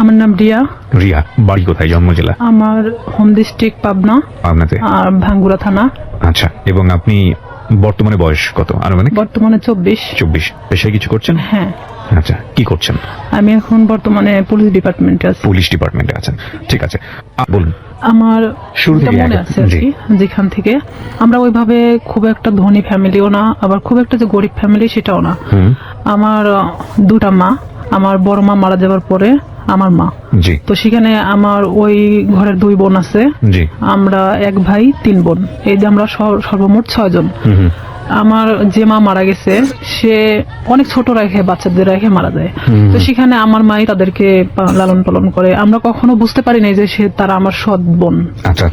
আমার নাম রিয়া। রিয়া, বাড়ি কোথায়, জন্ম জেলা? আমার হোম ডিস্ট্রিক্ট পাবনা। পাবনাতে? আর ভাঙ্গুড়া থানা। আচ্ছা, এবং আপনি বর্তমানে বয়স কত? আনুমানিক? বর্তমানে 24। 24। পেশায় কিছু করছেন? হ্যাঁ। আচ্ছা, কি করছেন? আমি এখন বর্তমানে পুলিশ ডিপার্টমেন্টে আছি। পুলিশ ডিপার্টমেন্টে আছেন, ঠিক আছে। বলুন। আমার শুরু থেকে মনে আছে আর কি, যেখান থেকে আমরা ওইভাবে খুব একটা ধনী ফ্যামিলিও না, আবার খুব একটা যে গরিব ফ্যামিলি সেটাও না। আমার দুটা মা, আমার বড় মা মারা যাওয়ার পরে আমার মা। জি। তো সেখানে আমার ওই ঘরের 2 বোন আছে। জি। আমরা 1 ভাই 3 বোন, এই যে আমরা সর্বমোট 6 জন। আমার যে মা মারা গেছে সে অনেক ছোট রেখে, বাচ্চাদের রেখে মারা যায়। তো সেখানে আমার মাই তাদেরকে লালন পালন করে। আমরা কখনো বুঝতে পারি নাই যে তারা আমার সৎ বোন।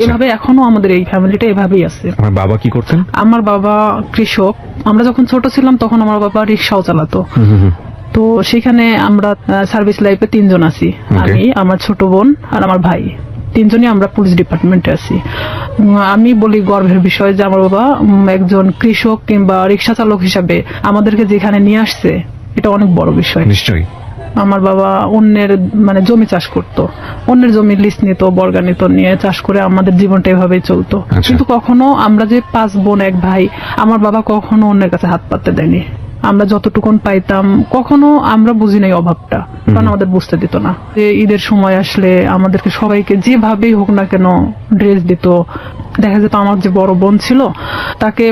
এভাবে এখনো আমাদের এই ফ্যামিলিটা এভাবেই আছে। আমার বাবা কি করতেন? আমার বাবা কৃষক। আমরা যখন ছোট ছিলাম তখন আমার বাবা রিক্সাও চালাতো। তো সেখানে আমরা সার্ভিস লাইফে 3 জন আছি, আমি, আমার ছোট বোন আর আমার ভাই। 3 জনই আমরা পুলিশ ডিপার্টমেন্টে আছি। আমি বলি গর্বের বিষয় যে আমার বাবা একজন কৃষক কিংবা রিক্সা চালক হিসাবে আমাদেরকে যেখানে নিয়ে আসছে, এটা অনেক বড় বিষয়। নিশ্চয়ই। আমার বাবা অন্যের জমি চাষ করতো, অন্যের জমি লিজ নিত, বর্গা নিত, নিয়ে চাষ করে আমাদের জীবনটা এভাবেই চলতো। কিন্তু কখনো আমরা যে 5 বোন 1 ভাই, আমার বাবা কখনো অন্যের কাছে হাত পাততে দেয়নি। আমরা যতটুকুন পাইতাম কখনো আমরা বুঝি নাই অভাবটা, কারণ আমাদের বুঝতে দিত না। যে ঈদের সময় আসলে আমাদেরকে সবাইকে যেভাবেই হোক না কেন ড্রেস দিত। দেখা যেত আমার যে বড় বোন ছিল তাকে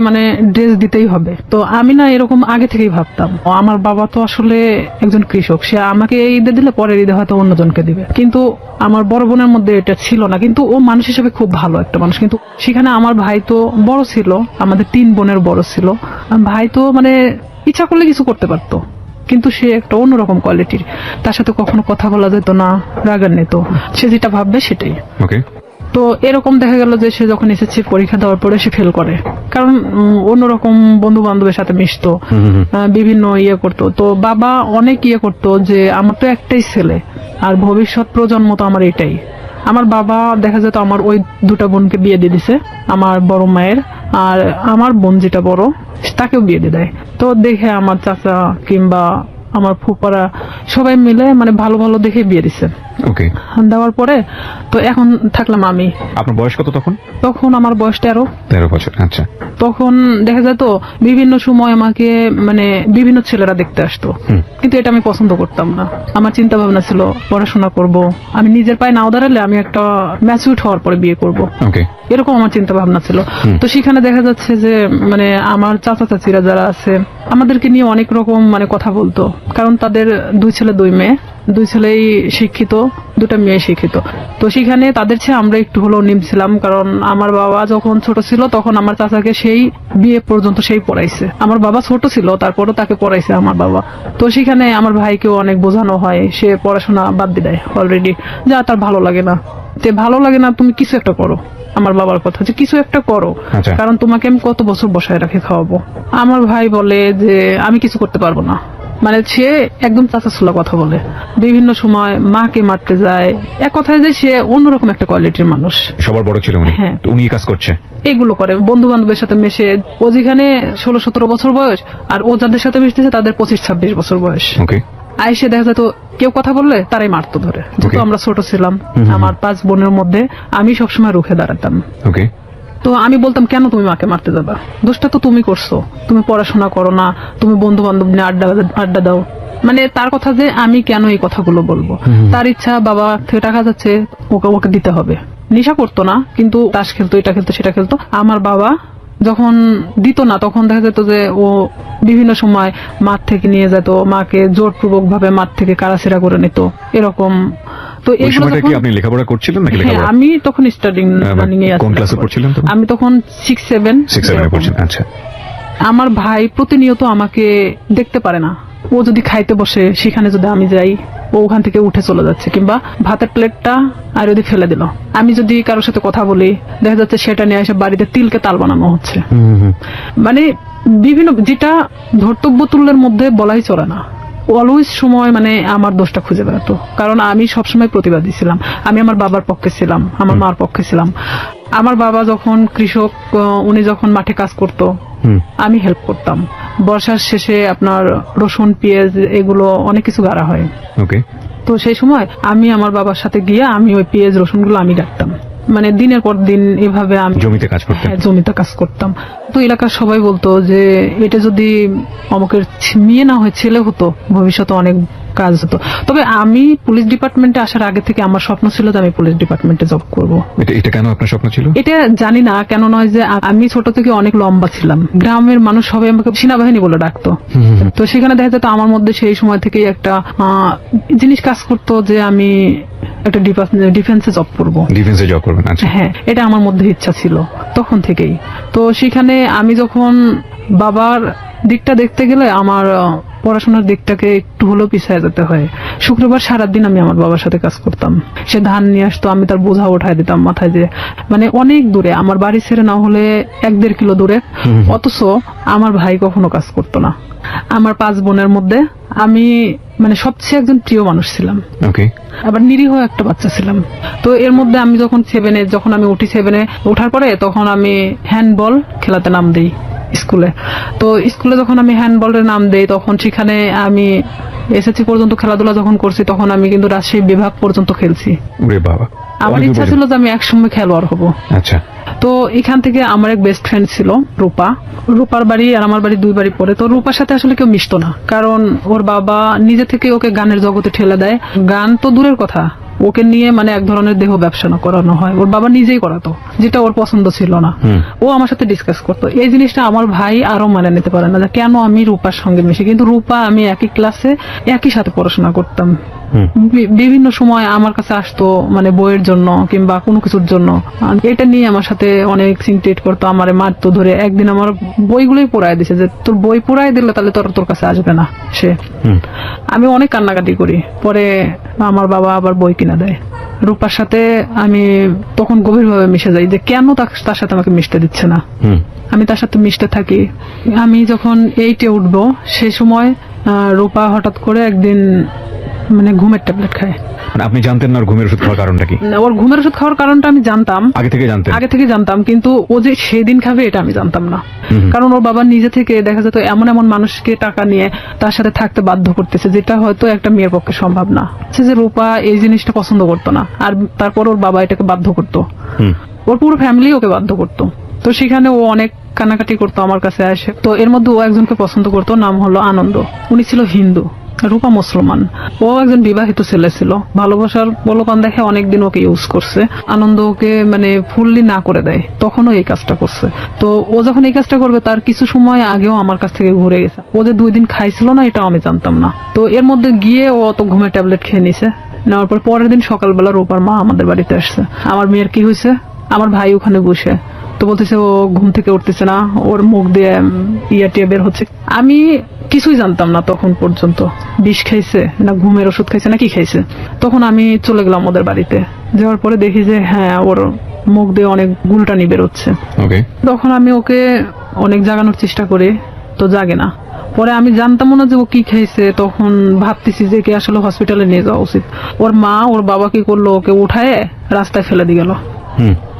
ড্রেস দিতেই হবে। তো আমি না এরকম আগে থেকেই ভাবতাম আমার বাবা তো আসলে একজন কৃষক, সে আমাকে ঈদে দিলে পরের ঈদে হয়তো অন্যজনকে দিবে। কিন্তু আমার বড় বোনের মধ্যে এটা ছিল না। কিন্তু ও মানুষ হিসেবে খুব ভালো একটা মানুষ। কিন্তু সেখানে আমার ভাই তো বড় ছিল, আমাদের 3 বোনের বড় ছিল। ভাই তো ইচ্ছা করলে কিছু করতে পারতো, কিন্তু সে একটা অন্যরকম কোয়ালিটির। তার সাথে কখনো কথা বলা যেত না, রাগান্বিত, সে যেটা ভাববে সেটাই। তো এরকম দেখা গেল যে সে যখন এসেছে পরীক্ষা দেওয়ার পরে সে ফেল করে, কারণ অন্যরকম বন্ধু বান্ধবের সাথে মিশতো, বিভিন্ন করতো। তো বাবা অনেক করতো যে আমার তো একটাই ছেলে আর ভবিষ্যৎ প্রজন্ম তো আমার এটাই। আমার বাবা দেখা যেত আমার ওই 2টা বোনকে বিয়ে দিয়ে দিছে, আমার বড় মায়ের, আর আমার বোন যেটা বড় তাকেও বিয়ে দিয়ে দেয়। তো দেখে আমার চাচা কিংবা আমার ফুপারা সবাই মিলে ভালো ভালো দেখে বিয়ে দিচ্ছে। দেওয়ার পরে তো এখন থাকলাম আমি। আপনার বয়স কত তখন? তখন আমার বয়স 13 বছর। আচ্ছা। তখন দেখা যেত বিভিন্ন সময় আমাকে বিভিন্ন ছেলেরা দেখতে আসতো, কিন্তু এটা আমি পছন্দ করতাম না। আমার চিন্তা ভাবনা ছিল পড়াশোনা করব, আমি নিজের পায়ে নাও দাঁড়ালে আমি একটা ম্যাচিউরড হওয়ার পরে বিয়ে করব, এরকম আমার চিন্তা ভাবনা ছিল। তো সেখানে দেখা যাচ্ছে যে আমার চাচা চাচিরা যারা আছে আমাদেরকে নিয়ে অনেক রকম কথা বলতো, কারণ তাদের 2 ছেলে 2 মেয়ে, 2 ছেলেই শিক্ষিত, 2টা মেয়ে শিক্ষিত। তো সেখানে তাদের চেয়ে আমরা একটু হলেও নিমছিলাম, কারণ আমার বাবা যখন ছোট ছিল তখন আমার চাচাকে সেই বিয়ে পর্যন্ত সেই পড়াইছে। আমার বাবা ছোট ছিল তারপরও তাকে পড়াইছে আমার বাবা। তো সেখানে আমার ভাইকেও অনেক বোঝানো হয়, সে পড়াশোনা বাদ দিয়ে দেয় অলরেডি, যা তার ভালো লাগে না। যে ভালো লাগে না তুমি কিছু একটা করো, আমার বাবার কথা যে কিছু একটা করো, কারণ তোমাকে আমি কত বছর বসায় রাখে খাওয়াবো। আমার ভাই বলে যে আমি কিছু করতে পারবো না, সে একদম চাচাছুলা কথা বলে, বিভিন্ন সময় মাকে মারতে যায়। এক কথায় যে সে অন্যরকম একটা কোয়ালিটির মানুষ। সবার বড় ছিল উনি? হ্যাঁ। উনি কাজ করছে, এগুলো করে, বন্ধু বান্ধবের সাথে মেশে। ও যেখানে 16-17 বছর বয়স, আর ও যাদের সাথে মিশতেছে তাদের 25-26 বছর বয়স। আইসে দেখা যেত কেউ কথা বললে তারাই মারতো ধরে। যেহেতু আমরা ছোট ছিলাম, আমার 5 বোনের মধ্যে আমি সবসময় রুখে দাঁড়াতাম। তো আমি বলতাম কেন তুমি মাকে মারতে যাবা, দোষটা তো তুমি করছো, তুমি পড়াশোনা করো না, তুমি বন্ধু বান্ধব নিয়ে আড্ডা দাও। তার কথা যে আমি কেন এই কথাগুলো বলবো। তার ইচ্ছা বাবা থেকে টাকা যাচ্ছে, ওকে দিতে হবে। নেশা করতো না, কিন্তু তাস খেলতো, এটা খেলতো, সেটা খেলতো। আমার বাবা যখন দিত না তখন দেখা যেত যে ও বিভিন্ন সময় মাঠ থেকে নিয়ে যেত, মাকে জোরপূর্বক ভাবে মাঠ থেকে কারাছেড়া করে নিত, এরকম। তো আপনি লেখাপড়া করছিলেন নাকি? আমি তখন স্টাডিং রানিং এ আছি। কোন ক্লাসে পড়ছিলেন? আমি তখন 6-7 পড়ছেন। আচ্ছা। আমার ভাই প্রতিনিয়ত আমাকে দেখতে পারে না। ও যদি খাইতে বসে সেখানে যদি আমি যাই, ও ওখান থেকে উঠে চলে যাচ্ছে, কিংবা ভাতের প্লেটটা আর যদি ফেলে দিল। আমি যদি কারোর সাথে কথা বলি দেখা যাচ্ছে সেটা নিয়ে এসে বাড়িতে তিলকে তাল বানানো হচ্ছে। বিভিন্ন যেটা ধর্তব্য তুল্যের মধ্যে বলাই চলে না। অলওয়েজ সময় আমার দোষটা খুঁজে বেড়াতো, কারণ আমি সবসময় প্রতিবাদী ছিলাম। আমি আমার বাবার পক্ষে ছিলাম, আমার মার পক্ষে ছিলাম। আমার বাবা যখন কৃষক, উনি যখন মাঠে কাজ করতো আমি হেল্প করতাম। বর্ষার শেষে আপনার রসুন, পেঁয়াজ এগুলো অনেক কিছু গাড়া হয়। তো সেই সময় আমি আমার বাবার সাথে গিয়ে আমি ওই পেঁয়াজ রসুন গুলো আমি কাটতাম, মানে দিনের পর দিন এভাবে আমি জমিতে কাজ করতেন? হ্যাঁ, জমিতে কাজ করতাম। তো এলাকার সবাই বলতো যে এটা যদি অমুকের মেয়ে না হয় ছেলে হতো ভবিষ্যতে অনেক কাজ হতো। তবে আমি পুলিশ ডিপার্টমেন্টে আসার আগে থেকে আমার স্বপ্ন ছিল যে আমি পুলিশ ডিপার্টমেন্টে জব করব। এটা কেন আপনার স্বপ্ন ছিল? এটা জানি না কেন, নয় যে আমি ছোট থেকে অনেক লম্বা ছিলাম, গ্রামের মানুষ সবাই আমাকে সেনাবাহিনী বলে ডাকতো। তো সেখানে দেখা যেত আমার মধ্যে সেই সময় থেকেই একটা জিনিস কাজ করতো যে আমি একটা ডিফেন্সে জব করবো। ডিফেন্সে জব করবেন? আচ্ছা। হ্যাঁ, এটা আমার মধ্যে ইচ্ছা ছিল তখন থেকেই। তো সেখানে আমি যখন বাবার দিকটা দেখতে গেলে আমার পড়াশোনার দিকটাকে একটু হলেও পিছিয়ে যেতে হয়। শুক্রবার সারাদিন আমি আমার বাবার সাথে কাজ করতাম। সে ধান নিয়ে আসতো, আমি তার বোঝা উঠায় দিতাম মাথায়, যে মানে অনেক দূরে, আমার বাড়ি ছেড়ে না হলে 1-1.5 কিলো দূরে। অথচ আমার ভাই কখনো কাজ করতো না। আমার 5 বোনের মধ্যে আমি মানে সবচেয়ে একজন প্রিয় মানুষ ছিলাম। ওকে। আবার নিরীহ একটা বাচ্চা ছিলাম। তো এর মধ্যে আমি যখন আমি উঠি 7-এ ওঠার পরে তখন আমি হ্যান্ডবল খেলাতে নাম দিই স্কুলে। তো স্কুলে যখন আমি হ্যান্ডবলের নাম দেই তখন সেখানে আমি এসএসসি পর্যন্ত খেলাধুলা যখন করছি তখন আমি কিন্তু রাজশাহী বিভাগ পর্যন্ত খেলছি। ওরে বাবা! আমার ইচ্ছা ছিল যে আমি একসময় খেলোয়াড় হব। আচ্ছা। তো এখান থেকে আমার এক বেস্ট ফ্রেন্ড ছিল রূপা। রূপার বাড়ি আর আমার বাড়ি 2 বাড়ি পরে। তো রূপার সাথে আসলে কেউ মিশতো না, কারণ ওর বাবা নিজে থেকে ওকে গানের জগতে ঠেলে দেয়। গান তো দূরের কথা, ওকে নিয়ে মানে এক ধরনের দেহ ব্যবসা না করানো হয়, ওর বাবা নিজেই করাতো, যেটা ওর পছন্দ ছিল না। ও আমার সাথে ডিসকাস করতো। এই জিনিসটা আমার ভাই আরো মানে নিতে পারে না, যে কেন আমি রূপার সঙ্গে মিশি। কিন্তু রূপা আমি একই ক্লাসে একই সাথে পড়াশোনা করতাম। বিভিন্ন সময় আমার কাছে আসতো, মানে বইয়ের জন্য কিংবা কোনো কিছুর জন্য। এটা নিয়ে আমার সাথে অনেক সিনক্রিয়েট করতো, আমারে মারতো ধরে। একদিন আমার বইগুলোই পোড়ায় দিছে, যে তোর বই পোড়ায় দিলে তাহলে তোর কাছে আসবে না সে। আমি অনেক কান্নাকাটি করি, পরে আমার বাবা আবার বই কিনা দেয়। রূপার সাথে আমি তখন গভীরভাবে মিশে যাই, যে কেন তার সাথে আমাকে মিশতে দিচ্ছে না। আমি তার সাথে মিশতে থাকি। আমি যখন 8-এ উঠবো সেই সময় রূপা হঠাৎ করে একদিন মানে ঘুমের ট্যাবলেট খায়। মানে আপনি জানতেন না ওর ঘুমের ওষুধ খাওয়ার কারণটা কি? ওর ঘুমের ওষুধ খাওয়ার কারণটা আমি জানতাম, আগে থেকে জানতাম, কিন্তু ও যে সেদিন খাবে এটা আমি জানতাম না। কারণ ওর বাবা নিজে থেকে দেখা যেত এমন মানুষকে টাকা নিয়ে তার সাথে থাকতে বাধ্য করতেছে, যেটা হয়তো একটা মেয়ের পক্ষে সম্ভব না। সে যে রূপা এই জিনিসটা পছন্দ করতো না, আর তারপর ওর বাবা এটাকে বাধ্য করতো, ওর পুরো ফ্যামিলি ওকে বাধ্য করতো। তো সেখানে ও অনেক কান্নাকাটি করতো আমার কাছে আসে। তো এর মধ্যে ও একজনকে পছন্দ করতো, নাম হলো আনন্দ। উনি ছিল হিন্দু, রূপা মুসলমান। ও একজন বিবাহিত ছেলে ছিল, ভালোবাসার প্রলোভন দেখে অনেকদিন ওকে ইউজ করছে। আনন্দ ওকে মানে ফুললি না করে দেয়, তখনও এই কাজটা করছে। তো ও যখন এই কাজটা করবে তার কিছু সময় আগেও আমার কাছ থেকে ঘুরে গেছে। ও যে 2 দিন খাইছিল না এটাও আমি জানতাম না। তো এর মধ্যে গিয়ে ও অত ঘুমের ট্যাবলেট খেয়ে নিছে। নেওয়ার পর পরের দিন সকালবেলা রূপার মা আমাদের বাড়িতে আসছে। আমার মেয়ের কি হয়েছে, আমার ভাই ওখানে বসে। তো বলতেছে ও ঘুম থেকে উঠতেছে না, ওর মুখ দিয়ে টিয়া বের হচ্ছে। আমি কিছুই জানতাম না তখন পর্যন্ত, বিষ খাইছে না ঘুমের ওষুধ খাইছে না কি খাইছে। তখন আমি চলে গেলাম ওদের বাড়িতে। যাওয়ার পরে দেখি যে হ্যাঁ, ওর মুখ দিয়ে অনেক গুলটানি বেরোচ্ছে। তখন আমি ওকে অনেক জাগানোর চেষ্টা করি, তো জাগে না। পরে আমি জানতাম না যে ও কি খাইছে। তখন ভাবতেছি যে কি আসলে হসপিটালে নিয়ে যাওয়া উচিত। ওর মা ওর বাবা কি করলো, ওকে উঠায় রাস্তায় ফেলে দিয়ে গেল,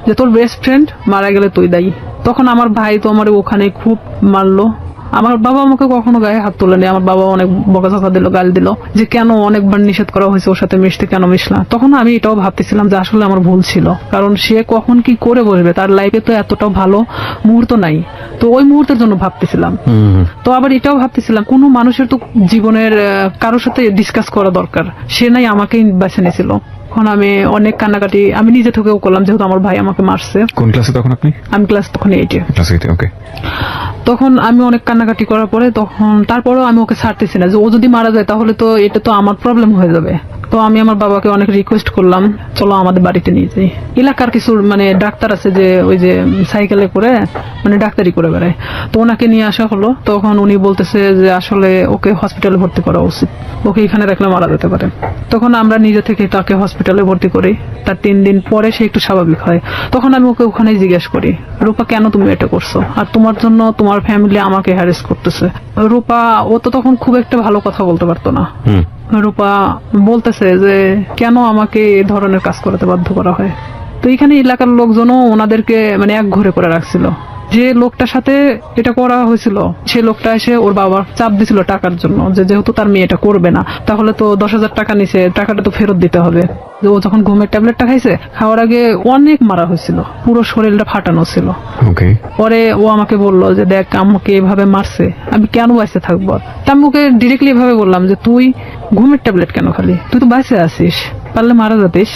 যে তোর বেস্ট ফ্রেন্ড মারা গেলে তুই দায়ী। তখন আমার ভাই তো আমার ওখানে খুব মারলো। আমার বাবা আমাকে কখনো গায়ে হাত তোলেনি। আমার বাবা অনেক বকাঝকা দিল, গাল দিল, যে কেন অনেকবার নিষেধ করা হয়েছে ওর সাথে মিশতে, কেন মিশলা। তখন আমি এটাও ভাবতেছিলাম যে আসলে আমার ভুল ছিল, কারণ সে কখন কি করে বসবে, তার লাইফে তো এতটাও ভালো মুহূর্ত নাই। তো ওই মুহূর্তের জন্য ভাবতেছিলাম। তো আবার এটাও ভাবতেছিলাম কোন মানুষের তো জীবনের কারোর সাথে ডিসকাস করা দরকার, সে নাই আমাকেই বেছে নিয়েছিল। তখন আমি অনেক কান্নাকাটি আমি নিজে থেকেও করলাম, যেহেতু আমার ভাই আমাকে মারছে। কোন ক্লাসে তখন আপনি? আমি ক্লাস তখন 8-এ। ওকে। তখন আমি অনেক কান্নাকাটি করার পরে তারপরেও আমি ওকে ছাড়তেছি না, যে ও যদি মারা যায় তাহলে তো এটা তো আমার প্রবলেম হয়ে যাবে। তো আমি আমার বাবাকে অনেক রিকোয়েস্ট করলাম, চলো আমাদের বাড়িতে নিয়ে যাই। এলাকার কিছু মানে ডাক্তার আছে, যে ওই যে সাইকেলে করে মানে ডাক্তারি করে বেড়ায়, তো ওনাকে নিয়ে আসা হলো। তখন উনি বলতেছে যে আসলে ওকে হসপিটালে ভর্তি করা উচিত, ওকে এখানে রাখলে মারা যেতে পারে। তখন আমরা নিজে থেকে তাকে হসপিটালে ভর্তি করি। তার 3 দিন পরে সে একটু স্বাভাবিক হয়। তখন আমি ওকে ওখানে জিজ্ঞেস করি, রূপা কেন তুমি এটা করছো, আর তোমার জন্য তোমার ফ্যামিলি আমাকে হ্যারেস করতেছে। রূপা ও তো তখন খুব একটা ভালো কথা বলতে পারতো না। রূপা বলতেছে যে কেন আমাকে এই ধরনের কাজ করতে বাধ্য করা হয়। তো এখানে এলাকার লোকজনও ওনাদেরকে মানে এক ঘরে করে রাখছিল, যে লোকটার সাথে এটা করা হয়েছিল সে লোকটা এসে ওর বাবা চাপ দিছিল টাকার জন্য, যে যেহেতু তার মেয়ে এটা করবে না তাহলে তো 10,000 টাকা নিছে, টাকাটা তো ফেরত দিতে হবে। যে ও যখন ঘুমের ট্যাবলেটটা খাইছে, খাওয়ার আগে অনেক মারা হয়েছিল, পুরো শরীরটা ফাটানো ছিল। ওকে। পরে ও আমাকে বলল যে দেখ আমাকে এভাবে মারছে, আমি কেন বাইসে থাকবো। তা আমি ওকে ডিরেক্টলি এভাবে বললাম যে তুই ঘুমের ট্যাবলেট কেন খালি, তুই তো বাইসে আছিস, পারলে মারা যাতিস,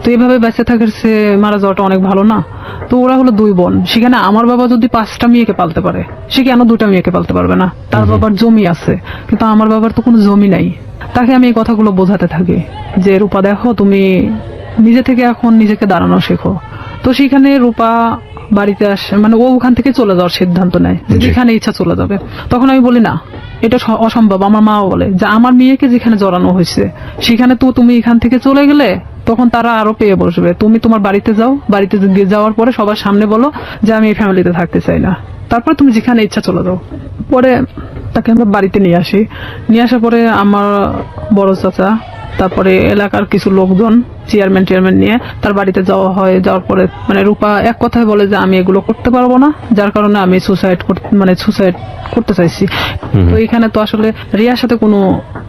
তো এভাবে বেঁচে থাকার সে মারা যাওয়াটা অনেক ভালো না। তো ওরা হলো 2 বোন, সেখানে আমার বাবা যদি 5টা মেয়েকে পালতে পারে, সে কেন 2টা মেয়েকে পালতে পারবে না? তার বাবার জমি আছে, কিন্তু আমার বাবার তো কোনো জমি নাই। তাকে আমি এই কথাগুলো বোঝাতে থাকি যে রূপা দেখো, তুমি নিজে থেকে এখন নিজেকে দাঁড়ানো শেখো। তো সেখানে রূপা বাড়িতে আসে, মানে ও ওখান থেকে চলে যাওয়ার সিদ্ধান্ত নেয় যে যেখানে ইচ্ছা চলে যাবে। তখন আমি বলি না, এটা অসম্ভব। আমার মাও বলে যে আমার মেয়েকে যেখানে জড়ানো হয়েছে সেখানে তো তুমি এখান থেকে চলে গেলে তখন তারা আরো পেয়ে বসবে। তুমি তোমার বাড়িতে যাও, বাড়িতে যাওয়ার পরে সবার সামনে বলো যে আমি এই ফ্যামিলিতে থাকতে চাই না, তারপরে তুমি যেখানে ইচ্ছা চলে যাও। পরে তাকে আমরা বাড়িতে নিয়ে আসি। নিয়ে আসার পরে আমার বড় চাচা, তারপরে এলাকার কিছু লোকজন, চেয়ারম্যান নিয়ে তার বাড়িতে যাওয়া হয়। যাওয়ার পরে মানে রূপা এক কথায় বলে যে আমি এগুলো করতে পারবো না, যার কারণে আমি সুসাইড করতে চাইছি। তো এখানে তো আসলে রিয়ার সাথে কোনো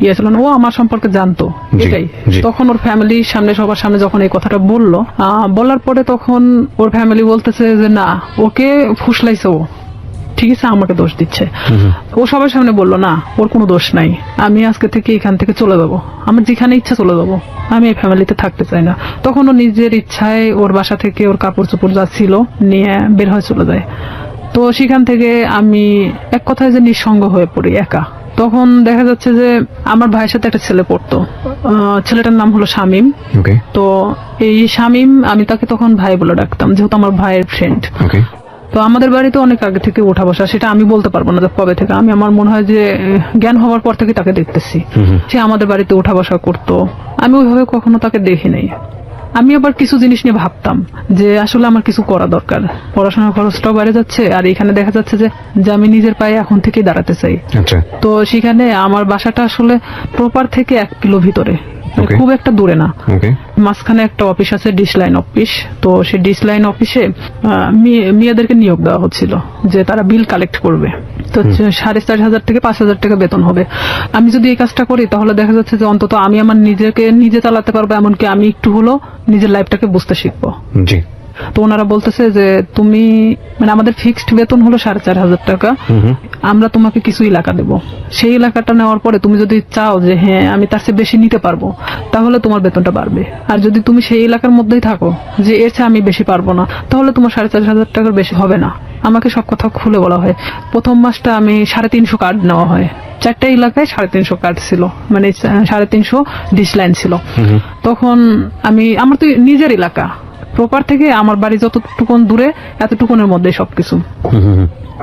ইয়ে ছিল না, ও আমার সম্পর্কে জানতো এটাই। তখন ওর ফ্যামিলির সামনে, সবার সামনে যখন এই কথাটা বললো, বলার পরে তখন ওর ফ্যামিলি বলতেছে যে না, ওকে ফুসলাইছে, ও ঠিক আছে আমাকে দোষ দিচ্ছে। ও সবার সামনে বললো না, ওর কোনো দোষ নাই, আমি আজকে থেকে এখান থেকে চলে যাবো, আমার যেখানে ইচ্ছা চলে যাবো, আমি এই ফ্যামিলিতে থাকতে চাই না। তখন ও নিজের ইচ্ছায় ওর বাসা থেকে ওর কাপড় চোপড় যা ছিল নিয়ে বের হয়ে চলে যায়। তো সেখান থেকে আমি এক কথায় যে নিঃসঙ্গ হয়ে পড়ি, একা। তখন দেখা যাচ্ছে যে আমার ভাইয়ের সাথে একটা ছেলে পড়তো, ছেলেটার নাম হলো শামীম। তো এই শামীম, আমি তাকে তখন ভাই বলে ডাকতাম যেহেতু আমার ভাইয়ের ফ্রেন্ড। তো আমাদের বাড়িতে অনেক আগে থেকে উঠা বসা, সেটা আমি বলতে পারবো না যে কবে থেকে। আমি আমার মনে হয় যে জ্ঞান হওয়ার পর থেকে তাকে দেখতেছি। সে আমাদের বাড়িতে উঠা বসা করতো, আমি ওইভাবে কখনো তাকে দেখি নাই। আমি আবার কিছু জিনিস নিয়ে ভাবতাম যে আসলে আমার কিছু করা দরকার, পড়াশোনার খরচটাও বেড়ে যাচ্ছে, আর এখানে দেখা যাচ্ছে যে আমি নিজের পায়ে এখন থেকেই দাঁড়াতে চাই। তো সেখানে আমার বাসাটা আসলে প্রপার থেকে 1 কিলো ভিতরে, খুব একটা দূরে না। মাঝখানে একটা অফিস আছে, ডিশ লাইন অফিস। তো সেই ডিশ লাইন অফিসে মেয়েদেরকে নিয়োগ দেওয়া হচ্ছিল যে তারা বিল কালেক্ট করবে। তো 4,500 থেকে 5,000 টাকা বেতন হবে। আমি যদি এই কাজটা করি তাহলে দেখা যাচ্ছে যে অন্তত আমি আমার নিজেকে নিজে চালাতে পারবো, এমনকি আমি একটু হলো নিজের লাইফটাকে বুঝতে শিখবো। তো ওনারা বলতেছে যে তুমি, মানে আমাদের ফিক্সড বেতন হলো 4,500 টাকা, আমরা তোমাকে কিছু এলাকা দেবো, সেই এলাকাটা নেওয়ার পরে তুমি যদি চাও যে হ্যাঁ আমি তার চেয়ে বেশি নিতে পারবো, তাহলে তোমার বেতনটা বাড়বে। আর যদি তুমি সেই এলাকার মধ্যেই থাকো যে এর চেয়ে আমি বেশি পারবো না, তাহলে তোমার 4,500 টাকার বেশি হবে না। আমাকে সব কথা খুলে বলা হয়। প্রথম মাসটা আমি 350 কার্ড নেওয়া হয়, 4টা এলাকায় 350 কার্ড ছিল, মানে 350 ডিশ লাইন ছিল। তখন আমার তো নিজের এলাকা, প্রপার থেকে আমার বাড়ি যতটুকুন দূরে এতটুকুনের মধ্যে সবকিছু।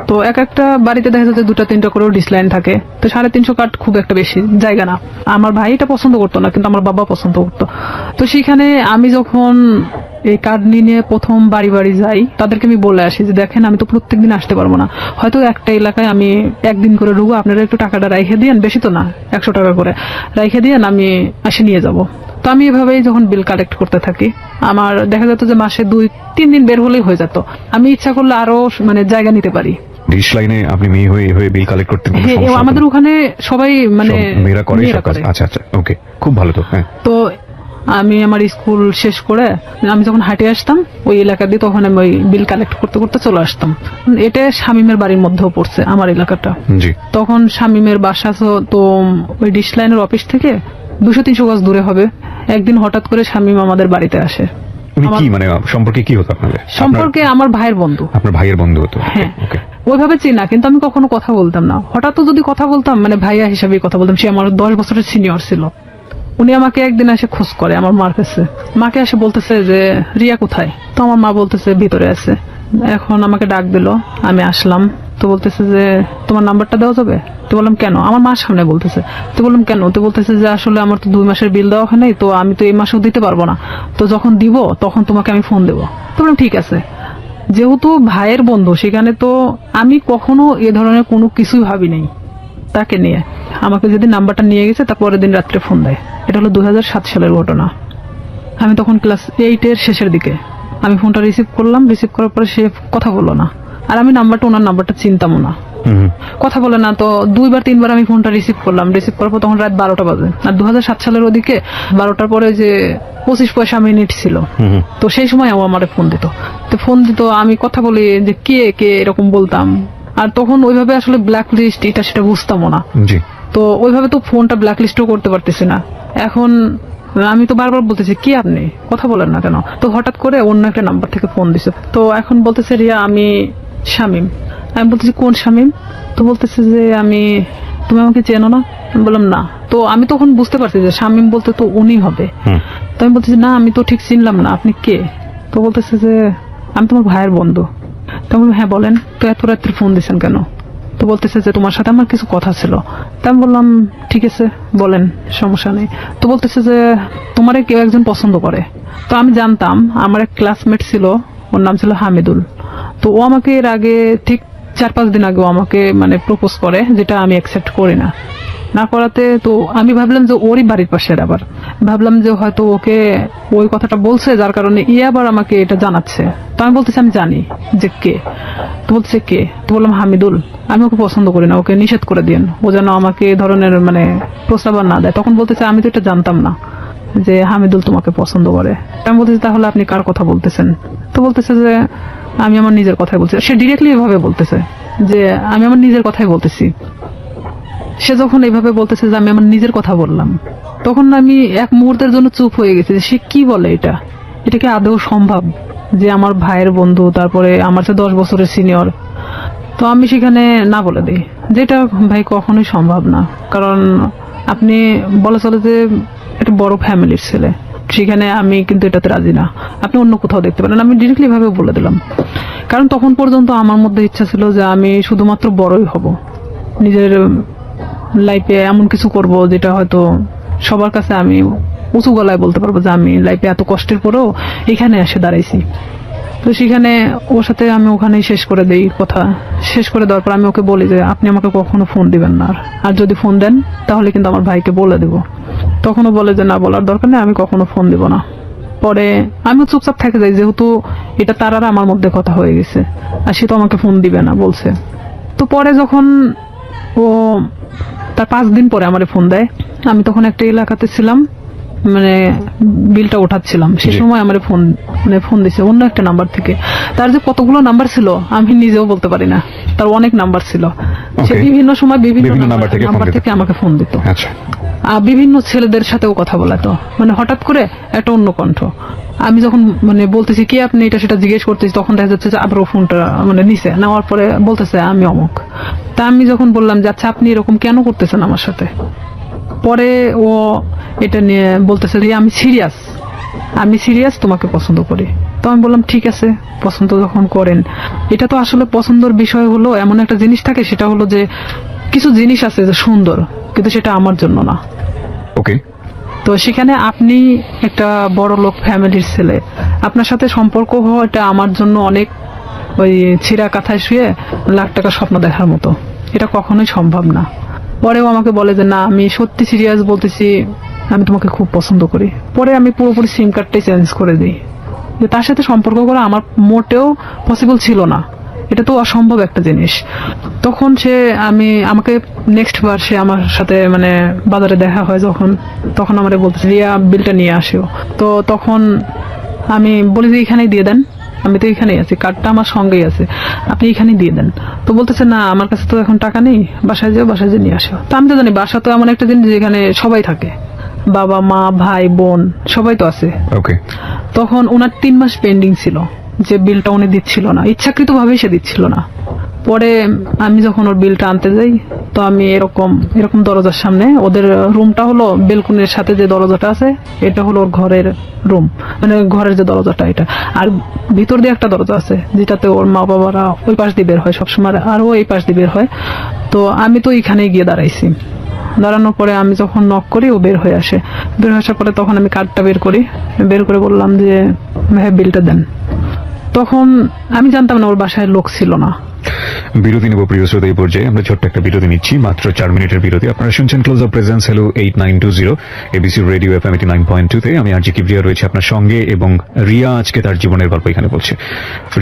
তো একটা বাড়িতে দেখা যাচ্ছে 2-3টা করেও ডিশ লাইন থাকে। তো 350 কার্ড খুব একটা বেশি জায়গা না। আমার ভাই এটা পছন্দ করতো না, কিন্তু আমার বাবা পছন্দ করতো। তো সেখানে আমি যখন এই কার্ড নিয়ে প্রথম বাড়ি বাড়ি যাই, তাদেরকে আমি বলে আসি যে দেখেন আমি তো প্রত্যেকদিন আসতে পারবো না, হয়তো একটা এলাকায় আমি একদিন করে ঢুকবো, আপনারা একটু টাকাটা রাইখে দিয়েন, বেশি তো না, 100 টাকা করে রাইখে দিয়েন, আমি আসে নিয়ে যাব। তো আমি এভাবেই যখন বিল কালেক্ট করতে থাকি, আমার দেখা যেত যে মাসে 2-3 দিন বের হলেই হয়ে যেত। আমি ইচ্ছা করলে আরো মানে জায়গা নিতে পারি। ডিশ লাইনে আপনি মেয়ে হয়ে বিল কালেক্ট করতে? আমাদের ওখানে সবাই মানে মেয়েরা করে। আচ্ছা, ওকে, খুব ভালো। তো হ্যাঁ, তো আমি আমার স্কুল শেষ করে আমি যখন হাঁটে আসতাম ওই এলাকা দিয়ে, তখন আমি ওই বিল কালেক্ট করতে করতে চলে আসতাম। এটা শামীমের বাড়ির মধ্যেও পড়ছে আমার এলাকাটা। তখন শামীমের বাসা তো ওই ডিশ লাইনের অফিস থেকে 200-300 গজ দূরে হবে। একদিন হঠাৎ করে শামীম আমাদের বাড়িতে আসে। সম্পর্কে কি হতো আপনাদের? সম্পর্কে আমার ভাইয়ের বন্ধু। আপনার ভাইয়ের বন্ধু হতো? হ্যাঁ, ওইভাবে চিনা, কিন্তু আমি কখনো কথা বলতাম না। হঠাৎ যদি কথা বলতাম মানে ভাইয়া হিসাবে কথা বলতাম। সে আমার 10 বছরের সিনিয়র ছিল। উনি আমাকে একদিন এসে খোঁজ করে আমার মার কাছে। মাকে এসে বলতেছে যে রিয়া কোথায়? তো আমার মা বলতেছে ভিতরে আছে। এখন আমাকে ডাক দিল, আমি আসলাম। তো বলতেছে যে তোমার নাম্বারটা দেওয়া যাবে? তো বললাম কেন? আমার মার সামনে বলতেছে। তো বললাম কেন? তো বলতেছে যে আসলে আমার তো 2 মাসের বিল দেওয়া হয় নাই, তো আমি তো এই মাসেও দিতে পারবো না, তো যখন দিব তখন তোমাকে আমি ফোন দেবো। তো বললাম ঠিক আছে। যেহেতু ভাইয়ের বন্ধু, সেখানে তো আমি কখনো এ ধরনের কোনো কিছুই ভাবি নাই। তাকে নিয়ে আমাকে যেদিন নাম্বারটা নিয়ে গেছে তার পরের দিন রাত্রে ফোন দেয়। এটা হলো 2007 সালের ঘটনা। আমি তখন ক্লাস 8 এর শেষের দিকে। আমি ফোনটা রিসিভ করলাম। রিসিভ করার পরে সে কথা বললো না। আর আমি ওনার নাম্বারটা চিনতামও না, হুম, কথা বলে না। তো 2-3 বার আমি ফোনটা রিসিভ করলাম, রিসিভ করার পর তখন রাত 12টা বাজে। আর 2007 সালের ওদিকে 12টার পরে যে 25 পয়সা মিনিট ছিল, হুম, তো সেই সময় ও আমারে ফোন দিত। তো ফোন দিত, আমি কথা বলি যে কে কে এরকম বলতাম। আর তখন ওইভাবে আসলে ব্ল্যাক লিস্ট এটা সেটা বুঝতামও না, জি, তো ওইভাবে তো ফোনটা ব্ল্যাক লিস্টও করতে পারতেছি না। এখন আমি তো বারবার বলতেছি কি আপনি কথা বলেন না কেন, তো হঠাৎ করে অন্য একটা নাম্বার থেকে ফোন দিছে। তো এখন বলতেছে রিয়া আমি শামীম। আমি বলতেছি কোন শামীম? তো বলতেছে যে তুমি আমাকে চেনো না? আমি বললাম না। তো আমি তখন বুঝতে পারছি যে শামীম বলতে তো উনি হবে। হুম, তো আমি বলতেছি না আমি তো ঠিক চিনলাম না, আপনি কে? তো বলতেছে যে আমি তোমার ভাইয়ের বন্ধু। তো আমি বললাম, হ্যাঁ বলেন, তো এত রাত্রে ফোন দিচ্ছেন কেন? তো বলতেছে যে তোমার সাথে আমার কিছু কথা ছিল। তা আমি বললাম ঠিক আছে বলেন, সমস্যা নেই। তো বলতেছে যে তোমারে কেউ একজন পছন্দ করে। তো আমি জানতাম, আমার এক ক্লাসমেট ছিল, ওর নাম ছিল হামিদুল। তো ও আমাকে এর আগে ঠিক 4-5 দিন আগে ও আমাকে মানে প্রপোজ করে, যেটা আমি অ্যাকসেপ্ট করি না। না করাতে তো আমি ভাবলাম যে ওরই বাড়ির পাশের, আবার ভাবলাম যে হয়তো ওকে ওই কথাটা বলছে যার কারণে আবার আমাকে এটা জানাচ্ছে। তো আমি বলতেছি আমি জানি যে কে। তো বলছে কে? তো বললাম হামিদুল। আমি ওকে পছন্দ করি না, ওকে নিষেধ করে দিন, ও যেন আমাকে এ ধরনের মানে প্রস্তাব আর না দেয়। তখন বলতেছে আমি তো এটা জানতাম না যে হামিদুল তোমাকে পছন্দ করে। আমি বলতেছি তাহলে আপনি কার কথা বলতেছেন? তো বলতেছে যে আমি আমার নিজের কথাই বলছি। সে ডিরেক্টলি এভাবে বলতেছে যে আমি আমার নিজের কথাই বলতেছি। সে যখন এইভাবে বলতেছে যে আমি আমার নিজের কথা বললাম, তখন আমি এক মুহূর্তের জন্য চুপ হয়ে গেছি যে সে কি বলে, এটা কি আদৌ সম্ভব যে আমার ভাইয়ের বন্ধু, তারপরে আমার চেয়ে 10 বছরের সিনিয়র। তো আমি সেখানে না বলে দিই যেটা ভাই কখনোই সম্ভব না, কারণ আপনি বলা চলে যে একটা বড় ফ্যামিলির ছেলে, সেখানে আমি কিন্তু এটাতে রাজি না, আপনি অন্য কোথাও দেখতে পারেন। আমি ডিরেক্টলি ভাবে বলে দিলাম, কারণ তখন পর্যন্ত আমার মধ্যে ইচ্ছা ছিল যে আমি শুধুমাত্র বড়ই হব, নিজের লাইফে এমন কিছু করব যেটা হয়তো সবার কাছে আমি উঁচু গলায় বলতে পারবো যে আমি লাইফে এত কষ্টের পরেও এখানে এসে দাঁড়াইছি। তো সেখানে ওর সাথে আমি ওখানেই শেষ করে দেই কথা। শেষ করে দেওয়ার পর আমি ওকে বলি যে আপনি আমাকে কখনো ফোন দিবেন না, আর যদি ফোন দেন তাহলে কিন্তু আমার ভাইকে বলে দেব। তখনও বলে যে না, বলার দরকার নেই, আমি কখনো ফোন দিব না। পরে আমিও চুপচাপ থেকে যাই, যেহেতু এটা তার আর আমার মধ্যে কথা হয়ে গেছে, আর সে তো আমাকে ফোন দিবে না বলছে। তো পরে যখন ও তার 5 দিন পরে আমারে ফোন দেয়, আমি তখন একটা এলাকাতে ছিলাম, মানে বিলটা ওঠাচ্ছিলাম, সে জি। সময় আমার ফোন দিছে অন্য একটা নাম্বার থেকে। তার যে কতগুলো নাম্বার ছিল আমি নিজেও বলতে পারি না, তার অনেক নাম্বার ছিল। সে Okay. বিভিন্ন সময় বিভিন্ন বিভিন্ন নাম্বার নাম্বার থেকে থেকে আমাকে ফোন দিত। আচ্ছা, আর বিভিন্ন ছেলেদের সাথেও কথা বলাতো, মানে হঠাৎ করে একটা অন্য কণ্ঠ। আমি যখন মানে বলতেছি কি আপনি, এটা সেটা জিজ্ঞেস করতেছি, তখন দেখা যাচ্ছে যে আবার ও ফোনটা মানে নিছে, নেওয়ার পরে বলতেছে আমি অমুক। তা আমি যখন বললাম যে আচ্ছা আপনি এরকম কেন করতেছেন আমার সাথে, পরে ও এটা নিয়ে বলতেছে যে আমি সিরিয়াস, তোমাকে পছন্দ করি। তো আমি বললাম ঠিক আছে, পছন্দ যখন করেন, এটা তো আসলে পছন্দের বিষয় হলো এমন একটা জিনিস থাকে, সেটা হলো যে কিছু জিনিস আছে যে সুন্দর, কিন্তু সেটা আমার জন্য না। ওকে, তো সেখানে আপনি একটা বড় লোক ফ্যামিলির ছেলে, আপনার সাথে সম্পর্ক হওয়া এটা আমার জন্য অনেক ওই ছিঁড়া কাঁথায় শুয়ে লাখ টাকার স্বপ্ন দেখার মতো, এটা কখনোই সম্ভব না। পরেও আমাকে বলে যে না আমি সত্যি সিরিয়াস বলতেছি, আমি তোমাকে খুব পছন্দ করি। পরে আমি পুরোপুরি সিম কার্ডটাই চেঞ্জ করে দিই, যে তার সাথে সম্পর্ক করা আমার মোটেও পসিবল ছিল না, এটা তো অসম্ভব একটা জিনিস। তখন আমাকে নেক্সট বার সে আমার সাথে মানে বাজারে দেখা হয় যখন, তখন আমারে বলতেছে রিয়া বিলটা নিয়ে আসিও। তো তখন আমি বলি যে এখানেই দিয়ে দেন, আমি তো এখানেই আছি, কার্ডটা আমার সঙ্গেই আছে, আপনি এখানেই দিয়ে দেন। তো বলতেছে না আমার কাছে তো এখন টাকা নেই, বাসায় যেয়ে নিয়ে আসো। তো আমি তো জানি বাসা তো এমন একটা জিনিস যেখানে সবাই থাকে, বাবা মা ভাই বোন সবাই তো আছে। ওকে, তখন ওনার 3 মাস পেন্ডিং ছিল, যে বিলটা উনি দিচ্ছিল না, ইচ্ছাকৃত ভাবেই সে দিচ্ছিল না। পরে আমি যখন ওর বিলটা আনতে যাই, তো আমি এরকম দরজার সামনে, ওদের রুমটা হলো বেলকুনির সাথে যে দরজাটা আছে, এটা হলো ওর ঘরের রুম, মানে ঘরের যে দরজাটা এটা, আর ভিতর দিয়ে একটা দরজা আছে যেটাতে ওর মা বাবারা ওই পাশ দিয়ে বের হয় সবসময়, আর ও এই পাশ দিয়ে বের হয়। তো আমি তো এখানে গিয়ে দাঁড়াইছি, দাঁড়ানোর পরে আমি যখন নক করি ও বের হয়ে আসে। বের হয়ে আসার পরে তখন আমি কার্ডটা বের করে বললাম যে ভাই বিলটা দেন। তখন আমি জানতাম না ওর বাসায় লোক ছিল না। বিরতি নেব প্রিয় শ্রোতা। এই পর্যায়ে আমরা ছোট্ট একটা বিরতি নিচ্ছি, মাত্র 4 মিনিটের বিরতি। আপনারা শুনছেন close of presence hello 8920 ABC radio FM 89.2 তে। আমি আরজি কিবরিয়া রয়েছে আপনার সঙ্গে, এবং রিয়া আজকে তার জীবনের গল্প এখানে বলছে।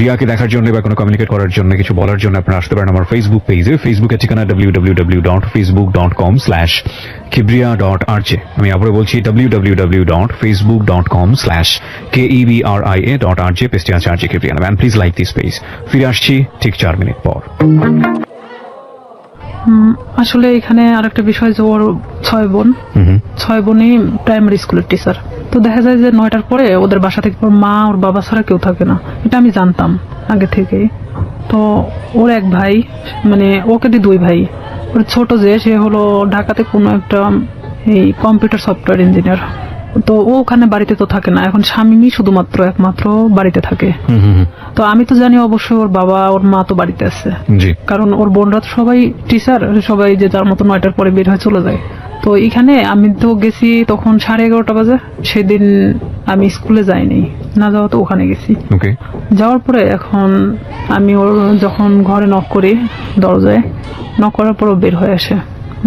রিয়াকে দেখার জন্য বা কোনো কমিউনিকেট করার জন্য, কিছু বলার জন্য আপনারা আসতে পারেন আমার ফেসবুক পেজে। ফেসবুকের ঠিকানা www.facebook.com/kibria.rj। আমি আবারও বলছি www.facebook.com/kebria.rj। পেজটি আছে RJ Kibria. Man please like this page. ফিরে আসছি ঠিক 4 মিনিট পর। আসলে এখানে আরেকটা বিষয় যে ওর 6 বোন, 6 বোনই প্রাইমারি স্কুলের টিচার। তো দেখা যায় যে 9টার পরে ওদের বাসা থেকে ওর মা ওর বাবা ছাড়া কেউ থাকে না, এটা আমি জানতাম আগে থেকেই। তো ওর এক ভাই, মানে ওকে দিয়ে 2 ভাই। ওর ছোট যে সে হলো ঢাকাতে কোনো একটা এই কম্পিউটার সফটওয়্যার ইঞ্জিনিয়ার। তো ও ওখানে বাড়িতে তো থাকে না, এখন স্বামী শুধুমাত্র একমাত্র বাড়িতে থাকে। তো আমি তো জানি অবশ্যই ওর বাবা ওর মা তো বাড়িতে আছে, জি। কারণ ওর বোনরা তো সবাই টিচার, সবাই যে যার মতো 9টার পরে বের হয়ে চলে যায়। তো এখানে আমি তো গেছি তখন 11:30 বাজে। সেদিন আমি স্কুলে যাইনি, না যাওয়া তো ওখানে গেছি। ওকে। যাওয়ার পরে এখন আমি ওর যখন ঘরে নক করি, দরজায় নক করার পর ও বের হয়ে আসে,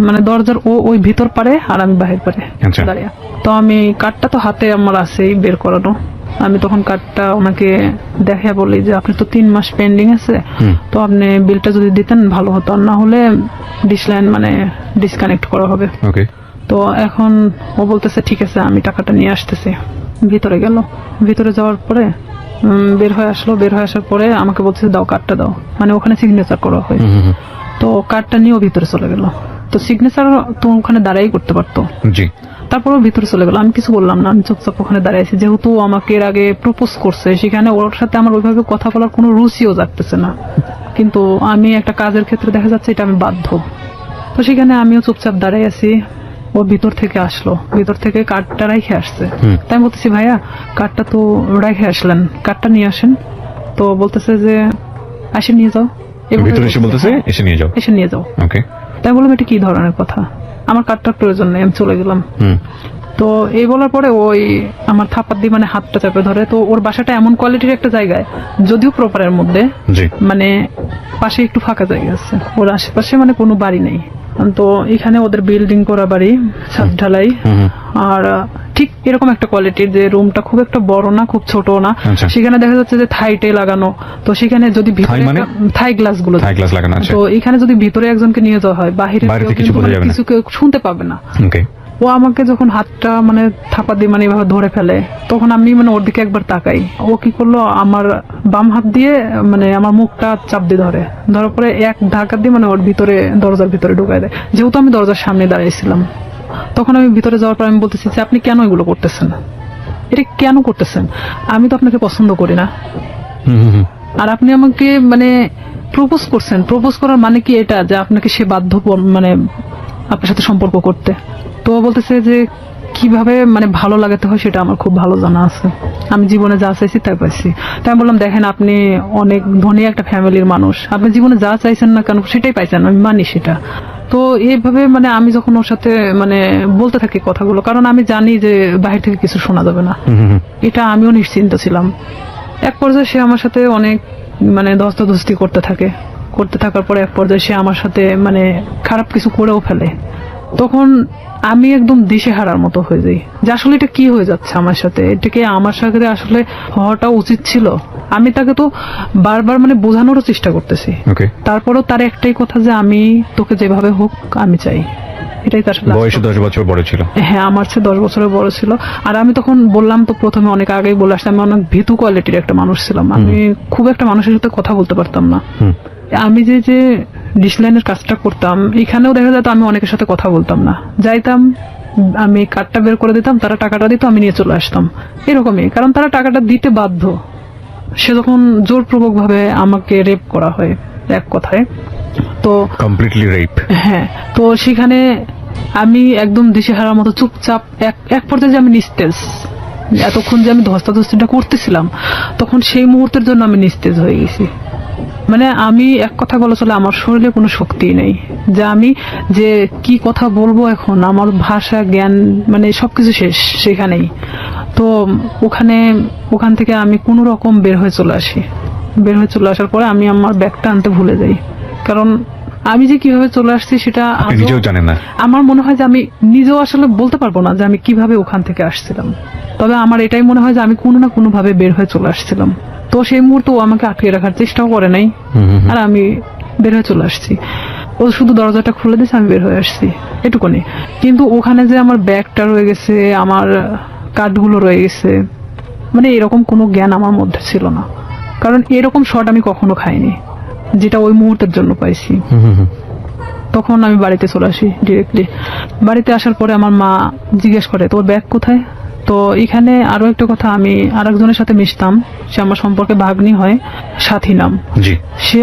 মানে দরজার ওই ভিতর পারে আর আমি বাহির পারে আচ্ছা। দাঁড়িয়ে। তো আমি কার্ডটা তো হাতে আমার আছেই বের করানো। আমি তখন কার্ডটা ওনাকে দেখে বলি যে আপনি তো 3 মাস পেন্ডিং আছে, তো আপনি বিলটা যদি দিতেন ভালো হতো, আর না হলে ডিশ লাইন মানে ডিসকানেক্ট করা হবে। ওকে। তো এখন ও বলতেছে ঠিক আছে আমি টাকাটা নিয়ে আসতেছি। ভিতরে গেল, ভিতরে যাওয়ার পরে বের হয়ে আসলো। বের হয়ে আসার পরে আমাকে বলছে দাও কার্ডটা দাও, মানে ওখানে সিগনেচার করা হয়। তো কার্ডটা নিয়েও ভিতরে চলে গেল। তো সিগনেচার তো ওখানে দাঁড়াই করতে পারতো। জি। তারপরও ভিতরে চলে গেল, আমি কিছু বললাম না, আমি চুপচাপ ওখানে দাঁড়িয়েছি। যেহেতু আমাকে এর আগে প্রপোজ করছে, সেখানে ওর সাথে আমার ওইভাবে কথা বলার কোনো রুচিও জাগতেছে না, কিন্তু আমি একটা কাজের ক্ষেত্রে দেখা যাচ্ছে এটা আমি বাধ্য। তো সেখানে আমিও চুপচাপ দাঁড়াই আছি। ও ভিতর থেকে আসলো, ভিতর থেকে কার্ডটা রেখে আসছে। তাই আমি বলতেছি ভাইয়া কার্ডটা তো রেখে আসলেন, কার্ডটা নিয়ে আসেন। তো বলতেছে যে আসে নিয়ে যাও। ভিতরে এসে বলতেছে এসে নিয়ে যাও, এসে নিয়ে যাও। ওকে। তাই বললাম এটা কি ধরনের কথা, আমার কার্ডটার প্রয়োজন নেই, আমি চলে গেলাম। তো এই বলার পরে ওই আমার থাপ্পড় দিয়ে মানে হাতটা চাপে ধরে। তো ওর বাসাটা এমন কোয়ালিটির একটা জায়গায়, যদিও প্রপারের মধ্যে, মানে পাশে একটু ফাঁকা জায়গা আছে, ওর আশেপাশে মানে কোনো বাড়ি নেই। তো এখানে ওদের বিল্ডিং করা বাড়ি, ছাদ ঢালাই, আর ঠিক এরকম একটা কোয়ালিটির যে রুমটা খুব একটা বড় না খুব ছোট না। সেখানে দেখা যাচ্ছে যে থাইটে লাগানো। তো সেখানে যদি ভিতরে থাই গ্লাস গুলো, তো এখানে যদি ভিতরে একজনকে নিয়ে যাওয়া হয় বাহিরে কিছু কেউ শুনতে পাবে না। ও আমাকে যখন হাতটা মানে থাপা দিয়ে মানে এভাবে ধরে ফেলে, তখন আমি মানে ওর দিকে একবার তাকাই। ও কি করলো, আমার বাম হাত দিয়ে মানে আমার মুখটা চাপ দিয়ে ধরে, ধরার পরে এক ধাক্কা দিয়ে মানে ওর ভিতরে দরজার ভিতরে ঢুকাই দেয়। যেহেতু আমি দরজার সামনে দাঁড়িয়েছিলাম, তখন আমি ভিতরে যাওয়ার পর আমি বলতেছি যে আপনি কেন এগুলো করতেছেন, এটা কেন করতেছেন? আমি তো আপনাকে পছন্দ করি না, আর আপনি আমাকে মানে প্রপোজ করছেন। প্রপোজ করার মানে কি এটা যে আপনাকে সে বাধ্য মানে আপনার সাথে সম্পর্ক করতে? তো বলতেছে যে কিভাবে মানে ভালো লাগাতে হয় সেটা আমার খুব ভালো জানা আছে, আমি জীবনে যা চাইছি তাই পাইছি। তাই আমি বললাম দেখেন আপনি অনেক ধনী একটা ফ্যামিলির মানুষ, আপনি জীবনে যা চাইছেন না কেন সেটাই পাইছেন, আমি মানি সেটা। তো এইভাবে মানে আমি যখন ওর সাথে মানে বলতে থাকি কথাগুলো, কারণ আমি জানি যে বাহির থেকে কিছু শোনা যাবে না, এটা আমিও নিশ্চিন্ত ছিলাম। এক পর্যায়ে সে আমার সাথে অনেক মানে ধস্তাধস্তি করতে থাকে, করতে থাকার পরে এক পর্যায়ে সে আমার সাথে মানে খারাপ কিছু করেও ফেলে। তখন আমি একদম দিশেহারার মতো হয়ে যাই যে আসলে এটা কি হয়ে যাচ্ছে আমার সাথে, এটাকে আমার সাথে আসলে হওয়াটা উচিত ছিল। আমি তাকে তো বারবার মানে বোঝানোরও চেষ্টা করতেছি, তারপরেও তার একটাই কথা যে আমি তোকে যেভাবে হোক আমি চাই। এটাই তার বয়সে 10 বছর বড় ছিল। হ্যাঁ, আমার চেয়ে 10 বছরের বড় ছিল। আর আমি তখন বললাম তো প্রথমে অনেক আগেই বলে আসছি, আমি অনেক ভীতু কোয়ালিটির একটা মানুষ ছিলাম, আমি খুব একটা মানুষের সাথে কথা বলতে পারতাম না। আমি যে ডিশ লাইনের কাজটা করতাম, এখানেও দেখা যেত আমি অনেকের সাথে কথা বলতাম না, যাইতাম আমি কার্ডটা বের করে দিতাম, তারা টাকাটা দিত, আমি নিয়ে চলে আসতাম এরকমই, কারণ তারা টাকাটা দিতে বাধ্য। সে যখন জোরপূর্বক ভাবে আমাকে রেপ করা হয় এক কথায়, তো কমপ্লিটলি রেপ। হ্যাঁ, তো সেখানে আমি একদম দিশেহারার মতো চুপচাপ এক পর্যায়ে যে আমি নিস্তেজ, এতক্ষণ যে আমি ধস্তাধস্তিটা করতেছিলাম তখন সেই মুহূর্তের জন্য আমি নিস্তেজ হয়ে গেছি। মানে আমি এক কথা বলা চলে আমার শরীরে কোনো শক্তি নেই, যে আমি যে কি কথা বলবো এখন, আমার ভাষা জ্ঞান মানে সবকিছু শেষ সেখানেই। তো ওখান থেকে আমি কোনো রকম বের হয়ে চলে আসি। বের হয়ে চলে আসার পরে আমি আমার ব্যাগটা আনতে ভুলে যাই, কারণ আমি যে কিভাবে চলে আসছি সেটা আপনি আজও- নিজেও জানেন না। আমার মনে হয় যে আমি নিজেও আসলে বলতে পারবো না যে আমি কিভাবে ওখান থেকে আসছিলাম। তবে আমার এটাই মনে হয় যে আমি কোনো না কোনো ভাবে বের হয়ে চলে আসছিলাম। তো সেই মুহূর্তে ও আমাকে আটকে রাখার চেষ্টাও করে নাই, আর আমি বের হয়ে চলে আসছি। ও শুধু দরজাটা খুলে দিয়েছে, আমি বের হয়ে আসছি, এটুকুনি। কিন্তু ওখানে যে আমার ব্যাগটা রয়ে গেছে, আমার কার্ডগুলো রয়ে গেছে, মানে এরকম কোনো জ্ঞান আমার মধ্যে ছিল না। কারণ এরকম শট আমি কখনো খাইনি, যেটা ওই মুহূর্তের জন্য পাইছি। তখন আমি বাড়িতে চলে আসি ডিরেক্টলি। বাড়িতে আসার পরে আমার মা জিজ্ঞেস করে তোর ব্যাগ কোথায়। তো এখানে আরো একটা কথা, আমি আরেকজনের সাথে মিশতাম, সে আমার সম্পর্কে ভাগ্নি হয়, সাথী নাম। জি। সে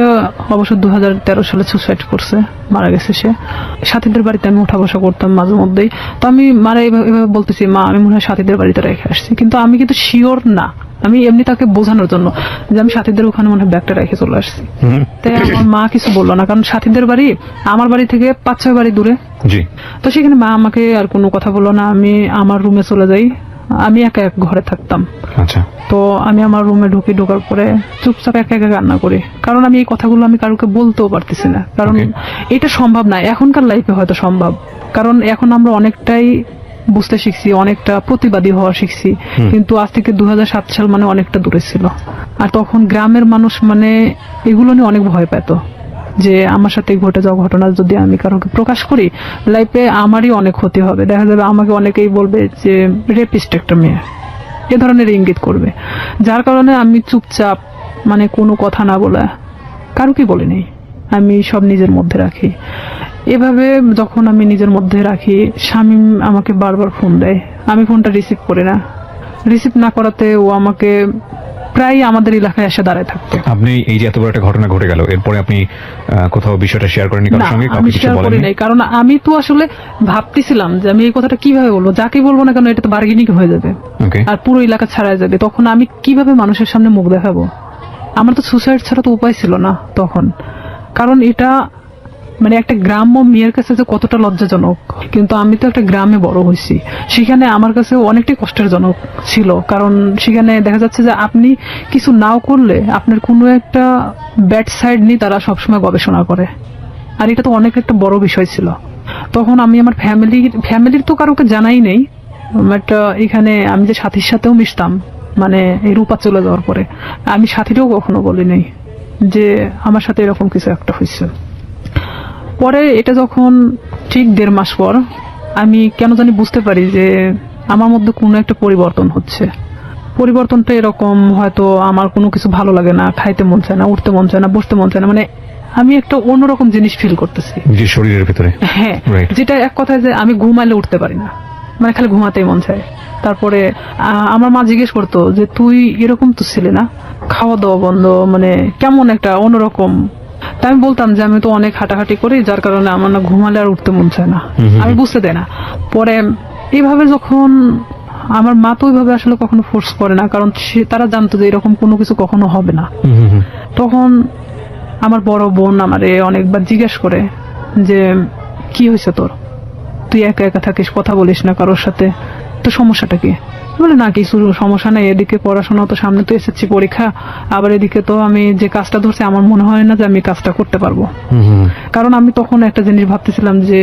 অবশ্য 2013 সালে সুসাইড করছে, মারা গেছে সে। সাথীদের বাড়িতে আমি উঠা বসা করতাম মাঝে মধ্যেই। তো আমি মারা এভাবে বলতেছি, মা আমি মনে হয় সাথীদের বাড়িতে রেখে আসছি, কিন্তু আমি কিন্তু শিওর না। আমি এমনি তাকে বোঝানোর জন্য যে আমি সাথীদের ওখানে মনে হয় ব্যাগটা রেখে চলে আসছি। তাই আমার মা কিছু বললো না, কারণ সাথীদের বাড়ি আমার বাড়ি থেকে 5-6 বাড়ি দূরে। জি। তো সেখানে মা আমাকে আর কোনো কথা বললো না। আমি আমার রুমে চলে যাই, আমি একা এক ঘরে থাকতাম। আচ্ছা। তো আমি আমার রুমে ঢোকার পরে চুপচাপ একা একা কান্না করি, কারণ আমি এই কথাগুলো আমি কারোকে বলতেও পারতেছি না, কারণ Okay. এটা সম্ভব না। এখনকার লাইফে হয়তো সম্ভব, কারণ এখন আমরা অনেকটাই বুঝতে শিখছি, অনেকটা প্রতিবাদী হওয়া শিখছি, কিন্তু আজ থেকে 2007 সাল মানে অনেকটা দূরে ছিল। আর তখন গ্রামের মানুষ মানে এগুলো নিয়ে অনেক ভয় পেত, যে আমার সাথে ঘটে যাওয়া ঘটনা যদি আমি কারোকে প্রকাশ করি, লাইফে আমারই অনেক ক্ষতি হবে। দেখা যাবে আমাকে অনেকেই বলবে যে রেপিস্ট একটা মেয়ে, এ ধরনের ইঙ্গিত করবে। যার কারণে আমি চুপচাপ, মানে কোনো কথা না বলে কারোকে বলিনি, আমি সব নিজের মধ্যে রাখি। এভাবে যখন আমি নিজের মধ্যে রাখি, শামীম আমাকে বারবার ফোন দেয়, আমি ফোনটা রিসিভ করি না। রিসিভ না করাতে ও আমাকে প্রায় আমাদের এলাকায় এসে দাঁড়ায় থাকতো। আপনি এই যে এত বড় একটা ঘটনা ঘটে গেল, এরপরে আপনি কোথাও বিষয়টা শেয়ার করেননি কারোর না, সঙ্গে? আমি কাউকে কিছু শেয়ার করি বলেননি? নাই, কারণ আমি তো আসলে ভাবতেছিলাম যে আমি এই কথাটা কিভাবে বলবো, যাকে বলবো না কেন এটা তো বার্গেনিং হয়ে যাবে, ওকে। আর পুরো এলাকা ছাড়াই যাবে। তখন আমি কিভাবে মানুষের সামনে মুখ দেখাবো? আমার তো সুসাইড ছাড়া তো উপায় ছিল না তখন, কারণ এটা মানে একটা গ্রাম্য মেয়ের কাছে যে কতটা লজ্জাজনক। কিন্তু আমি তো একটা গ্রামে বড় হয়েছি, সেখানে আমার কাছে অনেকটাই কষ্টের জনক ছিল, কারণ সেখানে দেখা যাচ্ছে যে আপনি কিছু নাও করলে আপনার কোনো একটা ব্যাড সাইড নিয়ে তারা সবসময় গবেষণা করে, আর এটা তো অনেক একটা বড় বিষয় ছিল। তখন আমি আমার ফ্যামিলির তো কারোকে জানাই নেই, বাট এখানে আমি যে সাথীর সাথেও মিশতাম, মানে এই রূপা চলে যাওয়ার পরে আমি সাথীরও কখনো বলি নাই যে আমার সাথে এরকম কিছু একটা হয়েছে। পরে এটা যখন ঠিক 1.5 মাস পর আমি কেন জানি বুঝতে পারি যে আমার মধ্যে কোনো একটা পরিবর্তন হচ্ছে। পরিবর্তনটা এরকম, হয়তো আমার কোনো কিছু ভালো লাগে না, খাইতে মন চায় না, উঠতে মন চায় না, বসতে মন চায় না, মানে আমি একটা অন্যরকম জিনিস ফিল করতেছি। যে শরীরের ভিতরে। হ্যাঁ, Right. যেটা এক কথায় যে আমি ঘুমাইলে উঠতে পারি না, মানে খালি ঘুমাতেই মন চায়। তারপরে আমার মা জিজ্ঞেস করতো যে তুই এরকম তো ছিলে না, খাওয়া দাওয়া বন্ধ, মানে কেমন একটা অন্যরকম। তাই আমি বলতাম যে আমি তো অনেক হাঁটাহাঁটি করি, যার কারণে আমার না ঘুমালে আর উঠতে মন চায় না, আমি বুঝতে দেয় না। পরে এইভাবে যখন আমার মা তো ওইভাবে আসলে কখনো ফোর্স করে না, কারণ তারা জানতো যে এরকম কোনো কিছু কখনো হবে না। তখন আমার বড় বোন আমারে অনেকবার জিজ্ঞেস করে যে কি হয়েছে তোর, তুই একা একা থাকিস, কথা বলিস না কারোর সাথে, তো সমস্যাটা কি? বলে না কিছু সমস্যা নাই, এদিকে পড়াশোনা তো সামনে তো এসএসসি পরীক্ষা, আবার এদিকে তো আমি যে কাজটা ধরছি আমার মনে হয় না যে আমি কাজটা করতে পারবো। কারণ আমি তখন একটা জিনিস ভাবতেছিলাম যে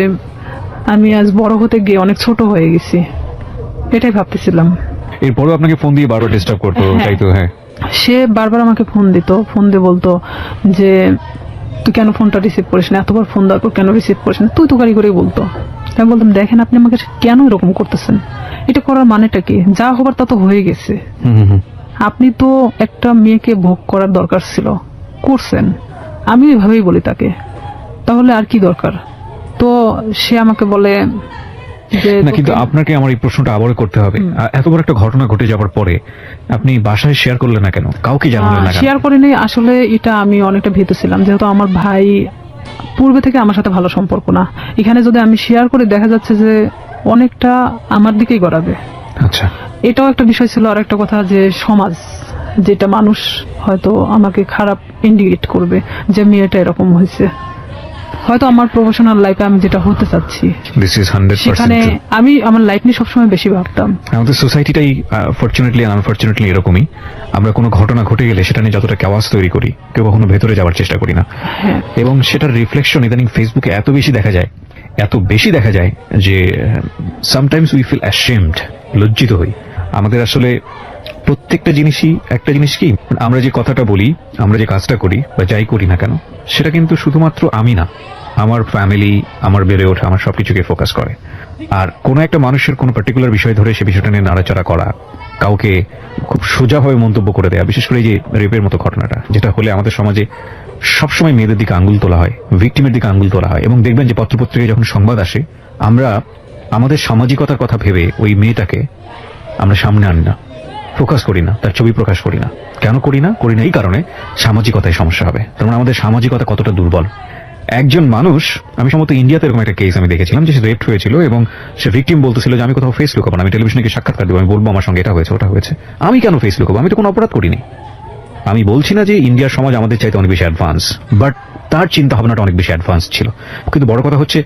আমি আজ বড় হতে গিয়ে অনেক ছোট হয়ে গেছি, এটাই ভাবতেছিলাম। এরপরেও আপনাকে ফোন দিয়ে বারবার ডিস্টার্ব করতো, হ্যাঁ। তাই তো? হ্যাঁ। সে বারবার আমাকে ফোন দিত, ফোন দিয়ে বলতো যে তুই কেন ফোনটা রিসিভ করিস না, এতবার ফোন দেওয়ার পর কেন রিসিভ করিস না, তুই তো গাড়ি করে বলতো। আমি বলতাম দেখেন আপনি আমাকে কেন এরকম করতেছেন, এটা করার মানেটা কি? যা হবার তা তো হয়ে গেছে, আপনি তো একটা মেয়েকে ভোগ করার দরকার ছিল, করছেন। আমি এভাবেই বলি তাকে, তাহলে আর কি দরকার? তো সে আমাকে বলে যে না, কিন্তু আপনাকে আমার এই প্রশ্নটা আবারও করতে হবে। এত বড় একটা ঘটনা ঘটে যাওয়ার পরে আপনি বাসায় শেয়ার করলেন না কেন, কাউকে জানালেন না কেন? শেয়ার করিনি আসলে, এটা আমি অনেকটা ভীত ছিলাম, যেহেতু আমার ভাই পূর্বে থেকে আমার সাথে ভালো সম্পর্ক না। এখানে যদি আমি শেয়ার করি দেখা যাচ্ছে যে অনেকটা আমার দিকেই গড়াবে। আচ্ছা। এটাও একটা বিষয় ছিল। আর একটা কথা যে সমাজ, যেটা মানুষ হয়তো আমাকে খারাপ ইন্ডিকেট করবে যে মেয়েটা এরকম হয়েছে। হয়তো আমার প্রফেশনাল লাইফে আমি যেটা হতে চাচ্ছি দিস ইজ 100% সেখানে true. আমি আমার লাইফ নিয়ে সবসময় বেশি ভাবতাম। আমাদের সোসাইটিটাই ফরচুনেটলি আনফরচুনেটলি এরকমই, আমরা কোনো ঘটনা ঘটে গেলে সেটা নিয়ে যতটা কেওয়াস তৈরি করি কেউ কখনো ভেতরে যাওয়ার চেষ্টা করি না। হ্যাঁ, এবং সেটার রিফ্লেকশন ইদানিং ফেসবুকে এত বেশি দেখা যায় যে সামটাইমস উই ফিল অ্যাশেমড, লজ্জিত হই। আমাদের আসলে প্রত্যেকটা জিনিসই একটা জিনিস কি, আমরা যে কথাটা বলি, আমরা যে কাজটা করি বা যাই করি না কেন, সেটা কিন্তু শুধুমাত্র আমি না, আমার ফ্যামিলি, আমার বেড়ে ওঠা, আমার সবকিছুকে ফোকাস করে। আর কোনো একটা মানুষের কোনো পার্টিকুলার বিষয় ধরে সে বিষয়টা নিয়ে নাড়াচাড়া করা, কাউকে খুব সোজাভাবে মন্তব্য করে দেয়া, বিশেষ করে এই যে রেপের মতো ঘটনাটা, যেটা হলে আমাদের সমাজে সবসময় মেয়েদের দিকে আঙ্গুল তোলা হয়, ভিকটিমের দিকে আঙ্গুল তোলা হয়। এবং দেখবেন যে পত্রপত্রিকায় যখন সংবাদ আসে, আমরা আমাদের সামাজিকতার কথা ভেবে ওই মেয়েটাকে আমরা সামনে আনি না, ফোকাস করি না, তার ছবি প্রকাশ করি না। কেন করি না এই কারণে সামাজিকতায় সমস্যা হবে। তার মানে আমাদের সামাজিকতা কতটা দুর্বল। একজন মানুষ, আমি সম্ভবত ইন্ডিয়াতে এরকম একটা কেস আমি দেখেছিলাম যে সে রেপড হয়েছিল এবং সে ভিকটিম বলতেছিল যে আমি কোথাও ফেস লুকাবো না, আমি টেলিভিশনে গিয়ে সাক্ষাৎকার দেবো, আমি বলবো আমার সঙ্গে এটা হয়েছে ওটা হয়েছে। আমি কেন ফেস লুকাবো? আমি তো কোনো অপরাধ করিনি। আমি বলছি না যে ইন্ডিয়ার সমাজ আমাদের চাইতে অনেক বেশি অ্যাডভান্স, বাট তার চিন্তা ভাবনাটা অনেক বেশি অ্যাডভান্স ছিল। কিন্তু বড় কথা হচ্ছে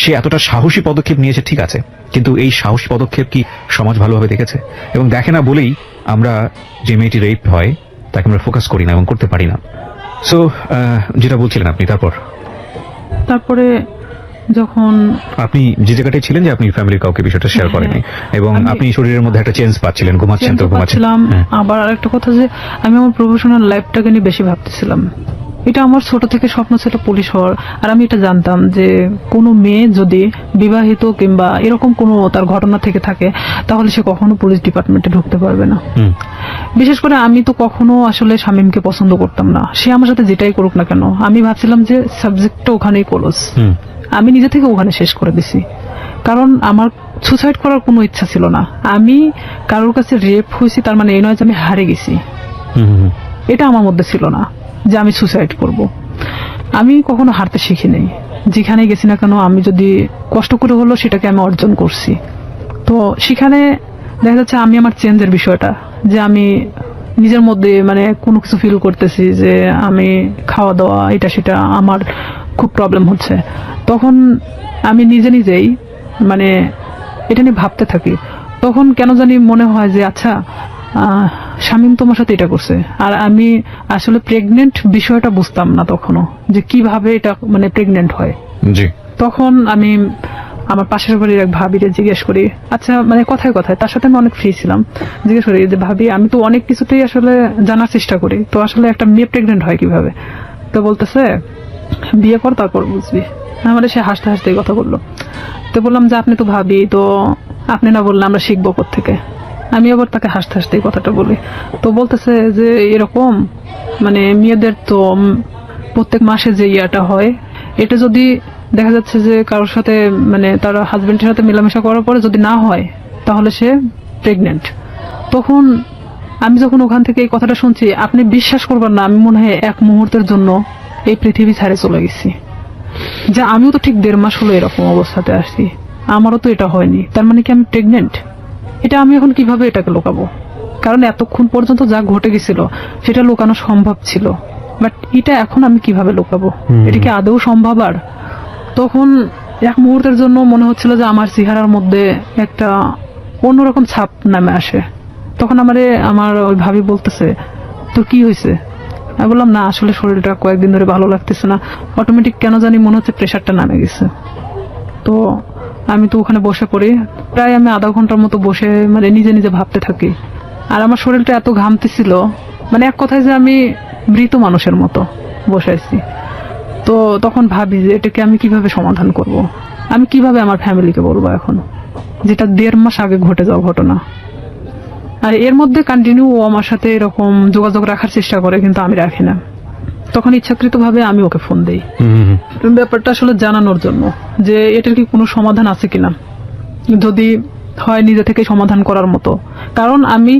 সে এতটা সাহসী পদক্ষেপ নিয়েছে, ঠিক আছে, কিন্তু এই সাহসী পদক্ষেপ কি সমাজ ভালোভাবে দেখেছে? এবং দেখে না বলেই আমরা যে মেয়েটি রেপ হয় তাকে আমরা ফোকাস করি না এবং করতে পারি না। সো যেটা বলছিলেন আপনি, তারপরে যখন আপনি যে জায়গাটায় ছিলেন যে আপনি ফ্যামিলির কাউকে বিষয়টা শেয়ার করেননি এবং আমি- আপনি শরীরের মধ্যে একটা চেঞ্জ পাচ্ছিলেন, ঘুমাচ্ছেন তো ঘুমাচ্ছেন। ছিলাম। হ্যাঁ। আবার আরেকটা কথা যে আমি আমার প্রফেশনাল লাইফটাকে নিয়ে বেশি ভাবতেছিলাম। এটা আমার ছোট থেকে স্বপ্ন ছিল পুলিশ হওয়ার। আর আমি এটা জানতাম যে কোনো মেয়ে যদি বিবাহিত কিংবা এরকম কোনো তার ঘটনা থেকে থাকে তাহলে সে কখনো পুলিশ ডিপার্টমেন্টে ঢুকতে পারবে না। হুম। বিশেষ করে আমি তো কখনো আসলে শামীমকে পছন্দ করতাম না, সে আমার সাথে যেটাই করুক না কেন। আমি ভাবছিলাম যে সাবজেক্টটা ওখানেই ক্লোজ, হুম। আমি নিজে থেকে ওখানে শেষ করে দিছি। কারণ আমার সুসাইড করার কোনো ইচ্ছা ছিল না। আমি কারোর কাছে রেপ হয়েছি তার মানে এই নয় যে আমি হারে গেছি, হুম। হুম। এটা আমার মধ্যে ছিল না যে আমি সুসাইড করব। আমি কখনো হারতে শিখি নাই, যেখানে গেছি না কেন আমি যদি কষ্ট করে হলো সেটাকে আমি অর্জন করছি। তো সেখানে দেখা যাচ্ছে আমি আমার চেঞ্জের বিষয়টা, যে আমি নিজের মধ্যে মানে কোনো কিছু ফিল করতেছি যে আমি খাওয়া দাওয়া এটা সেটা আমার খুব প্রবলেম হচ্ছে। তখন আমি নিজেই মানে এটা নিয়ে ভাবতে থাকি। তখন কেন জানি মনে হয় যে আচ্ছা শামীম তোমার সাথে এটা করছে, আর আমি আসলে প্রেগনেন্ট বিষয়টা বুঝতাম না তখনও, যে কিভাবে এটা মানে প্রেগনেন্ট হয়। জি। তখন আমি আমার পাশের বাড়ির এক ভাবিরে জিজ্ঞেস করি, আচ্ছা মানে কথায় তার সাথে আমি অনেক ফ্রি ছিলাম, জিজ্ঞেস করি যে ভাবি আমি তো অনেক কিছুতেই আসলে জানার চেষ্টা করি, তো আসলে একটা মেয়ে প্রেগনেন্ট হয় কিভাবে? তো বলতেছে বিয়ে কর তারপর বুঝবি। আমাদের সে হাসতে হাসতে এই কথা বললো। তো বললাম যে আপনি তো ভাবি, তো আপনি না বললে আমরা শিখবো কোত্থেকে? আমি আবার তাকে হাসতে হাসতে এই কথাটা বলি। তো বলতেছে যে এরকম মানে মেয়েদের তো প্রত্যেক মাসে যে ইয়াটা হয়, এটা যদি দেখা যাচ্ছে যে কারোর সাথে মানে তার হাজবেন্ডের সাথে মেলামেশা করার পরে যদি না হয় তাহলে সে প্রেগনেন্ট। তখন আমি যখন ওখান থেকে এই কথাটা শুনছি, আপনি বিশ্বাস করবেন না, আমি মনে হয় এক মুহূর্তের জন্য এই পৃথিবী ছেড়ে চলে গেছি। যে আমিও তো ঠিক 1.5 মাস হলো এরকম অবস্থাতে আসছি, আমারও তো এটা হয়নি, তার মানে কি আমি প্রেগনেন্ট? এটা আমি এখন কিভাবে এটাকে লুকাবো? কারণ এতক্ষণ পর্যন্ত যা ঘটে গেছিল সেটা লুকানো সম্ভব ছিল, বাট এটা এখন আমি কিভাবে লুকাবো? এটা কি আদৌ সম্ভব? আর তখন এক মুহূর্তের জন্য মনে হচ্ছিল যে আমার চেহারার মধ্যে একটা অন্যরকম ছাপ নামে আসে। তখন আমার ওই ভাবি বলতেছে তোর কি হয়েছে? আমি বললাম না আসলে শরীরটা কয়েকদিন ধরে ভালো লাগতেছে না, অটোমেটিক কেন জানি মনে হচ্ছে প্রেশারটা নামে গেছে। তো আমি তো ওখানে বসে পড়ি, প্রায় আমি আধা ঘন্টার মতো বসে মানে নিজে ভাবতে থাকি। আর আমার শরীরটা এত ঘামতেছিল, মানে এক কথায় যে আমি মৃত মানুষের মতো বসে আছি। তো তখন ভাবি যে এটাকে আমি কিভাবে সমাধান করব, আমি কিভাবে আমার ফ্যামিলিকে বলবো এখন, যেটা 1.5 মাস আগে ঘটে যাওয়া ঘটনা। আর এর মধ্যে কন্টিনিউ ও আমার সাথে এরকম যোগাযোগ রাখার চেষ্টা করে, কিন্তু আমি রাখি না। তখন ইচ্ছাকৃতভাবে আমি ওকে ফোন দেই ব্যাপারটা আসলে জানানোর জন্য যে এটার কি কোনো সমাধান আছে কিনা, যদি হয় নিজে থেকে সমাধান করার মতো। কারণ আমি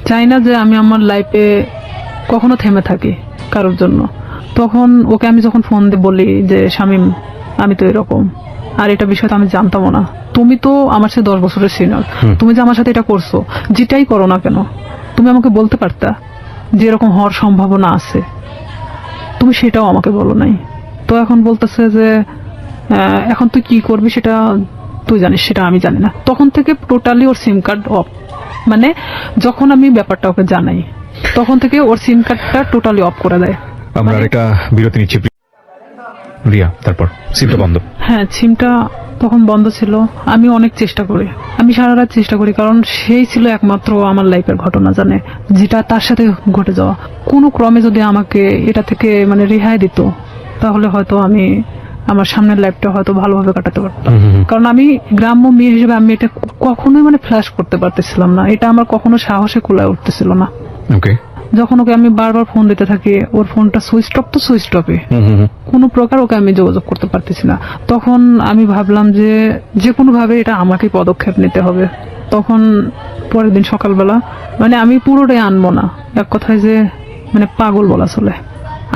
চাই না যে আমি আমার লাইফে কখনো থেমে থাকি কারোর জন্য। তখন ওকে আমি যখন ফোন দিয়ে বলি যে শামীম আমি তো এরকম, আর এটা বিষয় তো আমি জানতামও না, তুমি তো আমার সাথে 10 বছরের সিনিয়র, তুমি যে আমার সাথে এটা করছো, যেটাই করো না কেন তুমি আমাকে বলতে পারতা যে এরকম হওয়ার সম্ভাবনা আছে, তুমি সেটাও আমাকে বলো নাই। তো এখন বলতেছে যে এখন তুই কি করবি সেটা তুই জানিস, সেটা আমি জানি না। তখন থেকে totally or SIM card of, মানে যখন আমি ব্যাপারটা ওকে জানাই তখন থেকে ওর সিম কার্ডটা টোটালি অফ করে দেয়। আমরা আরেকটা বিরতি নিচ্ছি। রিয়া, তারপর সিমটা বন্ধ। হ্যাঁ, সিমটা তখন বন্ধ ছিল। আমি অনেক চেষ্টা করি, আমি সারা রাত চেষ্টা করি, কারণ সেই ছিল একমাত্র আমার লাইফের ঘটনা জানে, যেটা তার সাথে ঘটে যাওয়া। কোনো ক্রমে যদি আমাকে এটা থেকে মানে রেহাই দিত, তাহলে হয়তো আমি আমার সামনের লাইফটা হয়তো ভালোভাবে কাটাতে পারতাম। কারণ আমি গ্রাম্য মেয়ে হিসেবে আমি এটা কখনোই মানে ফ্ল্যাশ করতে পারতেছিলাম না, এটা আমার কখনো সাহসে কুলায় উঠতেছিল না। ওকে। যখন ওকে আমি বারবার ফোন দিতে থাকি, ওর ফোনটা সুইচ অফ তো সুইচ অফে, কোনো প্রকার ওকে আমি যোগাযোগ করতে পারতেছি না। তখন আমি ভাবলাম যে কোনো ভাবে এটা আমাকে পদক্ষেপ নিতে হবে। তখন পরের দিন সকালবেলা মানে আমি পুরোটাই আনবো না, এক কথায় যে মানে পাগল বলা চলে,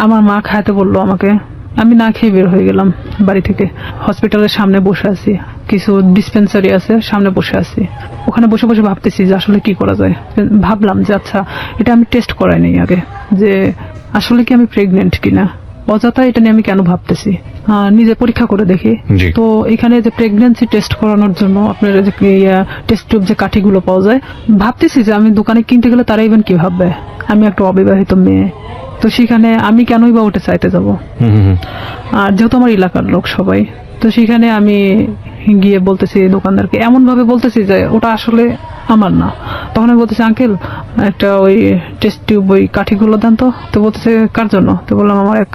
আমার মা খাইতে বললো আমাকে। আমি না খেয়ে বের হয়ে গেলাম বাড়ি থেকে। হসপিটালের সামনে বসে আছি, কিছু ডিসপেন্সারি আছে, সামনে বসে আছি। ওখানে বসে বসে ভাবতেছি যে আসলে কি করা যায়। ভাবলাম যে আচ্ছা, এটা আমি টেস্ট করাই নেই আগে, যে আসলে কি আমি প্রেগনেন্ট কিনা। অযথা এটা নিয়ে আমি কেন ভাবতেছি, নিজে পরীক্ষা করে দেখি। জি। তো এখানে যে প্রেগনেন্সি টেস্ট করানোর জন্য আপনার যে টেস্ট টিউব যে কাঠিগুলো পাওয়া যায়, ভাবতেছি যে আমি দোকানে কিনতে গেলে তারা ইভেন কি ভাববে, আমি একটা অবিবাহিত মেয়ে, তো সেখানে আমি কেনই বা ওটা চাইতে যাব। আর যেহেতু আমার এলাকার লোক সবাই, তো সেখানে আমি গিয়ে বলতেছি দোকানদারকে, এমন ভাবে বলতেছি যে ওটা আসলে আমার না। তখন আমি বলতেছি, আঙ্কেল একটা ওই টেস্ট টিউব ওই কাঠিগুলো দেন তো। তো বলতেছে কার জন্য? তো বললাম আমার এক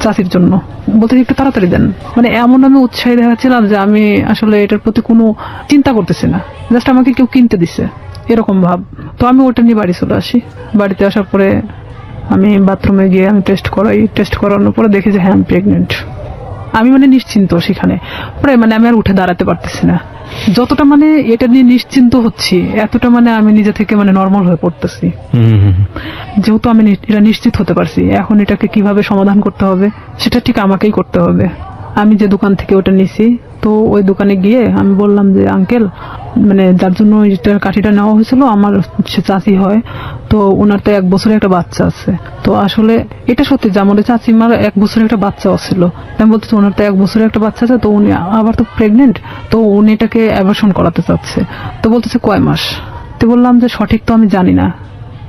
চাষির জন্য। বলতেছি একটু তাড়াতাড়ি দেন। মানে এমন আমি উৎসাহী দেখাচ্ছিলাম যে আমি আসলে এটার প্রতি কোনো চিন্তা করতেছি না, জাস্ট আমাকে কেউ কিনতে দিচ্ছে এরকম ভাব। তো আমি ওটা নিয়ে বাড়ি চলে আসি। বাড়িতে আসার পরে আমি বাথরুমে গিয়ে আমি টেস্ট করাই। টেস্ট করানোর পরে দেখি যে হ্যাঁ আমি প্রেগনেন্ট। আমি মানে নিশ্চিন্ত সেখানে, প্রায় মানে আমি আর উঠে দাঁড়াতে পারতেছি না। যতটা মানে এটা নিয়ে নিশ্চিন্ত হচ্ছি, এতটা মানে আমি নিজে থেকে মানে নর্মাল হয়ে পড়তেছি। যেহেতু আমি এটা নিশ্চিত হতে পারছি, এখন এটাকে কিভাবে সমাধান করতে হবে সেটা ঠিক আমাকেই করতে হবে। আমি যে দোকান থেকে ওটা নিছি, তো ওই দোকানে গিয়ে আমি বললাম যে আঙ্কেল, মানে যার জন্য ওইটার কাঠিটা নেওয়া হয়েছিল আমার সে চাচি হয়, তো ওনার তো 1 বছরের একটা বাচ্চা আছে। তো আসলে এটা সত্যি যে আমাদের চাচিমার 1 বছরের একটা বাচ্চাও ছিল। আমি বলতেছি ওনার তো 1 বছরের একটা বাচ্চা আছে, তো উনি আবার তো প্রেগনেন্ট, তো উনি এটাকে অ্যাবর্শন করাতে চাচ্ছে। তো বলতেছে কয় মাস? তো বললাম যে সঠিক তো আমি জানি না।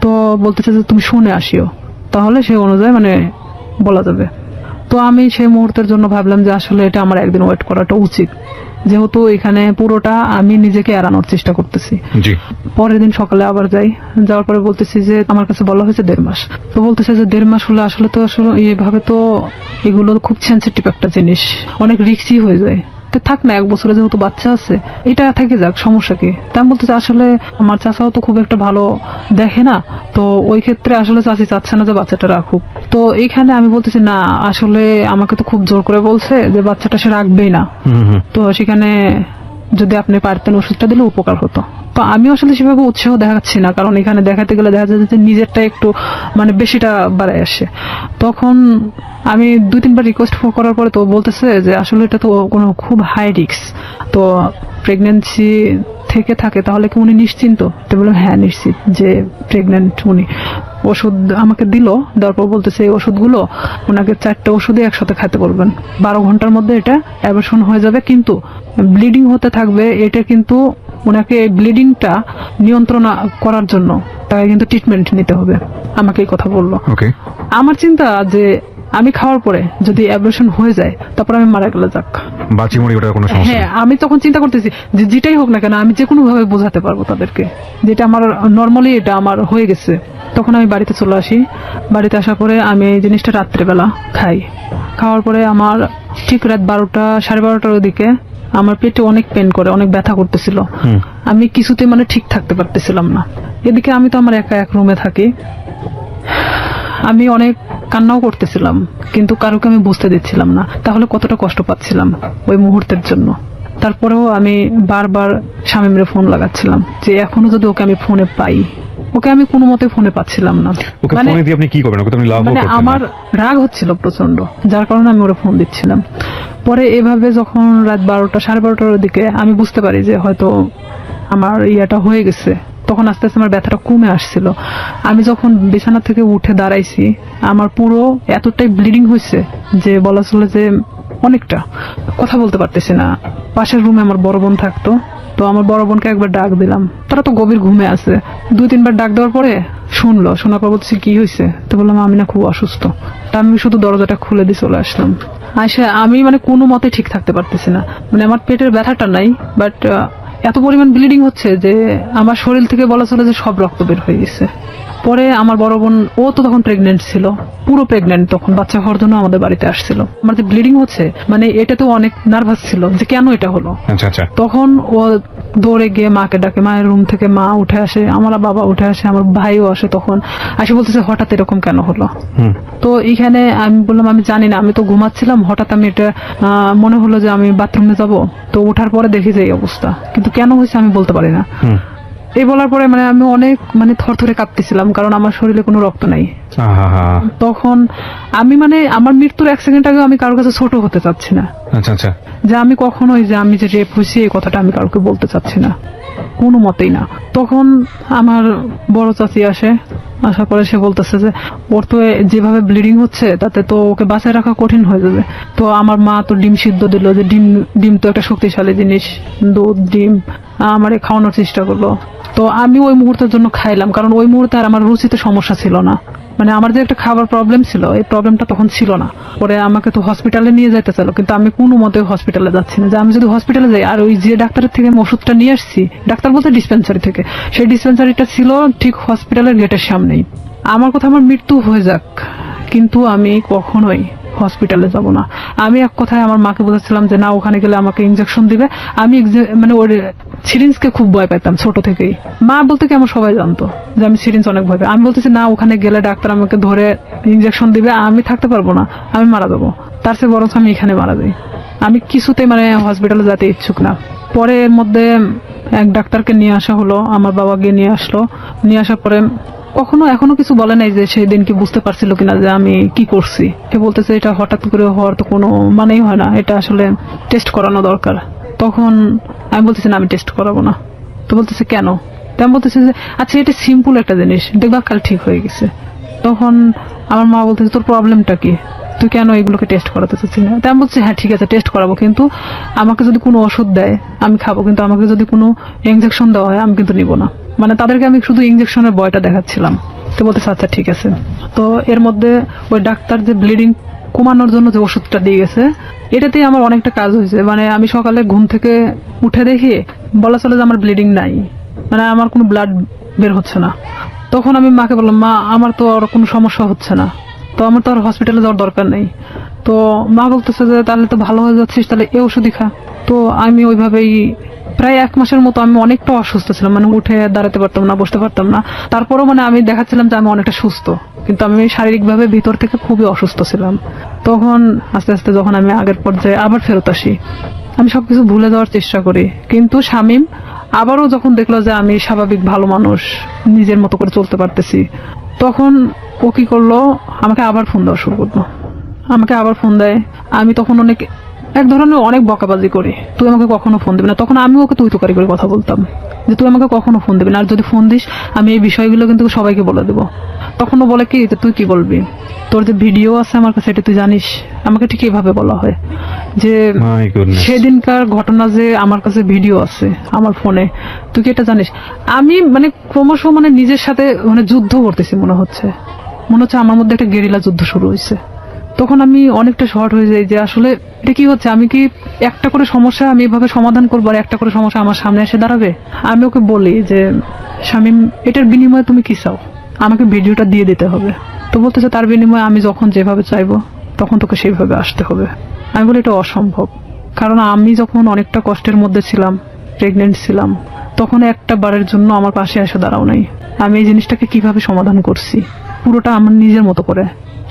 তো বলতেছে যে তুমি শুনে আসিও, তাহলে সেই অনুযায়ী মানে বলা যাবে। তো আমি সেই মুহূর্তের জন্য ভাবলাম যে আসলে এটা আমার একদিন ওয়েট করাটা উচিত, যেহেতু এখানে পুরোটা আমি নিজেকে এড়ানোর চেষ্টা করতেছি। জি। পরের দিন সকালে আবার যাই, যাওয়ার পরে বলতেছি যে আমার কাছে বলা হয়েছে 1.5 মাস। তো বলতেছে যে 1.5 মাস হলে আসলে এইভাবে তো এগুলো খুব সেন্সিটিভ একটা জিনিস, অনেক রিস্কি হয়ে যায়। তো থাক না, 1 বছরে যেহেতু বাচ্চা আছে, এটা থেকে যাক, সমস্যা কি। তা আমি বলতেছি আসলে আমার চাচাও তো খুব একটা ভালো দেখে না, তো ওই ক্ষেত্রে আসলে চাচি চাচ্ছে না যে বাচ্চাটা রাখুক। তো এখানে আমি বলতেছি না, আসলে আমাকে তো খুব জোর করে বলছে যে বাচ্চাটা সে রাখবেই না। তো সেখানে যদি আপনি পারতেন ওষুধটা দিলে উপকার হতো। তো আমি আসলে সেভাবে উৎসাহ দেখাচ্ছি না, কারণ এখানে দেখাতে গেলে দেখা যায় যে নিজেরটা একটু মানে বেশিটা বাড়ায় আসে। তখন আমি 2-3 বার রিকোয়েস্ট করার পরে তো বলতেছে যে আসলে এটা তো কোনো খুব হাই রিস্ক, তো প্রেগনেন্সি থেকে থাকে তাহলে কি উনি নিশ্চিন্ত? তো বললাম হ্যাঁ নিশ্চিত যে প্রেগনেন্ট উনি। ওষুধ আমাকে দিল, দেওয়ার পর বলতেছে এই ওষুধগুলো ওনাকে 4টা ওষুধই একসাথে খেতে বলবেন, 12 ঘন্টার মধ্যে এটা অ্যাবর্শন হয়ে যাবে, কিন্তু ব্লিডিং হতে থাকবে। এটা কিন্তু ওনাকে ব্লিডিংটা নিয়ন্ত্রণ করার জন্য তাকে কিন্তু ট্রিটমেন্ট নিতে হবে, আমাকে এই কথা বললো। ওকে। আমার চিন্তা যে আমি খাওয়ার পরে যদি অ্যাবর্শন হয়ে যায়, তারপর আমি মারা গেলে যাক, বাঁচি মরি ওটা কোনো সমস্যা হ্যাঁ নেই। আমি তখন চিন্তা করতেছি যে যেটাই হোক না কেন আমি যে কোনো ভাবে বোঝাতে পারবো তাদেরকে যেটা আমার নর্মালি এটা আমার হয়ে গেছে। তখন আমি বাড়িতে চলে আসি। বাড়িতে আসার পরে আমি এই জিনিসটা রাত্রেবেলা খাই। খাওয়ার পরে আমার ঠিক রাত 12টা 12:30টার দিকে আমার পেটে অনেক পেন করে, অনেক ব্যথা করতেছিল। আমি কিছুতে মানে ঠিক থাকতে পারতেছিলাম না। এদিকে আমি তো আমার একা এক রুমে থাকি, আমি অনেক কান্নাও করতেছিলাম, কিন্তু কারোকে আমি বুঝতে দিচ্ছিলাম না তাহলে কতটা কষ্ট পাচ্ছিলাম ওই মুহূর্তের জন্য। তারপরেও আমি বারবার শামীমের ফোন লাগাচ্ছিলাম যে এখনো যদি ওকে আমি ফোনে পাই। ওকে আমি কোনো মতে ফোনে পাচ্ছিলাম না। ওকে ফোনে দিয়ে আপনি কি করবেন? ওকে তো আপনি লাভও মানে করতেন না। আমার রাগ হচ্ছিল প্রচন্ড, যার কারণে আমি ওরা ফোন দিচ্ছিলাম। পরে এভাবে যখন রাত 12টা 12:30টার দিকে আমি বুঝতে পারি যে হয়তো আমার ইয়াটা হয়ে গেছে, তখন আস্তে আস্তে আমার ব্যথাটা কমে আসছিল। আমি যখন বিছানা থেকে উঠে দাঁড়াইছি, আমার পুরো এতটাই ব্লিডিং হয়েছে যে বলা চলে যে অনেকটা কথা বলতে পারতেছি না। পাশের রুমে আমার বড় বোন থাকতো, তো আমার বড় বোনকে একবার ডাক দিলাম, তারা তো গভীর ঘুমে আছে। 2-3 বার ডাক দেওয়ার পরে শোনার পর বলতেছি কি হয়েছে, তো বললাম আমি না খুব অসুস্থ। তা আমি শুধু দরজাটা খুলে দিয়ে চলে আসলাম। আসে আমি মানে কোনো মতে ঠিক থাকতে পারতেছি না, মানে আমার পেটের ব্যথাটা নাই, বাট এত পরিমাণ ব্লিডিং হচ্ছে যে আমার শরীর থেকে বলা চলে যে সব রক্ত বের হয়ে গেছে। পরে আমার বড় বোন, ও তো তখন প্রেগনেন্ট ছিল, পুরো প্রেগনেন্ট, তখন বাচ্চা হওয়ার জন্য আমাদের বাড়িতে আসছিল। আমার যে ব্লিডিং হচ্ছে, মানে এটা তো অনেক নার্ভাস ছিল যে কেন এটা হলো। আচ্ছা আচ্ছা। তখন ও দৌড়ে গিয়ে মাকে ডাকে, মায়ের রুম থেকে মা উঠে আসে, আমার বাবা উঠে আসে, আমার ভাইও আসে। তখন আসে বলতেছে হঠাৎ এরকম কেন হলো। তো এইখানে আমি বললাম আমি জানি না, আমি তো ঘুমাচ্ছিলাম, হঠাৎ আমি এটা মনে হলো যে আমি বাথরুমে যাব, তো ওঠার পরে দেখি যে এই অবস্থা, কিন্তু কেন হয়েছে আমি বলতে পারি না। এই বলার পরে মানে আমি অনেক মানে থরথরে কাঁপতেছিলাম, কারণ আমার শরীরে কোনো রক্ত নাই। তখন আমি মানে আমার মৃত্যুর 1 সেকেন্ড আগে আমি কারোর কাছে ছোট হতে চাচ্ছি না। আচ্ছা আচ্ছা। যে আমি কখনোই যে আমি যে রেপ হয়েছি এই কথাটা আমি কাউকে বলতে চাচ্ছি না, কোনো মতেই না। তখন আমার বড় চাচি আসে, আসার পরে সে বলতেছে যে ওর তো যেভাবে ব্লিডিং হচ্ছে তাতে তো ওকে বাঁচায় রাখা কঠিন হয়ে যাবে। তো আমার মা তো ডিম সিদ্ধ দিল, যে ডিম তো একটা শক্তিশালী জিনিস, দুধ ডিম আমারে খাওয়ানোর চেষ্টা করলো। তো আমি ওই মুহূর্তের জন্য খাইলাম, কারণ ওই মুহূর্তে আর আমার রুচিতে সমস্যা ছিল না, মানে আমার যে একটা খাবার প্রবলেম ছিল এই প্রবলেমটা তখন ছিল না। পরে আমাকে তো হসপিটালে নিয়ে যেতে চাইলো, কিন্তু আমি কোনো মতে হসপিটালে যাচ্ছি না। যে আমি যদি হসপিটালে যাই, আর ওই যে ডাক্তারের থেকে আমি ওষুধটা নিয়ে আসছি, ডাক্তার বলতে ডিসপেন্সারি থেকে, সেই ডিসপেন্সারিটা ছিল ঠিক হসপিটালের গেটের সামনেই। আমার কথা আমার মৃত্যু হয়ে যাক, কিন্তু আমি কখনোই হসপিটালে যাব না। আমি এক কথায় আমার মাকে বলেছিলাম যে না, ওখানে গেলে আমাকে ইনজেকশন দিবে। আমি মানে ওর সিরিঞ্জকে খুব ভয় পেতাম ছোট থেকেই। মা বলতে কি আমার সবাই জানতো যে আমি সিরিঞ্জ অনেক ভয় পাই। আমি বলতেছি না, ওখানে গেলে ডাক্তার আমাকে ধরে ইনজেকশন দিবে, আমি থাকতে পারবো না, আমি মারা যাবো, তার চেয়ে বরং আমি এখানে মারা যাই। আমি কিছুতেই মানে হসপিটালে যেতে ইচ্ছুক না। পরে এর মধ্যে এক ডাক্তারকে নিয়ে আসা হলো, আমার বাবা গিয়ে নিয়ে আসলো। নিয়ে আসার পরে এখনো কিছু বলে নাই যে সেই দিন কি বুঝতে পারছিল কিনা যে আমি কি করছি। সে বলতেছে এটা হঠাৎ করে হওয়ার তো কোনো মানেই হয় না, এটা আসলে টেস্ট করানো দরকার। তখন আমি বলতেছি না, আমি টেস্ট করাবো না। তো বলতেছে কেন? তেমন বলতেছে যে আচ্ছা এটা সিম্পল একটা জিনিস, দেখবা কাল ঠিক হয়ে গেছে। তখন আমার মা বলতেছে তোর প্রবলেমটা কি, তুই কেন এগুলোকে টেস্ট করাতে চাচ্ছিস না? তাই আমি বলছি হ্যাঁ ঠিক আছে টেস্ট করাবো, কিন্তু আমাকে যদি কোনো ওষুধ দেয় আমি খাবো, কিন্তু আমাকে যদি কোনো ইনজেকশন দেওয়া হয় আমি কিন্তু নিব না। মানে তাদেরকে আমি শুধু ইনজেকশনের ভয়টা দেখাচ্ছিলাম। তো বলতেছে আচ্ছা ঠিক আছে। তো এর মধ্যে ওই ডাক্তার যে ব্লিডিং কমানোর জন্য যে ওষুধটা দিয়ে গেছে, এটাতেই আমার অনেকটা কাজ হয়েছে। মানে আমি সকালে ঘুম থেকে উঠে দেখি বলা চলে যে আমার ব্লিডিং নাই, মানে আমার কোনো ব্লাড বের হচ্ছে না। তখন আমি মাকে বললাম মা আমার তো আর কোনো সমস্যা হচ্ছে না, তো আমার তো আর হসপিটালে যাওয়ার দরকার নেই। তো মা বলতেছে যে তাহলে তো ভালো হয়ে যাচ্ছিস, তাহলে এই ওষুধই খা। তো আমি ওইভাবেই প্রায় 1 মাসের মতো আমি অনেকটা অসুস্থ ছিলাম, মানে উঠে দাঁড়াতে পারতাম না, বসতে পারতাম না। তারপরেও মানে আমি দেখাচ্ছিলাম যে আমি অনেকটা সুস্থ, কিন্তু আমি শারীরিকভাবে ভিতর থেকে খুবই অসুস্থ ছিলাম। তখন আস্তে আস্তে যখন আমি আগের পর্যায়ে আবার ফেরত আসি, আমি সবকিছু ভুলে যাওয়ার চেষ্টা করি। কিন্তু শামীম আবারও যখন দেখলো যে আমি স্বাভাবিক ভালো মানুষ, নিজের মতো করে চলতে পারতেছি, তখন ও কি করলো, আমাকে আবার ফোন দেওয়া শুরু করলো। আমাকে আবার ফোন দেয়, আমি তখন এক ধরনের অনেক বকাবাজি করি, তুই আমাকে কখনো ফোন দিবি না। তখন আমি ওকে তুই তুকারি করে কথা বলতাম যে তুই আমাকে কখনো ফোন দিবি না, আর যদি ফোন দিস আমি এই বিষয়গুলো কিন্তু সবাইকে বলে দেবো। তখন ও বলে কি তুই কি বলবি, তোর যে ভিডিও আছে আমার কাছে এটা তুই জানিস। আমাকে ঠিক এইভাবে বলা হয় যে সেদিনকার ঘটনা যে আমার কাছে ভিডিও আছে আমার ফোনে, তুই কি এটা জানিস। আমি মানে ক্রমশ মানে নিজের সাথে মানে যুদ্ধ করতেছি, মনে হচ্ছে আমার মধ্যে একটা গেরিলা যুদ্ধ শুরু হয়েছে। তখন আমি অনেকটা শর্ট হয়ে যাই যে আসলে এটা কি হচ্ছে, আমি কি একটা করে সমস্যা আমি এভাবে সমাধান করবো আর একটা করে সমস্যা আমার সামনে এসে দাঁড়াবে। আমি ওকে বলি যে শামীম এটার বিনিময়ে তুমি কি চাও, আমাকে ভিডিওটা দিয়ে দিতে হবে। তো বলতেছে তার বিনিময়ে আমি যখন যেভাবে চাইবো তখন তোকে সেইভাবে আসতে হবে। আমি বলি এটা অসম্ভব, কারণ আমি যখন অনেকটা কষ্টের মধ্যে ছিলাম, প্রেগনেন্ট ছিলাম, তখন একটা বারের জন্য আমার পাশে এসে দাঁড়াও নাই। আমি এই জিনিসটাকে কিভাবে সমাধান করছি পুরোটা আমার নিজের মতো করে।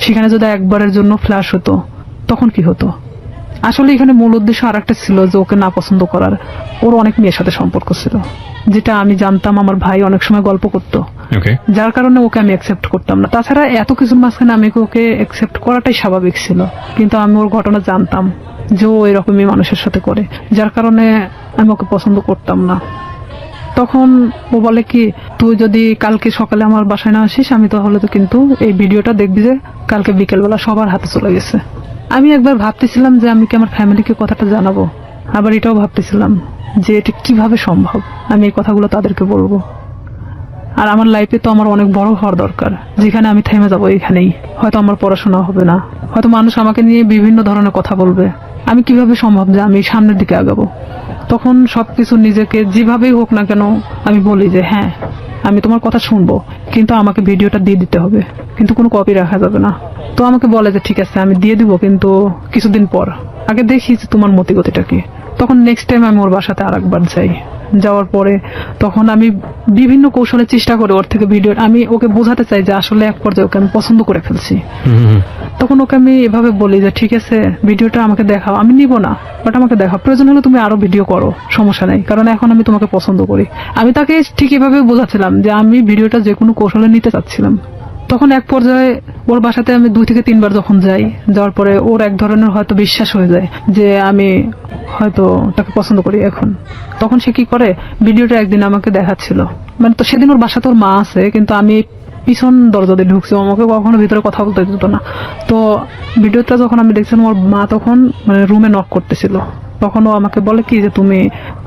সেখানে যদি একবারের জন্য ফ্ল্যাশ হতো তখন কি হতো। আসলে এখানে মূল উদ্দেশ্য আর একটা ছিল যে ওকে না পছন্দ করার। ওর অনেক মেয়ের সাথে সম্পর্ক ছিল, যেটা আমি জানতাম, আমার ভাই অনেক সময় গল্প করতো, যার কারণে ওকে আমি অ্যাকসেপ্ট করতাম না। তাছাড়া এত কিছুর মাঝখানে আমি ওকে অ্যাকসেপ্ট করাটাই স্বাভাবিক ছিল, কিন্তু আমি ওর ঘটনা জানতাম যে ও এরকমই মানুষের সাথে করে, যার কারণে আমি ওকে পছন্দ করতাম না। তখন ও বলে কি তুই যদি কালকে সকালে আমার বাসায় না আসিস, আমি তাহলে তো কিন্তু এই ভিডিওটা দেখবি যে কালকে বিকেলবেলা সবার হাতে চলে গেছে। আমি একবার ভাবতেছিলাম যে আমি কি আমার ফ্যামিলিকে কথাটা জানাবো, আবার এটাও ভাবতেছিলাম যে এটা কিভাবে সম্ভব আমি এই কথাগুলো তাদেরকে বলবো। আর আমার লাইফে তো আমার অনেক বড় হওয়ার দরকার, যেখানে আমি থেমে যাবো এখানেই, হয়তো আমার পড়াশোনা হবে না, হয়তো মানুষ আমাকে নিয়ে বিভিন্ন ধরনের কথা বলবে। আমি কিভাবে সম্ভব যে আমি সামনের দিকে আগাবো? তখন সবকিছু নিজেকে যেভাবেই হোক না কেন আমি বলি যে হ্যাঁ আমি তোমার কথা শুনবো, কিন্তু আমাকে ভিডিওটা দিয়ে দিতে হবে, কিন্তু কোনো কপি রাখা যাবে না। তো আমাকে বলে যে ঠিক আছে আমি দিয়ে দিব, কিন্তু কিছুদিন পর, আগে দেখি যে তোমার মতিগতিটা কি। তখন নেক্সট টাইম আমি ওর বাসাতে আরেকবার যাই। যাওয়ার পরে তখন আমি বিভিন্ন কৌশলে চেষ্টা করি ওর থেকে ভিডিও, আমি ওকে বোঝাতে চাই যে আসলে এক পর্যায়ে ওকে আমি পছন্দ করে ফেলছি। তখন ওকে আমি এভাবে বলি যে ঠিক আছে ভিডিওটা আমাকে দেখাও, আমি নিব না, বাট আমাকে দেখাও, প্রয়োজন হলে তুমি আরো ভিডিও করো, সমস্যা নেই, কারণ এখন আমি তোমাকে পছন্দ করি। আমি তাকে ঠিক এভাবে বোঝাচ্ছিলাম যে আমি ভিডিওটা যে কোনো কৌশলে নিতে চাচ্ছিলাম। তখন এক পর্যায়ে ওর বাসাতে আমি 2 থেকে 3 বার যখন যাই, যাওয়ার পরে ওর এক ধরনের হয়তো বিশ্বাস হয়ে যায় যে আমি হয়তো তাকে পছন্দ করি এখন। তখন সে কি করে, ভিডিওটা একদিন আমাকে দেখাচ্ছিল, মানে তো সেদিন ওর বাসাতে ওর মা আছে, কিন্তু আমি পিছন দরজা দিয়ে ঢুকছি, আমাকে কখনো ভিতরে কথা বলতে দিত না। তো ভিডিওটা যখন আমি দেখছিলাম ওর মা তখন মানে রুমে নক করতেছিল, তখন ও আমাকে বলে কি যে তুমি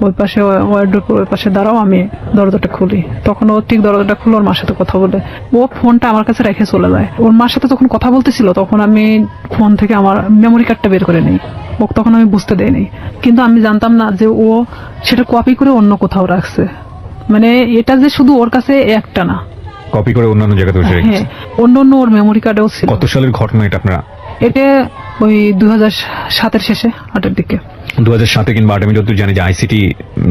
ওই পাশে ওয়ার্ডরোবের ওই পাশে দাঁড়াও, আমি দরজাটা খুলি। তখন ও ঠিক দরজাটা খুলে ওর মার সাথে কথা বলে, ও ফোনটা আমার কাছে রেখে চলে যায়। ওর মার সাথে যখন কথা বলতেছিল তখন আমি ফোন থেকে আমার মেমোরি কার্ডটা বের করে নিই, ও তখন আমি বুঝতে দেইনি, কিন্তু আমি জানতাম না যে ও সেটা কপি করে অন্য কোথাও রাখছে। মানে এটা যে শুধু ওর কাছে একটা না, কপি করে অন্যান্য জায়গাতে বসে রেখেছে। হ্যাঁ, অন্য অন্য ওর মেমোরি কার্ডেও ছিল। কত সালের ঘটনা এটা আপনারা? এটা ওই 2007-এর শেষে 8-এর দিকে। 2007 কিংবা 8 আমি যতদূর জানি যে আইসিটি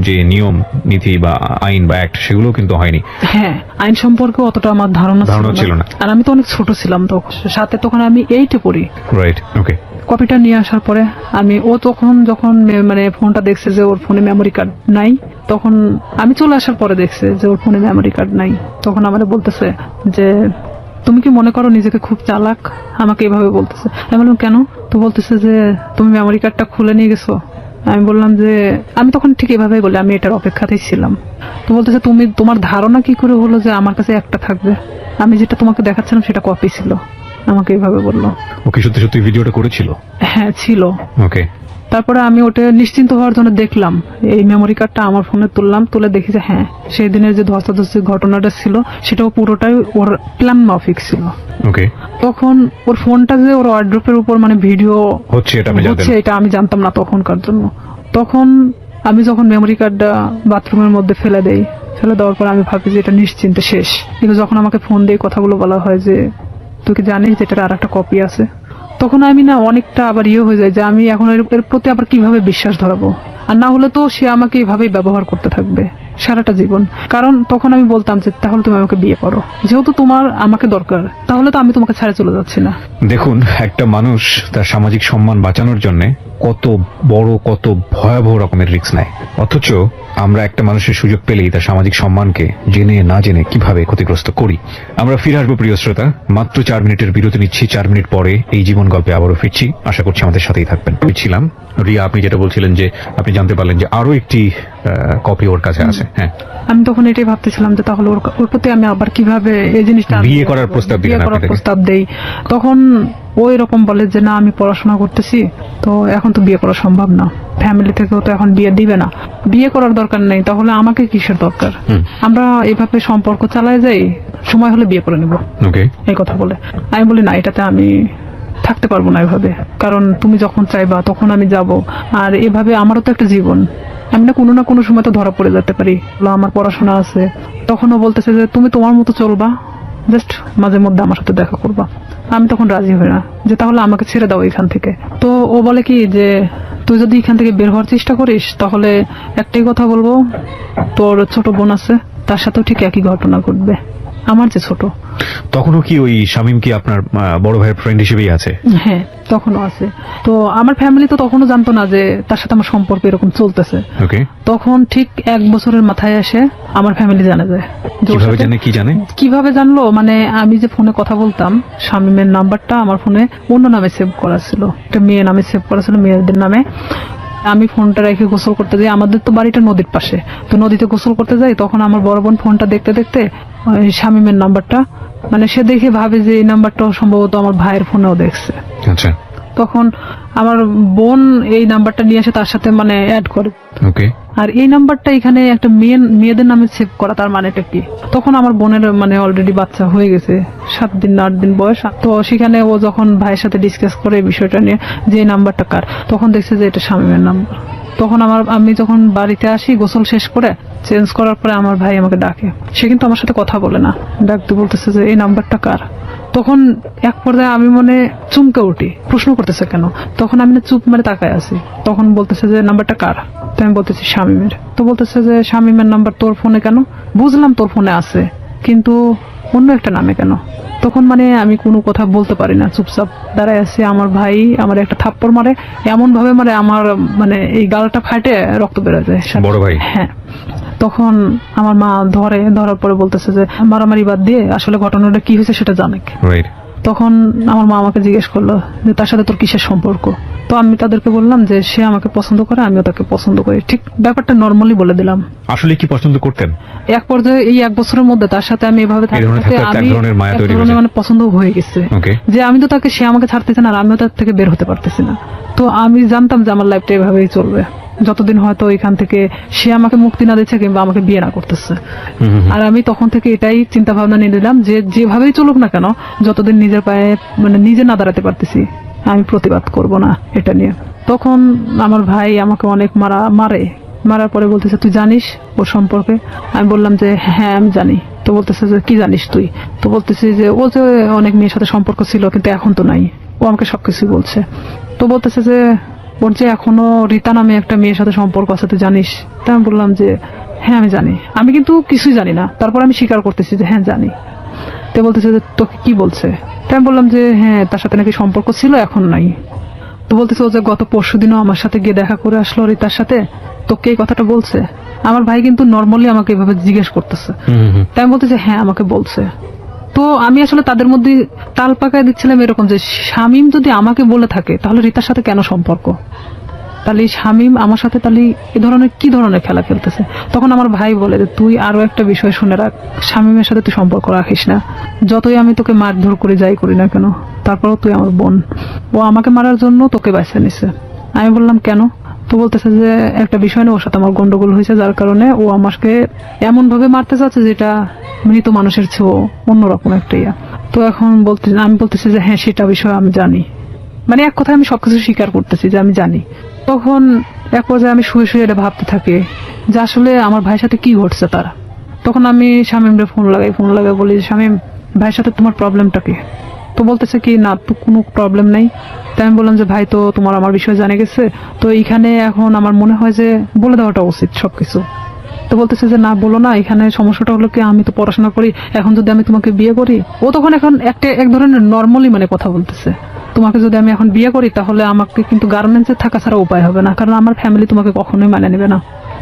যে নিয়ম নীতি বা আইন বা অ্যাক্ট সেগুলো কিন্তু হয়নি। হ্যাঁ, আইন সম্পর্কে অতটা আমার ধারণা ছিল না, আর আমি তো অনেক ছোট ছিলাম তখন, সাথে তখন আমি 8-এ পড়ি। রাইট, ওকে। কপিটা নিয়ে আসার পরে আমি, ও তখন যখন মানে ফোনটা দেখছে যে ওর ফোনে মেমোরি কার্ড নাই, তখন আমি চলে আসার পরে দেখছে যে ওর ফোনে মেমোরি কার্ড নাই। তখন আমারে বলতেছে যে তুমি কি মনে করো নিজেকে খুব চালাক? আমাকে এভাবে বলতেছে। আমি বললাম কেন? তো বলতেছে যে তুমি মেমোরি কার্ডটা খুলে নিয়ে গেছো। আমি বললাম যে আমি তখন ঠিক এভাবেই বলি, আমি এটার অপেক্ষাতেই ছিলাম। তো বলতেছে তুমি, তোমার ধারণা কি করে হলো যে আমার কাছে একটা থাকবে? আমি যেটা তোমাকে দেখাচ্ছিলাম সেটা কপি ছিল, আমাকে এইভাবে বললো। ওকে, সত্যি সত্যি ভিডিওটা করেছিল? হ্যাঁ ছিল। ওকে। তারপরে আমি ওটা নিশ্চিন্ত হওয়ার জন্য দেখলাম, এই মেমোরি কার্ডটা আমার ফোনে তুললাম, তুলে দেখি যে হ্যাঁ সেই দিনের যে ধস্তাধস্তি ঘটনাটা ছিল সেটাও পুরোটাই ওর প্ল্যান মাফিক ছিল। ওকে। তখন ওর ফোনটা যে ওর ওয়ার্ড্রোপের উপর মানে ভিডিও হচ্ছে এটা আমি জানতাম না তখনকার জন্য। তখন আমি যখন মেমোরি কার্ডটা বাথরুমের মধ্যে ফেলে দেই, ফেলে দেওয়ার পর আমি ভাবি যে এটা নিশ্চিন্তে শেষ। কিন্তু যখন আমাকে ফোন দিয়ে কথাগুলো বলা হয় যে তুই কি জানিস যে এটার আর একটা কপি আছে, তখন আমি না অনেকটা আবার হয়ে যায় যে আমি এখন এর প্রতি আবার কিভাবে বিশ্বাস ধরাবো। আর না হলে তো সে আমাকে এভাবেই ব্যবহার করতে থাকবে সারাটা জীবন। কারণ তখন আমি বলতাম যে তাহলে তুমি আমাকে বিয়ে করো, যেহেতু তোমার আমাকে দরকার, তাহলে তো আমি তোমাকে ছেড়ে চলে যাচ্ছি না। দেখুন, একটা মানুষ তার সামাজিক সম্মান বাঁচানোর জন্য কত বড় কত ভয়াবহ রকমের রিস্ক নেয়, অথচ আমরা একটা মানুষের সুযোগ পেলেই তার সামাজিক সম্মানকে জেনে না জেনে কিভাবে ক্ষতিগ্রস্ত করি। আমরা ফিরে আসবো প্রিয় শ্রোতা, মাত্র 4 মিনিটের বিরতি নিচ্ছি। 4 মিনিট পরে এই জীবন গল্পে আবারও ফিরছি, আশা করছি আমাদের সাথেই থাকবেন। ছিলাম রিয়া, আপনি যেটা বলছিলেন যে আপনি জানতে পারলেন যে আরো একটি কপি ওর কাছে আছে। হ্যাঁ, আমি তখন এটাই ভাবতেছিলাম যে তাহলে ওর প্রতি আমি আবার কিভাবে এই জিনিসটা বিয়ে করার প্রস্তাব দেই। তখন ও এরকম বলে যে না আমি পড়াশোনা করতেছি, তো এখন তো বিয়ে করা সম্ভব না, ফ্যামিলি থেকেও তো এখন বিয়ে দিবে না, বিয়ে করার দরকার নেই, তাহলে আমাকে কিসের দরকার, আমরা এভাবে সম্পর্ক চালায় যাই, সময় হলে বিয়ে করে নিব, এই কথা বলে। আমি বলি না, এটাতে আমি থাকতে পারবো না এভাবে, কারণ তুমি যখন চাইবা তখন আমি যাব, আর এভাবে আমারও তো একটা জীবন, আমি না কোনো সময় তো ধরা পড়ে যেতে পারি, আমার পড়াশোনা আছে। তখনও বলতেছে যে তুমি তোমার মতো চলবা, জাস্ট মাঝে মধ্যে আমার সাথে দেখা করবা। আমি তখন রাজি হই না, যে তাহলে আমাকে ছেড়ে দাও এখান থেকে। তো ও বলে কি যে তুই যদি এখান থেকে বের হওয়ার চেষ্টা করিস তাহলে একটাই কথা বলবো, তোর ছোট বোন আছে, তার সাথেও ঠিক একই ঘটনা ঘটবে, আমার যে ছোট। তখনও কি ওই শামীম কি আপনার বড় ভাইয়ের ফ্রেন্ড হিসেবেই আছে? হ্যাঁ, তখনও আছে। তো আমার ফ্যামিলি তো তখনও জানতো না যে তার সাথে আমার সম্পর্ক এরকম চলতেছে। তখন ঠিক 1 বছরের মাথায় এসে আমার ফ্যামিলি জানা যায়। কিভাবে জানলো, মানে আমি যে ফোনে কথা বলতাম, শামীমের নাম্বারটা আমার ফোনে অন্য নামে সেভ করা ছিল, একটা মেয়ে নামে সেভ করা ছিল, মেয়েদের নামে। আমি ফোনটা রেখে গোসল করতে যাই, আমাদের তো বাড়িটা নদীর পাশে, তো নদীতে গোসল করতে যাই, তখন আমার বড় বোন ফোনটা দেখতে দেখতে শামীমের নাম্বারটা, মানে সে দেখে ভাবে যে এই নাম্বারটাও সম্ভবত আমার ভাইয়ের ফোনেও দেখছে। আচ্ছা। তখন আমার বোন এই নাম্বারটা নিয়ে এসে তার সাথে মানে অ্যাড করে। ওকে। আর এই নাম্বারটা এখানে একটা মেয়েদের নামে সেভ করা, তার মানেটা কি? তখন আমার বোনের মানে অলরেডি বাচ্চা হয়ে গেছে, 7 দিন না 8 দিন বয়স। তো সেখানে ও যখন ভাইয়ের সাথে ডিসকাস করে এই বিষয়টা নিয়ে যে এই নাম্বারটা কার, তখন দেখছে যে এটা শামীমের নাম্বার। তখন আমি যখন বাড়িতে আসি গোসল শেষ করে চেঞ্জ করার পরে আমার ভাই আমাকে ডাকে। সে কিন্তু আমার সাথে কথা বলে না, ডাকতে বলতেছে যে এই নাম্বারটা কার। তখন এক পর্যায়ে আমি মনে চমকে উঠি, প্রশ্ন করতেছে কেন। তখন আমি না চুপ মেরে তাকায় আছি। তখন বলতেছে যে নাম্বারটা কার। তো আমি বলতেছি শামীমের। তো বলতেছে যে শামীমের নাম্বার তোর ফোনে কেন? বুঝলাম তোর ফোনে আছে, কিন্তু অন্য একটা নামে কেন? তখন মানে আমি কোনো কথা বলতে পারি না, চুপচাপ দাঁড়ায় আছি। আমার ভাই আমার একটা থাপ্পড় মারে, এমন ভাবে মারে আমার এই গালটা ফাটে রক্ত বেরো যায়। বড় ভাই? হ্যাঁ। তখন আমার মা ধরার পরে বলতেছে যে মারামারি বাদ দিয়ে আসলে ঘটনাটা কি হয়েছে সেটা জানে। রাইট। তখন আমার মা আমাকে জিজ্ঞেস করলো যে তার সাথে তোর কিসের সম্পর্ক। তো আমি তাদেরকে বললাম যে সে আমাকে পছন্দ করে, আমিও তাকে পছন্দ করি। ঠিক ব্যাপারটা নর্মালি বলে দিলাম। আসলে কি পছন্দ করতেন? এক পর্যায়ে এই 1 বছরের মধ্যে তার সাথে আমি এভাবে থাকতে আমি এক ধরনের মায়া তৈরি হয়েছে, মানে পছন্দ হয়ে গেছে যে আমি তো তাকে, সে আমাকে ছাড়তেছে না আর আমিও তার থেকে বের হতে পারতেছি না। তো আমি জানতাম যে আমার লাইফটা এভাবেই চলবে যতদিন হয়তো এখান থেকে সে আমাকে মুক্তি না দিচ্ছে কিংবা আমাকে বিয়ে না করতেছে। আর আমি তখন থেকে এটাই চিন্তা ভাবনা নিয়ে নিলাম যে যেভাবেই চলুক না কেন, যতদিন নিজের পায়ে নিজে না দাঁড়াতে পারতেছি আমি প্রতিবাদ করব না এটা নিয়ে। তখন আমার ভাই আমাকে অনেক মারার পরে বলতেছে তুই জানিস ওর সম্পর্কে? আমি বললাম যে হ্যাঁ আমি জানি। তো বলতেছে যে কি জানিস তুই? তো বলতেছি যে ও যে অনেক মেয়ের সাথে সম্পর্ক ছিল কিন্তু এখন তো নাই। ও আমাকে সবকিছু বলছে। তো বলতেছে যে ওর যে এখনো রীতা নামে একটা মেয়ের সাথে সম্পর্ক আছে তুই জানিস? তা আমি বললাম যে হ্যাঁ আমি জানি। আমি কিন্তু কিছুই জানি না, তারপর আমি স্বীকার করতেছি যে হ্যাঁ জানি। তো বলতেছে যে তোকে কি বলছে? তাই আমি বললাম যে হ্যাঁ তার সাথে নাকি সম্পর্ক ছিল এখন নাই। তো বলতেছে ও যে গত পরশুদিনও আমার সাথে গিয়ে দেখা করে আসলো রীতার সাথে, তোকে এই কথাটা বলছে? আমার ভাই কিন্তু নর্মালি আমাকে এভাবে জিজ্ঞেস করতেছে। তাই আমি বলতেছি হ্যাঁ আমাকে বলছে। তো আমি আসলে তাদের মধ্যে তাল পাকায় দিচ্ছিলাম এরকম যে শামীম যদি আমাকে বলে থাকে তাহলে রীতার সাথে কেন সম্পর্ক? তাহলে শামীম আমার সাথে তাহলে এ ধরনের কি ধরনের খেলা খেলতেছে? তখন আমার ভাই বলে যে তুই আরো একটা বিষয় শুনে রাখ, শামীমের সাথে তুই সম্পর্ক রাখিস না। যতই আমি তোকে মারধর করে যাই করি না কেন, তারপরেও তুই আমার বোন। ও আমাকে মারার জন্য তোকে বেছে নিছে। আমি বললাম কেন? তো বলতেছে যে একটা বিষয় নিয়ে ওর সাথে আমার গন্ডগোল হয়েছে, যার কারণে ও আমাকে এমন ভাবে মারতে চাচ্ছে যেটা মৃত মানুষের চেয়েও অন্যরকম একটা ইয়া। তো এখন আমি বলতেছি যে হ্যাঁ সেটা বিষয় আমি জানি। মানে এক কথায় আমি সবকিছু স্বীকার করতেছি যে আমি জানি। তখন এক পর্যায়ে আমি শুয়ে শুয়ে এটা ভাবতে থাকি যে আসলে আমার ভাইয়ের সাথে কি ঘটছে তার। তখন আমি শামীমরে ফোন লাগাই বলি শামীম ভাইয়ের সাথে তোমার প্রবলেমটা কি? তো বলতেছে কি না তো কোনো প্রবলেম নাই। তাই আমি বললাম যে ভাই তো তোমার আমার বিষয়ে জানে গেছে, তো এইখানে এখন আমার মনে হয় যে বলে দেওয়াটা উচিত সবকিছু। তো বলতেছে যে না বলো না, এখানে সমস্যাটা হলো কি আমি তো পড়াশোনা করি, এখন যদি আমি তোমাকে বিয়ে করি, ও তখন এখন এক ধরনের নর্মালি কথা বলতেছে, তোমাকে যদি আমি এখন বিয়ে করি তাহলে আমাকে কিন্তু গার্মেন্টসে থাকা ছাড়া উপায় হবে না, কারণ আমার ফ্যামিলি তোমাকে কখনোই মানে নেবে না।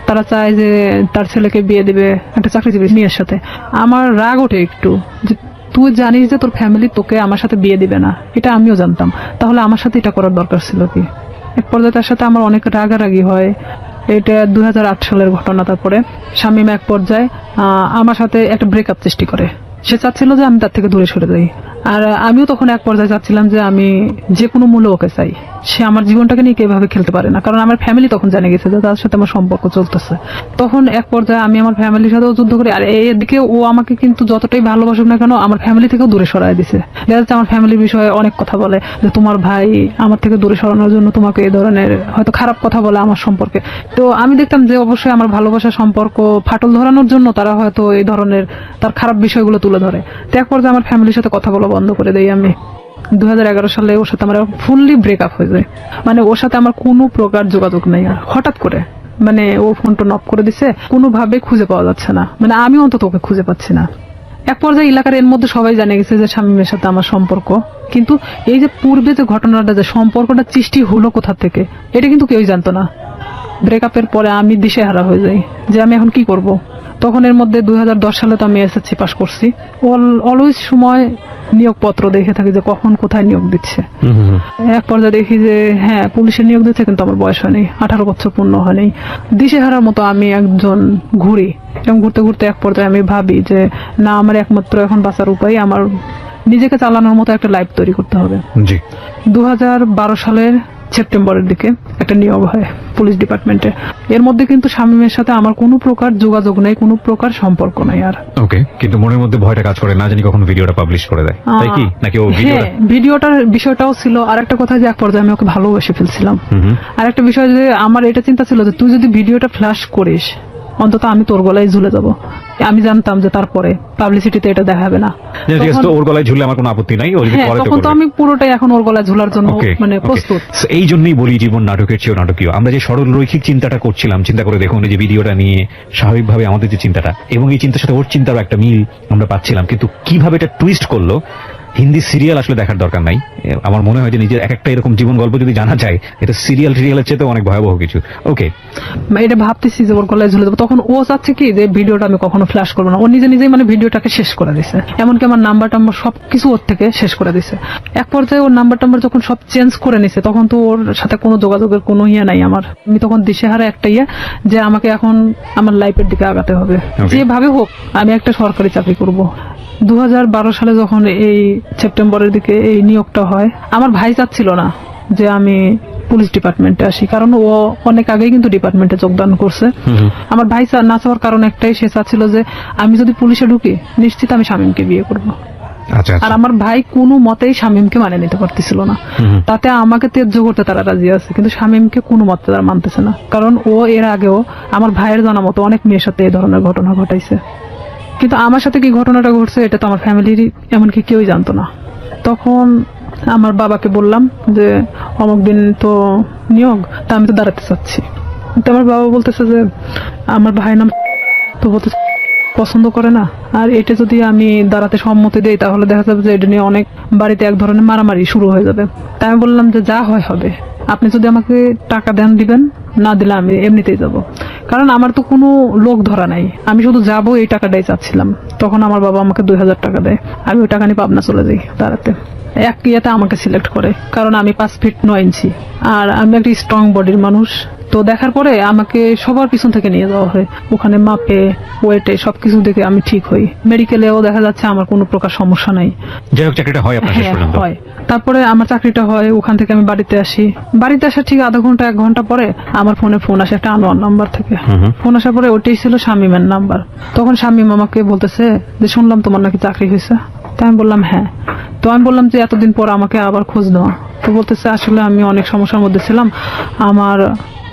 তারা চায় যে তার ছেলেকে বিয়ে দিবে একটা চাকরিজীবী মেয়ের সাথে। আমার রাগ ওঠে একটু যে তুই জানিস যে তোর ফ্যামিলি তোকে আমার সাথে বিয়ে দিবে না, এটা আমিও জানতাম, তাহলে আমার সাথে এটা করার দরকার ছিল কি? এক পর্যায়ে তার সাথে আমার অনেক রাগারাগি হয়। এটা 2008 সালের ঘটনা। তারপরে শামীম এক পর্যায়ে আমার সাথে একটা ব্রেকআপ সৃষ্টি করে। সে চাচ্ছিল যে আমি তার থেকে দূরে সরে যাই, আর আমিও তখন এক পর্যায়ে চাচ্ছিলাম যে আমি যে কোনো মূল্য ওকে চাই। সে আমার জীবনটাকে নিয়ে কিভাবে খেলতে পারে না, কারণ আমার ফ্যামিলি তখন জেনে গেছে যে তার সাথে আমার সম্পর্ক চলতেছে। তখন এক পর্যায়ে আমি আমার ফ্যামিলির সাথেও যুদ্ধ করি, আর এদিকে ও আমাকে কিন্তু যতটাই ভালোবাসুক না কেন আমার ফ্যামিলি থেকেও দূরে সরাই দিছে। দেখা যাচ্ছে আমার ফ্যামিলির বিষয়ে অনেক কথা বলে যে তোমার ভাই আমার থেকে দূরে সরানোর জন্য তোমাকে এই ধরনের হয়তো খারাপ কথা বলে আমার সম্পর্কে। তো আমি দেখতাম যে অবশ্যই আমার ভালোবাসার সম্পর্ক ফাটল ধরানোর জন্য তারা হয়তো এই ধরনের তার খারাপ বিষয়গুলো তুলে ধরে। তো এক পর্যায়ে আমার ফ্যামিলির সাথে কথা বলা বন্ধ করে দেই আমি। 2011 সালে ওর সাথে আমার ফুললি ব্রেকআপ হয়ে যায়। ওর সাথে আমার কোনো প্রকার যোগাযোগ নেই। আর হঠাৎ করে ও ফোনটা নক করে দিছে, কোনোভাবে খুঁজে পাওয়া যাচ্ছে না, আমি অন্তত ওকে খুঁজে পাচ্ছি না। এক পর্যায়ে এলাকার এর মধ্যে সবাই জানে গেছে যে শামীমের সাথে আমার সম্পর্ক, কিন্তু এই যে পূর্বে যে ঘটনাটা, যে সম্পর্কটা সৃষ্টি হলো কোথা থেকে, এটা কিন্তু কেউই জানতো না। ব্রেকআপের পরে আমি দিশেহারা হয়ে যাই যে আমি এখন কি করব। তখন এর মধ্যে 2010 সালে তো আমি এসএসসি পাস করছি। অলওয়েজ সময় নিয়োগপত্র দেখে থাকি যে কখন কোথায় নিয়োগ দিচ্ছে। এক পর্যায়ে দেখি যে হ্যাঁ পুলিশের নিয়োগ দিচ্ছে, কিন্তু আমার বয়স হয়নি, 18 বছর পূর্ণ হয়নি। দিশেহারার মতো আমি একজন ঘুরি, এবং ঘুরতে ঘুরতে এক পর্যায়ে আমি ভাবি যে না, আমার একমাত্র এখন বাঁচার উপায় আমার নিজেকে চালানোর মতো একটা লাইফ তৈরি করতে হবে। জি 2012 সালের সেপ্টেম্বরের দিকে একটা নিয়োগ হয় পুলিশ ডিপার্টমেন্টে। এর মধ্যে কিন্তু শামীমের সাথে আমার কোনো প্রকার যোগাযোগ নেই, কোনো প্রকার সম্পর্ক নাই আর। ওকে, কিন্তু মনের মধ্যে ভয়টা কাজ করে, না জানি কখন ভিডিওটা পাবলিশ করে দেয়, তাই কি? নাকি ও ভিডিওটা? হ্যাঁ, ভিডিওটার বিষয়টাও ছিল। আর একটা কথা যে এক পর্যায়ে আমি ওকে ভালোবেসে ফেলছিলাম। আর একটা বিষয় যে আমার এটা চিন্তা ছিল যে তুই যদি ভিডিওটা ফ্ল্যাশ করিস অন্তত আমি তোর গলায় ঝুলে যাব। আমি জানতাম যে তারপরে পাবলিসিটিতে এটা দেখাবে না। ঠিক আছে, তো ওর গলায় ঝুললে আমার কোনো আপত্তি নাই, ও যদি হ্যাঁ, পরে তো তখন তো করবে। আমি পুরোটাই এখন ওর গলায় ঝুলার জন্য Okay, মানে okay. প্রস্তুত। So, এই জন্যই বলি জীবন নাটকের চেয়েও নাটকীয়। আমরা যে সরল রৈখিক চিন্তাটা করছিলাম, চিন্তা করে দেখুন এই যে ভিডিওটা নিয়ে স্বাভাবিকভাবে আমাদের যে চিন্তাটা এবং এই চিন্তার সাথে ওর চিন্তারও একটা মিল আমরা পাচ্ছিলাম, কিন্তু কিভাবে এটা টুইস্ট করলো। হিন্দি সিরিয়াল আসলে দেখার দরকার নাই। আমার মনে হয় যে নিজের এক একটা এরকম জীবন গল্প যদি জানা যায়, এটা সিরিয়ালের চেয়ে অনেক ভয়াবহ কিছু। ওকে, এটা ভাবতেছি যে ওর গলায় ঝুলে দেবো। তখন ও চাচ্ছে কি যে ভিডিওটা আমি কখনো ফ্ল্যাশ করবো না। ও নিজেই মানে ভিডিওটাকে শেষ করে দিছে, এমনকি আমার নাম্বার টাম্বার সবকিছু ওর থেকে শেষ করে দিছে। এক পর্যায়ে ওর নাম্বার টাম্বার যখন সব চেঞ্জ করে নিছে তখন তো ওর সাথে কোনো যোগাযোগের কোনো ইয়ে নাই আমার। আমি তখন দিশেহারা একটা ইয়ে যে আমাকে এখন আমার লাইফের দিকে আগাতে হবে, যেভাবে হোক আমি একটা সরকারি চাকরি করব। 2012 সালে যখন এই সেপ্টেম্বরের দিকে এই নিয়োগটা হয়, আমার ভাই চাচ্ছিল না যে আমি পুলিশ ডিপার্টমেন্টে আসি, কারণ ও অনেক আগেই কিন্তু ডিপার্টমেন্টে যোগদান করছে। আমার ভাই না চাওয়ার কারণ একটাই, সে চাচ্ছিল যে আমি যদি পুলিশে ঢুকি নিশ্চিত আমি শামীমকে বিয়ে করব। আচ্ছা আর আমার ভাই কোনো মতেই শামীমকে মানে নিতে পারতেছিল না। তাতে আমাকে ত্যায্য করতে তারা রাজি আছে, কিন্তু শামীমকে কোনো মতে তারা মানতেছে না, কারণ ও এর আগেও আমার ভাইয়ের জানা মতো অনেক মেয়ের সাথে এই ধরনের ঘটনা ঘটাইছে। কিন্তু আমার সাথে কি ঘটনাটা ঘটছে এটা তো আমার ফ্যামিলির এমনকি কেউই জানতো না। তখন আমার বাবাকে বললাম যে অমুক দিন তো নিয়োগ, তা আমি তো দাঁড়াতে চাচ্ছি। তো আমার বাবা বলতেছে যে আমার ভাই নাম তো বলতে পছন্দ করে না, আর এটা যদি আমি দাঁড়াতে সম্মতি দেই তাহলে দেখা যাবে যে এটা নিয়ে অনেক বাড়িতে এক ধরনের মারামারি শুরু হয়ে যাবে। তাই আমি বললাম যে যা হয় হবে, আপনি যদি আমাকে টাকা দেন দিবেন, না দিলে আমি এমনিতেই যাব, কারণ আমার তো কোনো লোক ধরা নাই, আমি শুধু যাবো এই টাকাটাই চাচ্ছিলাম। তখন আমার বাবা আমাকে 2000 টাকা দেয়, আমি ওই টাকা নিয়ে পাবনা চলে যাই দাঁড়াতে। এক ইয়েতে আমাকে সিলেক্ট করে, কারণ আমি 5 ফিট 9 ইঞ্চি আর আমি একটা স্ট্রং বডির মানুষ। তো দেখার পরে আমাকে সবার পিছন থেকে নিয়ে যাওয়া হয়, ওখানে মাপে ওয়েটে সবকিছু দেখে আমি ঠিক হই। মেডিকেলেও দেখা যাচ্ছে আমার কোনো প্রকার সমস্যা নাই। যাই হোক, চাকরিটা হয় আপনার শেষ হ্যাঁ, পর্যন্ত? হয়। তারপরে আমার চাকরিটা হয়, ওখান থেকে আমি বাড়িতে আসি। বাড়িতে আসার ঠিক আধা ঘন্টা 1 ঘন্টা পরে আমার ফোনে ফোন আসে একটা আনোয়ার নাম্বার থেকে। ফোন আসার পরে ওটাই ছিল শামীমের নাম্বার। তখন শামীম আমাকে বলতেছে যে শুনলাম তোমার নাকি চাকরি হয়েছে। তাই আমি বললাম হ্যাঁ। তো আমি বললাম যে এতদিন পর আমাকে আবার খোঁজ দেওয়া। তো বলতেছে আসলে আমি অনেক সমস্যার মধ্যে ছিলাম, আমার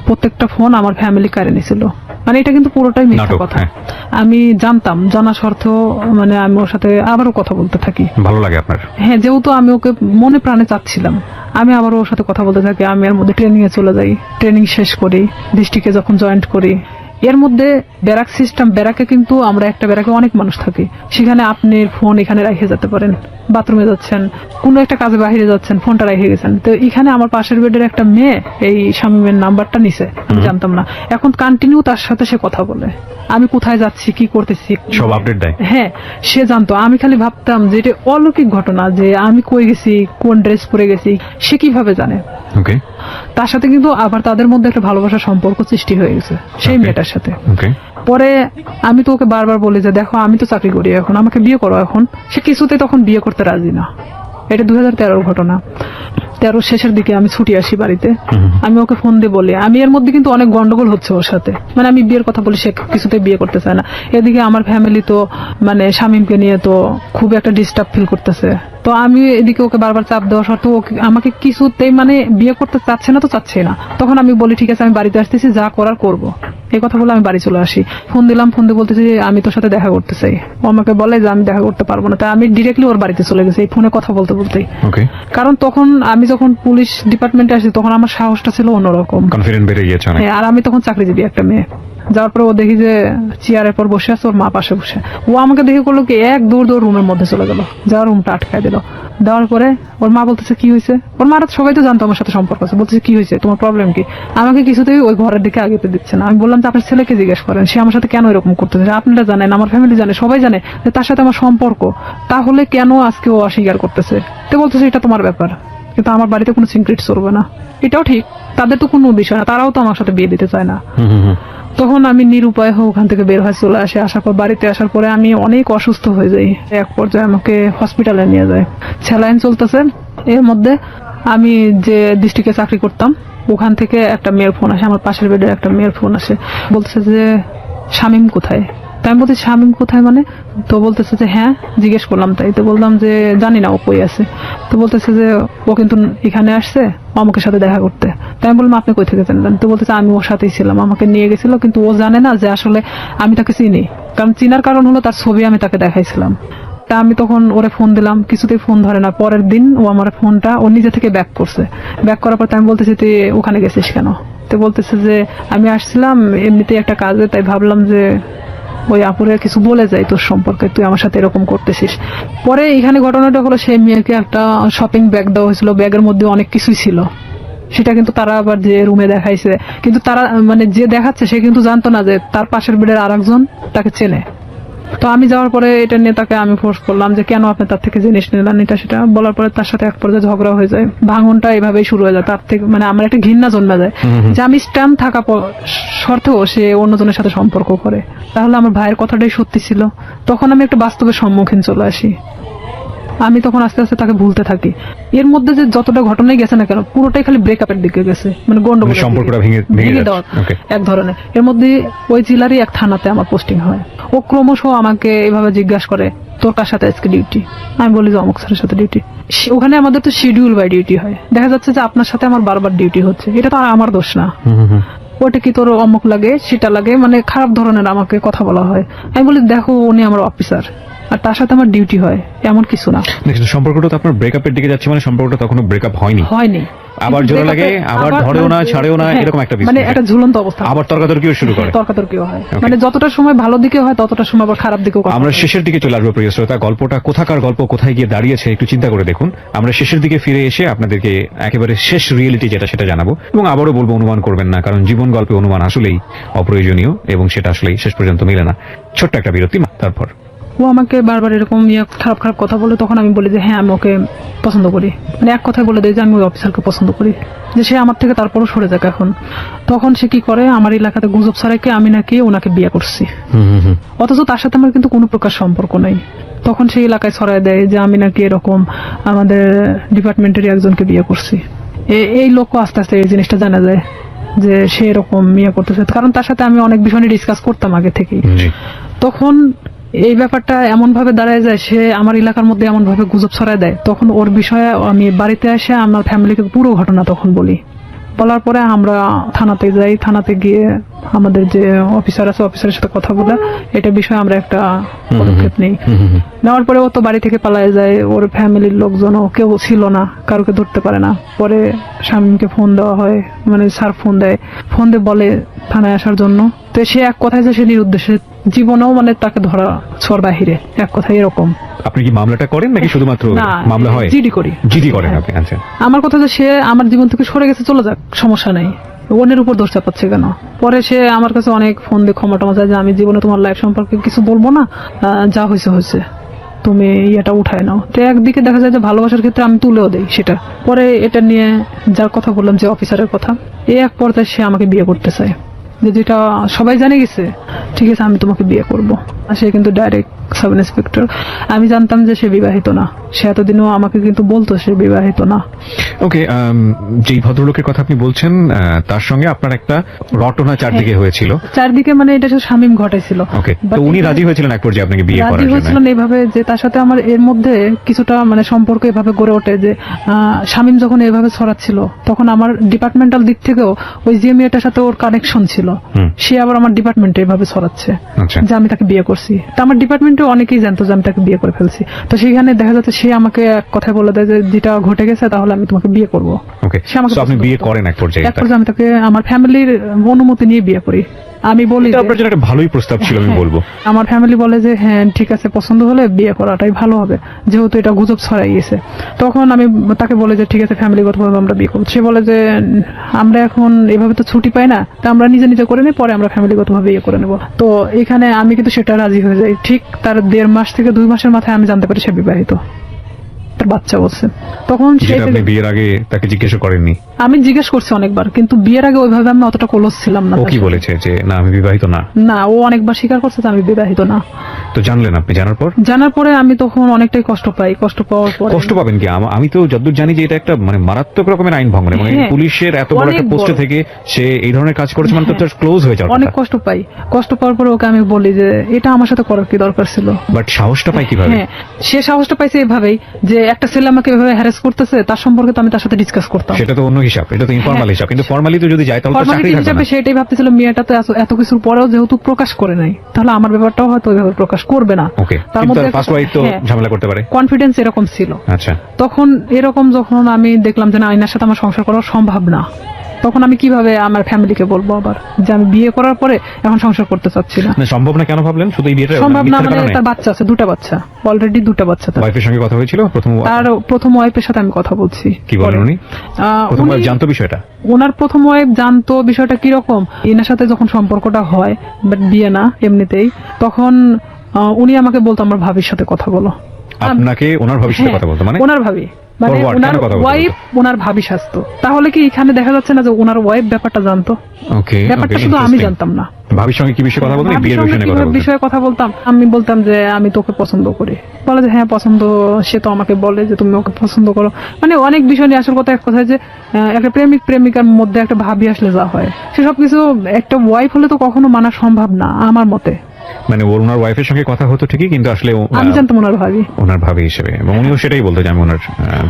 প্রত্যেকটা ফোন আমার ফ্যামিলি কারে নিছিল। মানে এটা কিন্তু পুরোটাই মিথ্যা নাটক, কথা। হ্যাঁ। আমি জানতাম, জানা সত্ত্বেও মানে আমি ওর সাথে আবারও কথা বলতে থাকি। ভালো লাগে আপনার? হ্যাঁ, যেহেতু আমি ওকে মনে প্রাণে চাচ্ছিলাম, আমি আবার ওর সাথে কথা বলতে থাকি। আমি এর মধ্যে ট্রেনিং এ চলে যাই, ট্রেনিং শেষ করি, ডিস্ট্রিক্টে যখন জয়েন্ট করি। এর মধ্যে ব্যারাক সিস্টেম, ব্যারাকে কিন্তু আমরা একটা ব্যারাকে অনেক মানুষ থাকি, সেখানে আপনি ফোন এখানে রেখে যেতে পারেন, বাথরুমে যাচ্ছেন, কোনো একটা কাজে বাইরে যাচ্ছেন, ফোনটা রেখে গেছেন। তো এখানে আমার পাশের বেডের একটা মেয়ে এই শামীমের নাম্বারটা নিছে, আমি জানতাম না। এখন কন্টিনিউ তার সাথে সে কথা বলে, আমি কোথায় যাচ্ছি, কি করতেছি সব আপডেট দেয়। হ্যাঁ, সে জানতো। আমি খালি ভাবতাম যে এটা অলৌকিক ঘটনা, যে আমি কই গেছি, কোন ড্রেস পরে গেছি, সে কিভাবে জানে। ওকে, তার সাথে কিন্তু আবার তাদের মধ্যে একটা ভালোবাসার সম্পর্ক সৃষ্টি হয়ে গেছে সেই মেয়েটার সাথে। ওকে। পরে আমি তো ওকে বারবার বলি যে দেখো আমি তো চাকরি করি, এখন আমাকে বিয়ে করো। এখন সে কিছুতে তখন বিয়ে করতে রাজি না। এটা 2013 ঘটনা। 13 শেষের দিকে আমি ছুটি আসি বাড়িতে। আমি ওকে ফোন দিয়ে বলি, আমি এর মধ্যে কিন্তু অনেক গন্ডগোল হচ্ছে ওর সাথে, মানে আমি বিয়ের কথা বলি, সে কিছুতে বিয়ে করতে চায় না। এদিকে আমার ফ্যামিলি তো মানে শামীমকে নিয়ে তো খুব একটা ডিস্টার্ব ফিল করতেছে। তো আমি এদিকে ওকে বারবার চাপ দেওয়া সত্ত্বেও আমাকে কিছুতেই মানে বিয়ে করতে চাচ্ছে না, তো চাচ্ছে না। তখন আমি বলি ঠিক আছে আমি বাড়িতে আসতেছি, যা করার করবো। এই কথা বলে আমি বাড়ি চলে আসি। ফোন দিলাম, ফোন দিয়ে বলতেছি যে আমি তোর সাথে দেখা করতে চাই। ও আমাকে বলে যে আমি দেখা করতে পারবো না। তাই আমি ডিরেক্টলি ওর বাড়িতে চলে গেছি এই ফোনে কথা বলতে বলতেই। ওকে। কারণ তখন আমি যখন পুলিশ ডিপার্টমেন্টে আসি তখন আমার সাহসটা ছিল অন্যরকম, কনফিডেন্ট বেড়ে গিয়েছে অনেক। হ্যাঁ, আর আমি তখন চাকরিজীবী একটা মেয়ে। যাওয়ার পরে ও দেখি যে চেয়ারের পর বসে আছে, ওর মা পাশে বসে। ও আমাকে দেখে করলো কি, এক দৌড় রুমের মধ্যে চলে গেল, যাওয়ার রুমটা আটকায় দিল। দেওয়ার পরে ওর মা বলতেছে কি হয়েছে। ওর মারা সবাই তো জানতো আমার সাথে সম্পর্ক আছে, বলতেছে কি হয়েছে, তোমার প্রবলেম কি। আমাকে কিছুতেই ওই ঘরের দিকে আগেতে দিচ্ছে না। আমি বললাম যে আপনার ছেলেকে জিজ্ঞেস করেন, সে আমার সাথে কেন এরকম করতেছে। আপনারা জানেন, আমার ফ্যামিলি জানে, সবাই জানে যে তার সাথে আমার সম্পর্ক, তাহলে কেন আজকে ও অস্বীকার করতেছে। তো বলতেছে এটা তোমার ব্যাপার, কিন্তু আমার বাড়িতে কোনো সিক্রেট চলবে না। এটাও ঠিক, তাদের তো কোনো বিষয় না, তারাও তো আমার সাথে বিয়ে দিতে চায় না। তখন আমি নিরুপায় হয়ে ওখান থেকে বের হয়ে চলে আসি। আসার পর বাড়িতে আসার পরে আমি অনেক অসুস্থ হয়ে যাই। এক পর্যায়ে আমাকে হসপিটালে নিয়ে যায়, স্যালাইন চলতেছে। এর মধ্যে আমি যে ডিস্ট্রিক্টে চাকরি করতাম ওখান থেকে একটা মেয়ের ফোন আসে, আমার পাশের বেডের একটা মেয়ের ফোন আসে, বলতেছে যে শামীম কোথায়। তাই আমি বলছি শামীম কোথায় মানে? তো বলতেছে যে হ্যাঁ, জিজ্ঞেস করলাম। তাই তো বললাম যে জানি না ও কই আছে। তো বলতেছে যে ও কিন্তু এখানে আসছে অমুকের সাথে দেখা করতে। তাই আমি বললাম আপনি কই থেকে জানলেন? তো বলতেছে আমি ওর সাথেই ছিলাম, আমাকে নিয়ে গেছিল, কিন্তু ও জানে না যে আসলে আমি তাকে চিনি। কারণ চিনার কারণ হলো তার ছবি আমি তাকে দেখাইছিলাম। তা আমি তখন ওরে ফোন দিলাম, কিছুতেই ফোন ধরে না। পরের দিন ও আমার ফোনটা ও নিজে থেকে ব্যাক করছে। ব্যাক করার পর আমি বলতেছি তুই ওখানে গেছিস কেন? তো বলতেছে যে আমি আসছিলাম এমনিতেই একটা কাজে, তাই ভাবলাম যে ওই আপুরে কিছু বলে যাই তোর সম্পর্কে, তুই আমার সাথে এরকম করতেছিস। পরে এখানে ঘটনাটা হলো সেই মেয়েকে একটা শপিং ব্যাগ দেওয়া হয়েছিল, ব্যাগের মধ্যে অনেক কিছুই ছিল। সেটা কিন্তু তারা আবার যে রুমে দেখাইছে, কিন্তু তারা মানে যে দেখাচ্ছে সে কিন্তু জানতো না যে তার পাশের বেডের আরেকজন তাকে চেনে। তো আমি যাওয়ার পরে এটা নিয়ে তাকে আমি ফোর্স করলাম যে কেন আপনি তার থেকে জিনিস নিলেন, এটা সেটা বলার পরে তার সাথে এক পর্যায়ে ঝগড়া হয়ে যায়। ভাঙনটা এভাবেই শুরু হয়ে যায়। তার থেকে মানে আমার একটা ঘৃণা জন্মে যায় যে আমি স্ট্যান্ড থাকা শর্তেও সে অন্যজনের সাথে সম্পর্ক করে। তাহলে আমার ভাইয়ের কথাটাই সত্যি ছিল। তখন আমি একটা বাস্তবের সম্মুখীন চলে আসি। আমি তখন আস্তে আস্তে তাকে ভুলতে থাকি। এর মধ্যে যে যতটা ঘটনাই গেছে না কেন পুরোটাই খালি ব্রেকআপের দিকে গেছে, মানে গন্ডগোল, সম্পর্কটা ভেঙে দেওয়া ওকে এক ধরনের। এর মধ্যে ওই জেলারই এক থানাতে আমার পোস্টিং হয়। ও ক্রমশ আমাকে এভাবে জিজ্ঞাসা করে তোর কার সাথে আজকে ডিউটি? আমি বলি যে অমুক স্যারের সাথে ডিউটি। ওখানে আমাদের তো শিডিউল বাই ডিউটি হয়। দেখা যাচ্ছে যে আপনার সাথে আমার বারবার ডিউটি হচ্ছে, এটা তো আর আমার দোষ না। ওটা কি তোর অমুক লাগে সেটা লাগে, মানে খারাপ ধরনের আমাকে কথা বলা হয়। আমি বলি দেখো উনি আমার অফিসার আর তার সাথে আমার ডিউটি হয়, এমন কিছু না। সম্পর্কটা তো আপনার ব্রেকআপের দিকে যাচ্ছে, মানে সম্পর্কটা তখনো ব্রেকআপ হয়নি। আবার জোরে লাগে, আবার ধরেও না ছাড়েও না, এরকম একটা মানে একটা ঝুলন্ত অবস্থা। আবার তর্কাতর্কিও শুরু করে। তর্কাতর্কিও হয়, মানে যতটা সময় ভালো দিকে হয় ততটা সময় আবার খারাপ দিকেও। আমরা শেষের দিকে চলে আসবো প্রিয় শ্রোতা। গল্পটা কোথাকার গল্প, কোথায় গিয়ে দাঁড়িয়েছে একটু চিন্তা করে দেখুন। আমরা শেষের দিকে ফিরে এসে আপনাদেরকে একেবারে শেষ রিয়েলিটি যেটা সেটা জানাবো। এবং আবারও বলবো অনুমান করবেন না, কারণ জীবন গল্পে অনুমান আসলেই অপ্রয়োজনীয় এবং সেটা আসলেই শেষ পর্যন্ত মেলে না। ছোট্ট একটা বিরতি, তারপর ও আমাকে বারবার এরকম খারাপ খারাপ কথা বলে। তখন আমি বলি যে হ্যাঁ আমি ওকে পছন্দ করি, মানে এক কথায় বলে দেয় যে আমি ওই অফিসারকে পছন্দ করি, যে সে আমার থেকে তারপরও সরে যাক এখন। তখন সে কি করে আমার এলাকাতে গুজব ছড়াইকে আমি নাকি ওনাকে বিয়ে করছি, অথচ তার সাথে আমার কিন্তু কোনো প্রকার সম্পর্ক নাই। তখন সেই এলাকায় ছড়ায় দেয় যে আমি নাকি এরকম আমাদের ডিপার্টমেন্টেরই একজনকে বিয়ে করছি। এই লোকও আস্তে আস্তে এই জিনিসটা জানা যায় যে সে এরকম বিয়ে করতেছে, কারণ তার সাথে আমি অনেক বিষয় নিয়ে ডিসকাস করতাম আগে থেকেই। তখন এই ব্যাপারটা এমন ভাবে দাঁড়ায় যায়, সে আমার এলাকার মধ্যে এমন ভাবে গুজব ছড়ায় দেয়। তখন ওর বিষয়ে আমি বাড়িতে এসে আমার ফ্যামিলিকে পুরো ঘটনা তখন বলি। বলার পরে আমরা থানাতে যাই। থানাতে গিয়ে আমাদের যে অফিসার আছে অফিসারের সাথে কথা বলে এটা বিষয়ে আমরা একটা পদক্ষেপ নেই। নেওয়ার পরে ও তো বাড়ি থেকে পালায় যায়। ওর ফ্যামিলির লোকজনও কেউ ছিল না, কারোকে ধরতে পারে না। পরে শামীমকে ফোন দেওয়া হয়, মানে স্যার ফোন দেয়, ফোন দিয়ে বলে থানায় আসার জন্য। তো সে এক কথায় যে সে নিরুদ্দেশে, জীবনেও মানে তাকে ধরা ছোঁয়ার বাহিরে, এক কথায় এরকম। আপনি কি মামলাটা করেন নাকি শুধুমাত্র মামলা হয়? জিডি করি। জিডি করেন আপনি? আচ্ছা। আমার কথা যে সে আমার জীবন থেকে সরে গেছে, চলে যাক, সমস্যা নেই, অন্যের উপর দোষ চাপাচ্ছে কেন? পরে সে আমার কাছে অনেক ফোন দিয়ে ক্ষমা টমা চায় যে আমি জীবনে তোমার লাইফ সম্পর্কে কিছু বলবো না, যা হয়েছে হয়েছে, তুমি এটা উঠায় নাও। তো একদিকে দেখা যায় যে ভালোবাসার ক্ষেত্রে আমি তুলেও দেই সেটা। পরে এটা নিয়ে যার কথা বললাম যে অফিসারের কথা, এই এক পর্যায়ে সে আমাকে বিয়ে করতে চায়, যেটা সবাই জানে গেছে, ঠিক আছে আমি তোমাকে বিয়ে করবো। আর সে কিন্তু ডাইরেক্ট সাব ইন্সপেক্টর। আমি জানতাম যে সে বিবাহিত না, সে এতদিনও আমাকে কিন্তু বলতো সে বিবাহিত না। ওকে, যেই ভদ্রলোকের কথা আপনি বলছেন তার সঙ্গে আপনার একটা রটনা চারদিকে হয়েছিল। চারদিকে মানে এটা শামীম ঘটাইছিল। ওকে, তো উনি রাজি হয়েছিলেন এক পর্যায়ে আপনাকে বিয়ে করার জন্য? রাজি হয়েছিলেন এইভাবে যে তার সাথে আমার এর মধ্যে কিছুটা মানে সম্পর্ক এভাবে গড়ে ওঠে যে শামীম যখন এভাবে ছড়াচ্ছিল তখন আমার ডিপার্টমেন্টাল দিক থেকেও ওই যে মেয়েটার সাথে ওর কানেকশন ছিল, সে আবার আমার ডিপার্টমেন্টে এভাবে ছড়াচ্ছে যে আমি তাকে বিয়ে করছি। তো আমার ডিপার্টমেন্টে অনেকেই জানতো যে আমি তাকে বিয়ে করে ফেলছি। তো সেখানে দেখা যাচ্ছে সে আমাকে এক কথা বলে দেয় যে যেটা ঘটে গেছে তাহলে আমি তোমাকে বিয়ে করবো। সে আমাকে আপনি বিয়ে করেন এক পর্যায়ে? এক পর্যায়ে আমি তাকে আমার ফ্যামিলির অনুমতি নিয়ে বিয়ে করি। আমি বলি আপনার জন্য একটা ভালোই প্রস্তাব ছিল আমি বলবো। আমার ফ্যামিলি বলে যে হ্যাঁ ঠিক আছে, পছন্দ হলে বিয়ে করাটাই ভালো হবে, যেহেতু এটা গুজব ছড়াই গেছে। তখন আমি তাকে বলে যে ঠিক আছে ফ্যামিলিগতভাবে আমরা বিয়ে করবো। সে বলে যে আমরা এখন এভাবে তো ছুটি পাই না, তা আমরা নিজে নিজে করে নিই, পরে আমরা ফ্যামিলিগতভাবে বিয়ে করে নেবো। তো এখানে আমি কিন্তু সেটা রাজি হয়ে যাই। ঠিক তার 1.5 মাস থেকে 2 মাসের মাথায় আমি জানতে পারি সে বিবাহিত। তার বাচ্চা বলছে। তখন সে যেটা আপনি বিয়ের আগে তাকে জিজ্ঞেস করেননি? আমি জিজ্ঞেস করছি অনেকবার, কিন্তু বিয়ের আগে ওইভাবে আমি অতটা ক্লোজ ছিলাম না। ও কি বলেছে যে না আমি বিবাহিত না? না, ও অনেকবার স্বীকার করছে যে আমি বিবাহিত না। তো জানলেন আপনি, জানার পর আমি তখন অনেকটাই কষ্ট পাই। কষ্ট পাওয়ার পরে কষ্ট পাবেন কি? আমি তো যতদূর জানি যে এটা একটা মানে মারাত্মক রকমের আইন ভঙ্গ, মানে হ্যাঁ, পুলিশের এত বড় একটা অনেক পোস্টে বড়। থেকে সে এই ধরনের কাজ করেছে মানে তো হ্যাঁ, ক্লোজ হয়ে যাওয়ার অনেক কথা। কষ্ট পাই। কষ্ট পাওয়ার পরে ওকে আমি বলি যে এটা আমার সাথে করার কি দরকার ছিল। বাট সাহসটা পাই কিভাবে? হ্যাঁ, সে সাহসটা পাইছে এভাবেই যে একটা ছেলে আমাকে এভাবে হ্যারাস করতেছে, তার সম্পর্কে তো আমি তার সাথে ডিসকাস করতাম। সেটা তো অন্য হিসাব, এটা তো ইনফর্মাল হ্যাঁ। হিসাব, কিন্তু ফর্মালি তো যদি যায় তাহলে তো চাকরি ফর্মালিটি থাকবে হিসাবে না। সেটাই ভাবতেছিল, মেয়েটা তো এত কিছুর পরেও যেহেতু প্রকাশ করে নাই, তাহলে আমার ব্যাপারটাও হয়তো ওইভাবে প্রকাশ করবে না। ওকে, তার কিন্তু মধ্যে ফার্স্ট ওয়াইফ তো ঝামেলা করতে পারে, কনফিডেন্স এরকম ছিল। আচ্ছা। তখন এরকম যখন আমি দেখলাম যে না, আইনার সাথে আমার সংসার করা সম্ভব না, তখন আমি কিভাবে আমার ফ্যামিলিকে বলবো আবার যে আমি বিয়ে করার পরে এখন সংসার করতে চাচ্ছি না। না, সম্ভব না কেন ভাবলেন? শুধু এই বিয়েটা সম্ভব না মিথ্যার মানে কারণে? তার বাচ্চা আছে, 2টা বাচ্চা, অলরেডি 2টা বাচ্চা তার। ওয়াইফের সঙ্গে কথা হয়েছিল তার প্রথম ওয়াইফের সাথে আমি কথা বলছি। কি বলেন উনি? প্রথম উনি- ওয়াইফ জানতো বিষয়টা? ওনার প্রথম ওয়াইফ জানতো বিষয়টা কিরকম। এনার সাথে যখন সম্পর্কটা হয়, বাট বিয়ে না এমনিতেই, তখন উনি আমাকে বলতো আমার ভাবির সাথে কথা বলো। আপনাকে ওনার ভবিষ্যতে হ্যাঁ, কথা বলতো? মানে ওনার ভাবি, মানে Forward, ওনার কেন কথা বলতে ওয়াইফ ওনার ভাবি স্বাস্থ্য। তাহলে কি এখানে দেখা যাচ্ছে না যে ওনার ওয়াইফ ব্যাপারটা জানতো? ওকে, ব্যাপারটা শুধু আমি জানতাম না। ভাবির সঙ্গে কি বিষয়ে কথা বলতেন? ভাবির বিয়ের সঙ্গে বিষয়ে কথা কিভাবে বলতেন? বিষয়ে কথা বলতাম, আমি বলতাম যে আমি তোকে পছন্দ করি। বলে যে হ্যাঁ পছন্দ, সে তো আমাকে বলে যে তুমি ওকে পছন্দ করো। মানে অনেক বিষয় নিয়ে, আসল কথা এক কথা যে একটা প্রেমিক প্রেমিকার মধ্যে একটা ভাবি আসলে যা হয়, সেসব কিছু একটা ওয়াইফ হলে তো কখনো মানা সম্ভব না আমার মতে। মানে ওনার ওয়াইফের সঙ্গে কথা হতো ঠিকই, কিন্তু আসলে আমি জানতাম ওনার ভাবি, ওনার ভাবি হিসেবে, এবং উনিও সেটাই বলতো যে আমি ওনার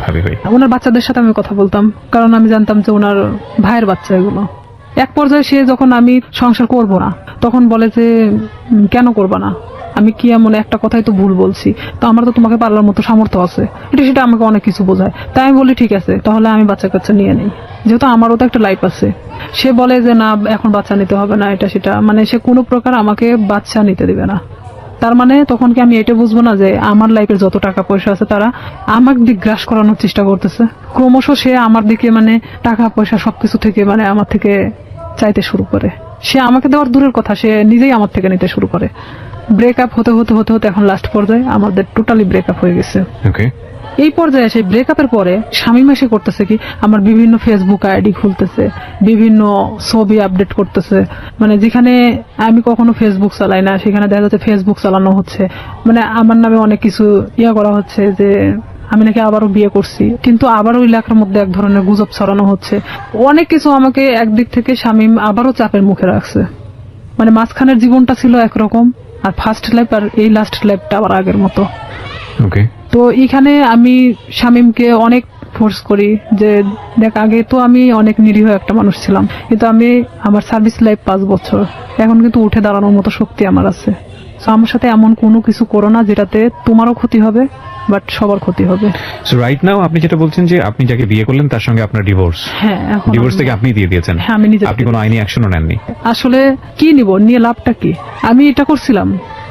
ভাবি হই। ওনার বাচ্চাদের সাথে আমি কথা বলতাম, কারণ আমি জানতাম যে ওনার ভাইয়ের বাচ্চা এগুলো। এক পর্যায়ে সে যখন আমি সংসার করব না, তখন বলে যে কেন করবা না, আমি কি এমন একটা কথাই তো ভুল বলছি, তো আমার তো তোমাকে পারলার মতো সামর্থ্য আছে, এটা সেটা আমাকে অনেক কিছু বোঝায়। তাই আমি বলি ঠিক আছে, তাহলে আমি বাচ্চা কাচ্চা নিয়ে নিই, যেহেতু আমারও তো একটা লাইফ আছে। সে বলে যে না এখন বাচ্চা নিতে হবে না, এটা সেটা, মানে সে কোনো প্রকার আমাকে বাচ্চা নিতে দিবে না। তার মানে তখন কি আমি এটা বুঝবো না যে আমার লাইফের যত টাকা পয়সা আছে তারা আমাকে দিক গ্রাস করানোর চেষ্টা করতেছে? ক্রমশ সে আমার দিকে মানে টাকা পয়সা সবকিছু থেকে মানে আমার থেকে চাইতে শুরু করে। সে আমাকে দেওয়ার দূরের কথা, সে নিজেই আমার থেকে নিতে শুরু করে। ব্রেকআপ হতে হতে হতে হতে এখন লাস্ট পর্যায়ে আমাদের টোটালি ব্রেকআপ হয়ে গেছে। ওকে, এই পর্যায়ে সেই ব্রেকআপের পরে স্বামী মাসে করতেছে কি, আমার বিভিন্ন ফেসবুক আইডি খুলতেছে, বিভিন্ন ছবি আপডেট করতেছে, মানে যেখানে আমি কখনো ফেসবুক চালাই না সেখানে দেখা যাচ্ছে ফেসবুক চালানো হচ্ছে। মানে আমার নামে অনেক কিছু করা হচ্ছে যে আমি নাকি আবারও বিয়ে করছি, কিন্তু আবারও এলাকার মধ্যে এক ধরনের গুজব ছড়ানো হচ্ছে। অনেক কিছু আমাকে একদিক থেকে শামীম আবারও চাপের মুখে রাখছে। মানে মাঝখানের জীবনটা ছিল একরকম, আর ফার্স্ট লাইফ আর এই লাস্ট লাইফটা আবার আগের মতো। ওকে। তো এখানে আমি শামীমকে অনেক ফোর্স করি যে দেখ, আগে তো আমি অনেক নিরীহ একটা মানুষ ছিলাম, কিন্তু আমি আমার সার্ভিস লাইফ 5 বছর, এখন কিন্তু উঠে দাঁড়ানোর মতো শক্তি আমার আছে। তো আমার সাথে এমন কোনো কিছু করো না যেটাতে তোমারও ক্ষতি হবে, বাট সবার ক্ষতি হবে। সো রাইট নাও আপনি যেটা বলছেন যে আপনি যাকে বিয়ে করলেন তার সঙ্গে আপনার ডিভোর্স, হ্যাঁ, এখন ডিভোর্স থেকে আপনি দিয়ে দিয়েছেন? হ্যাঁ, আমি নিজে আপনি কোনো আইনি অ্যাকশনও নেননি? আসলে কি নিব, নিয়ে লাভটা কি? আমি এটা করছিলাম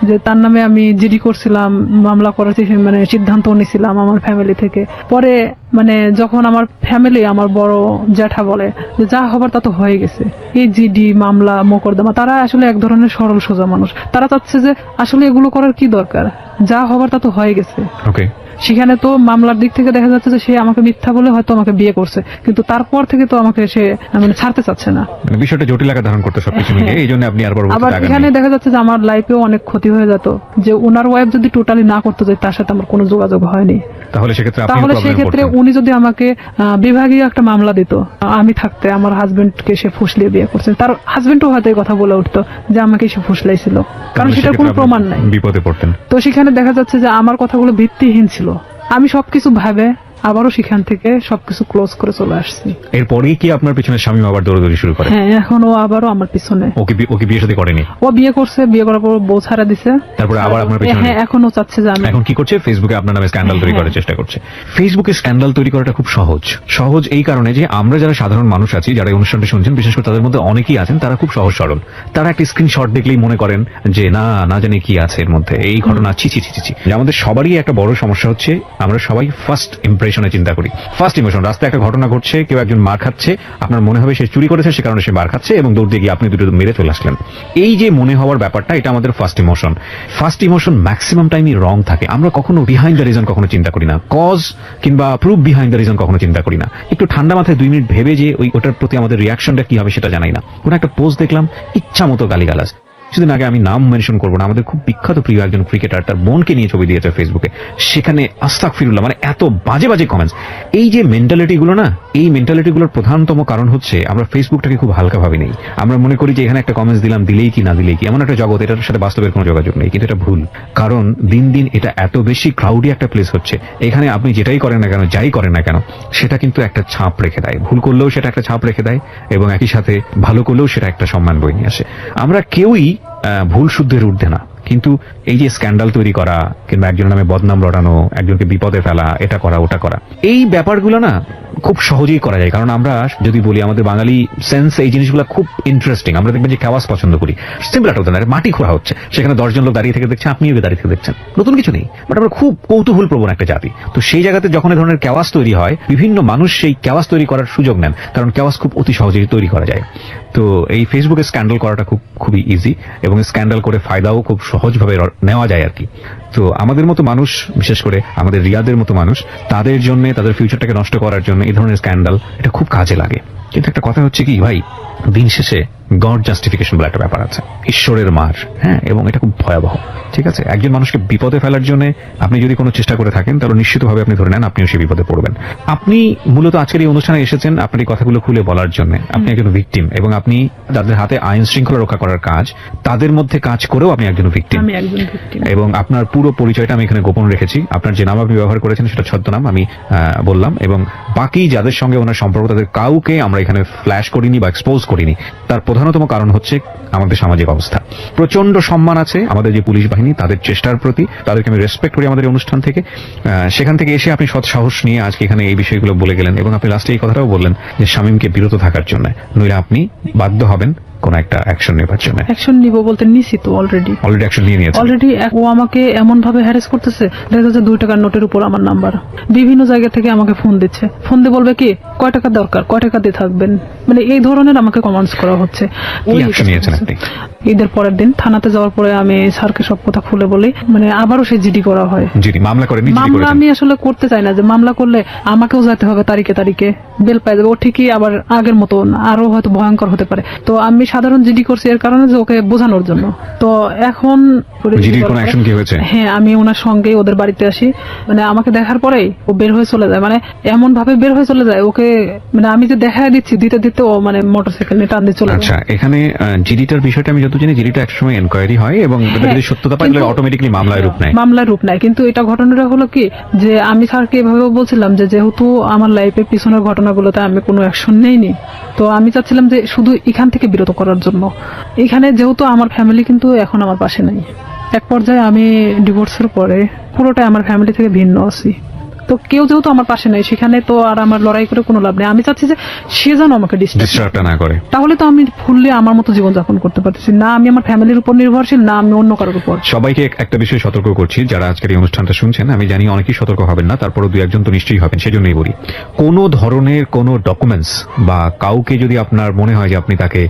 যে তার নামে আমি জিডি করছিলাম, মামলা করার মানে সিদ্ধান্ত নিয়েছিলাম আমার ফ্যামিলি থেকে। পরে মানে যখন আমার ফ্যামিলি, আমার বড় জ্যাঠা বলে যে যা হবার তা তো হয়ে গেছে, এই জিডি মামলা মোকদ্দমা, তারা আসলে এক ধরনের সরল সোজা মানুষ, তারা চাচ্ছে যে আসলে এগুলো করার কি দরকার, যা হবার তা তো হয়ে গেছে। ওকে। সেখানে তো মামলার দিক থেকে দেখা যাচ্ছে যে সে আমাকে মিথ্যা বলে হয়তো আমাকে বিয়ে করছে, কিন্তু তারপর থেকে তো আমাকে সে মানে ছাড়তে চাচ্ছে না। মানে বিষয়টা জটিল আকার ধারণ করতে সবকিছু মিলিয়ে, এই জন্য আপনি আর আবার পরবর্তীতে আগান এখানে দেখা যাচ্ছে যে আমার লাইফেও অনেক ক্ষতি হয়ে যেত, যে ওনার ওয়াইফ যদি টোটালি না করতে যায়, তার সাথে আমার কোনো যোগাযোগ হয়নি, তাহলে সেক্ষেত্রে আপনি তাহলে প্রবলেমে সেক্ষেত্রে পড়তেন। উনি যদি আমাকে বিভাগীয় একটা মামলা দিত, আমি থাকতে আমার হাজবেন্ডকে সে ফুসলিয়ে বিয়ে করছে, তার হাজবেন্ডও হয়তো এই কথা বলে উঠতো যে আমাকে সে ফুসলাইছিল, কারণ তাহলে সেটার সেক্ষেত্রে কোনো আপনি প্রমাণ নাই। বিপদে পড়তেন। তো সেখানে দেখা যাচ্ছে যে আমার কথাগুলো ভিত্তিহীন ছিল। আমি সবকিছু ভাবে আবারও সেখান থেকে সবকিছু ক্লোজ করে চলে আসছি। এরপরেই কি আপনার পিছনে স্বামী আবার দৌড়াদৌড়ি শুরু করে? হ্যাঁ, এখন ও আবারও আমার পিছনে। ওকে বিয়ে সাথে করেনি? ও বিয়ে করছে, বিয়ে করার পর বউ ছাড়া দিছে, তারপরে আবার আপনার পিছনে? হ্যাঁ, এখন ও চাচ্ছে যে আমি। এখন কি করছে? ফেসবুকে আপনার নামে স্ক্যান্ডাল তৈরি করার চেষ্টা করছে। ফেসবুকে স্ক্যান্ডাল তৈরি করাটা খুব সহজ এই কারণে যে আমরা যারা সাধারণ মানুষ আছি, যারা এই অনুষ্ঠানটা শুনছেন, বিশেষ করে তাদের মধ্যে অনেকেই আছেন তারা খুব সহজ সরল। তারা একটা স্ক্রিনশট দেখলেই মনে করেন যে না জানি কি আছে এর মধ্যে, এই ঘটনা ছি ছি ছি ছি। আমাদের সবারই একটা বড় সমস্যা হচ্ছে আমরা সবাই ফার্স্ট ইমপ্রেশন কম্প্যারিশনে চিন্তা করি। ফার্স্ট ইমোশন, রাস্তায় একটা ঘটনা ঘটছে, কেউ একজন মার খাচ্ছে, আপনার মনে হবে সে চুরি করেছে, সে কারণে সে মার খাচ্ছে, এবং দৌড় দিয়ে গিয়ে আপনি দুটো মেরে চলে আসলেন। এই যে মনে হওয়ার ব্যাপারটা, এটা আমাদের first emotion. First emotion maximum টাইমই রং থাকে। আমরা কখনো বিহাইন্ড দ্য রিজন কখনো চিন্তা করি না, কজ কিংবা প্রুফ বিহাইন্ড দ্য রিজন কখনো চিন্তা করি না। একটু ঠান্ডা মাথায় 2 মিনিট ভেবে যে ওটার প্রতি আমাদের রিয়াকশনটা কি হবে সেটা জানাই না। কোনো একটা পোস্ট দেখলাম, ইচ্ছা মতো গালিগালাজ। কিছুদিন আগে, আমি নাম মেনশন করবো না, আমাদের খুব বিখ্যাত প্রিয় একজন ক্রিকেটার তার বোনকে নিয়ে ছবি দিয়েছে ফেসবুকে, সেখানে আস্তাগফিরুল্লাহ, মানে এত বাজে বাজে কমেন্টস। এই যে মেন্টালিটি গুলো না, এই মেন্টালিটি গুলোর প্রধানতম কারণ হচ্ছে আমরা ফেসবুকটাকে খুব হালকা ভাবে নেই। আমরা মনে করি যে এখানে একটা কমেন্টস দিলাম, দিলেই কি না দিলেই কি, এমন একটা জগৎ, এটার সাথে বাস্তবের কোনো যোগাযোগ নেই। কিন্তু এটা ভুল, কারণ দিন দিন এটা এত বেশি ক্রাউডি একটা প্লেস হচ্ছে, এখানে আপনি যেটাই করেন না কেন, যাই করেন না কেন, সেটা কিন্তু একটা ছাপ রেখে দেয়। ভুল করলেও সেটা একটা ছাপ রেখে দেয়, এবং একই সাথে ভালো করলেও সেটা একটা সম্মান বয়ে নিয়ে আসে। আমরা কেউই ভুল শুদ্ধের ঊর্ধ্বে না, কিন্তু এই যে স্ক্যান্ডাল তৈরি করা কিংবা একজনের নামে বদনাম রটানো, একজনকে বিপদে ফেলা, এটা করা ওটা করা, এই ব্যাপারগুলো না খুব সহজেই করা যায়। কারণ আমরা যদি বলি, আমাদের বাঙালি সেন্স এই জিনিসগুলো খুব ইন্টারেস্টিং। আমরা দেখবেন যে কেওয়াস পছন্দ করি। সিম্পল একটা উদাহরণ, মাটি খোঁড়া হচ্ছে, সেখানে 10 জন লোক দাঁড়িয়ে থেকে দেখছে, আপনিও দাঁড়িয়ে থেকে দেখছেন, নতুন কিছু নেই। বাট আমরা খুব কৌতূহল প্রবণ একটা জাতি। তো সেই জায়গাতে যখন এই ধরনের কেওয়াস তৈরি হয়, বিভিন্ন মানুষ সেই কেওয়াস তৈরি করার সুযোগ নেন, কারণ কেওয়াস খুব অতি সহজেই তৈরি করা যায়। তো এই ফেসবুকে স্ক্যান্ডাল করাটা খুবই ইজি, এবং স্ক্যান্ডাল করে ফায়দাও খুব সহজভাবে নেওয়া যায় আর কি। তো আমাদের মতো মানুষ, বিশেষ করে আমাদের রিয়াদের মতো মানুষ, তাদের জন্য, তাদের ফিউচারটাকে নষ্ট করার জন্য এই ধরনের স্ক্যান্ডাল এটা খুব কাজে লাগে। কিন্তু একটা কথা হচ্ছে কি ভাই, দিন শেষে গড জাস্টিফিকেশন বলে একটা ব্যাপার আছে, ঈশ্বরের মার, হ্যাঁ, এবং এটা খুব ভয়াবহ। ঠিক আছে, একজন মানুষকে বিপদে ফেলার জন্য আপনি যদি কোনো চেষ্টা করে থাকেন, তাহলে নিশ্চিতভাবে আপনি ধরে নেন আপনিও সেই বিপদে পড়বেন। আপনি মূলত আজকের এই অনুষ্ঠানে এসেছেন আপনার এই কথাগুলো খুলে বলার জন্য। আপনি একজন ভিকটিম, এবং আপনি যাদের হাতে আইন শৃঙ্খলা রক্ষা করার কাজ, তাদের মধ্যে কাজ করেও আপনি একজন ভিকটিম। এবং আপনার পুরো পরিচয়টা আমি এখানে গোপন রেখেছি। আপনার যে নাম আপনি ব্যবহার করেছেন সেটা ছদ্মনাম আমি বললাম, এবং বাকি যাদের সঙ্গে ওনার সম্পর্ক, তাদের কাউকে আমরা এখানে ফ্ল্যাশ করিনি বা এক্সপোজ করিনি। তার প্রধানতম কারণ হচ্ছে আমাদের সামাজিক অবস্থা। প্রচন্ড সম্মান আছে আমাদের যে পুলিশ বাহিনী, তাদের চেষ্টার প্রতি, তাদেরকে আমি রেসপেক্ট করি আমাদের এই অনুষ্ঠান থেকে। সেখান থেকে এসে আপনি সৎ সাহস নিয়ে আজকে এখানে এই বিষয়গুলো বলে গেলেন, এবং আপনি লাস্টে এই কথাটাও বললেন যে শামীমকে বিরত থাকার জন্য, নইলে আপনি বাধ্য হবেন কোন একটা অ্যাকশন নেবার জন্য। অ্যাকশন নিব বলতে নিছি তো, অলরেডি অ্যাকশন নিয়ে নিয়েছে। অলরেডি ও আমাকে এমন ভাবে হ্যারাস করতেছে, দেখা যাচ্ছে 2 টাকার নোটের উপর আমার নাম্বার, বিভিন্ন জায়গা থেকে আমাকে ফোন দিচ্ছে। ফোন দিয়ে বলবে কি, কয় টাকা দরকার, কয় টাকা দিয়ে থাকবেন, মানে এই ধরনের আমাকে কমান্ডস করা হচ্ছে। কি অ্যাকশন নিয়েছেন আপনি? ঈদের পরের দিন থানাতে যাওয়ার পরে আমি স্যারকে সব কথা খুলে বলি, মানে আবারও সেই জিডি করা হয়। জিডি মামলা করেন? মামলা আমি আসলে করতে চাই না, যে মামলা করলে আমাকেও যেতে হবে তারিখে তারিখে, বেল পাই যাবে। ও ঠিকই আবার আগের মতো আরো হয়তো ভয়ঙ্কর হতে পারে। তো আমি সাধারণ জিডি করছি এর কারণে যে ওকে বোঝানোর জন্য। তো এখন জিডির কোনো অ্যাকশন কি হয়েছে? হ্যাঁ, আমি ওনার সঙ্গে ওদের বাড়িতে আসি, মানে আমাকে দেখার পরেই ও বের হয়ে চলে যায়, মানে এমন ভাবে বের হয়ে চলে যায় ওকে, মানে আমি যে দেখায় দিচ্ছি দিতে দিতে ও মানে মোটরসাইকেল নিয়ে টান দিয়ে চলে যায়। আচ্ছা, এখানে জিডিটার বিষয়টা আমি যত জানি, জিডিটা একসময় এনকোয়ারি হয়, এবং যদি সত্যতা পাই তাহলে অটোমেটিক্যালি মামলায় রূপ নেয়। মামলার রূপ নেয়। কিন্তু এটা ঘটনাটা হলো কি, যে আমি স্যারকে এভাবে বলছিলাম যে যেহেতু আমার লাইফের পিছনের ঘটনাগুলোতে আমি কোনো অ্যাকশন নেইনি, তো আমি চাচ্ছিলাম যে শুধু এখান থেকে বিরত করার জন্য। এখানে যেহেতু আমার ফ্যামিলি কিন্তু এখন আমার পাশে নাই, এক পর্যায়ে আমি ডিভোর্সের পরে পুরোটাই আমার ফ্যামিলি থেকে ভিন্ন আছি। তো কেউ যেহেতু আমার পাশে নাই, সেখানে তো আর আমার লড়াই করে কোনো লাভ নেই। আমি চাচ্ছি যে সে যেন আমাকে ডিস্টার্ব না করে, তাহলে তো আমি ফুললি আমার মতো জীবনযাপন করতে পারতেছি না। আমি আমার ফ্যামিলির উপর নির্ভরশীল না, আমি অন্য কারোর উপর। সবাইকে একটা বিষয় সতর্ক করছি, যারা আজকের এই অনুষ্ঠানটা শুনছেন, আমি জানি অনেকেই সতর্ক হবেন না, তারপরও 2-1 তো নিশ্চয়ই হবেন। সেজন্যই বলি, কোনো ধরনের কোনো ডকুমেন্টস বা কাউকে যদি আপনার মনে হয় যে আপনি তাকে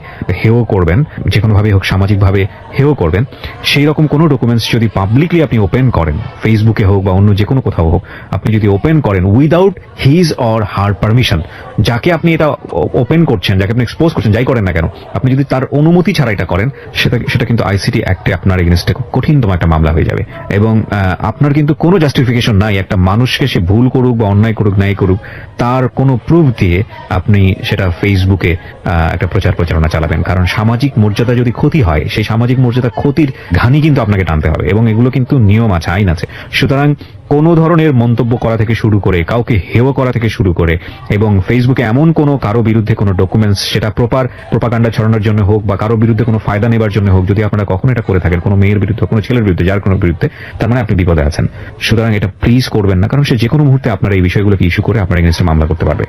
হেয় করবেন, যে কোনোভাবে হোক সামাজিকভাবে হেয় করবেন, সেই রকম কোনো ডকুমেন্টস যদি পাবলিকলি আপনি ওপেন করেন, ফেসবুকে হোক বা অন্য যে কোনো কোথাও হোক, আপনি যদি ওপেন করেন without his or her permission, যাকে আপনি এটা ওপেন করছেন, যাকে আপনি এক্সপোজ করছেন, যাই করেন না কেন, আপনি যদি তার অনুমতি ছাড়া এটা করেন, সেটা কিন্তু আইসিটি অ্যাক্টে আপনার এগেইনস্টে খুব কঠিনতম একটা মামলা হয়ে যাবে। এবং আপনার কিন্তু কোনো জাস্টিফিকেশন নাই একটা মানুষকে, সে ভুল করুক বা অন্যায় করুক নাই করুক, তার কোনো প্রুফ দিয়ে আপনি সেটা ফেসবুকে একটা প্রচার প্রচারণা চালাবেন। কারণ সামাজিক মর্যাদা যদি ক্ষতি হয়, সেই সামাজিক মর্যাদা ক্ষতির ঘানি কিন্তু আপনাকে টানতে হবে, এবং এগুলো কিন্তু নিয়ম আছে, আইন আছে। সুতরাং কোনো ধরনের মন্তব্য করা থেকে শুরু করে, কাউকে হেয় করা থেকে শুরু করে, এবং ফেসবুকে এমন কোনো কারো বিরুদ্ধে কোনো ডকুমেন্টস, সেটা প্রোপাগান্ডা ছড়ানোর জন্য হোক বা কারো বিরুদ্ধে কোনো ফায়দা নেবার জন্য হোক, যদি আপনারা কখনো এটা করে থাকেন কোনো মেয়ের বিরুদ্ধে, কোনো ছেলের বিরুদ্ধে, যার কোনো বিরুদ্ধে, তার মানে আপনি বিপদে আছেন। সুতরাং এটা প্লিজ করবেন না, কারণ সে যে কোনো মুহূর্তে আপনার এই বিষয়গুলোকে ইস্যু করে আপনার এগেইনস্টে মামলা করতে পারবে।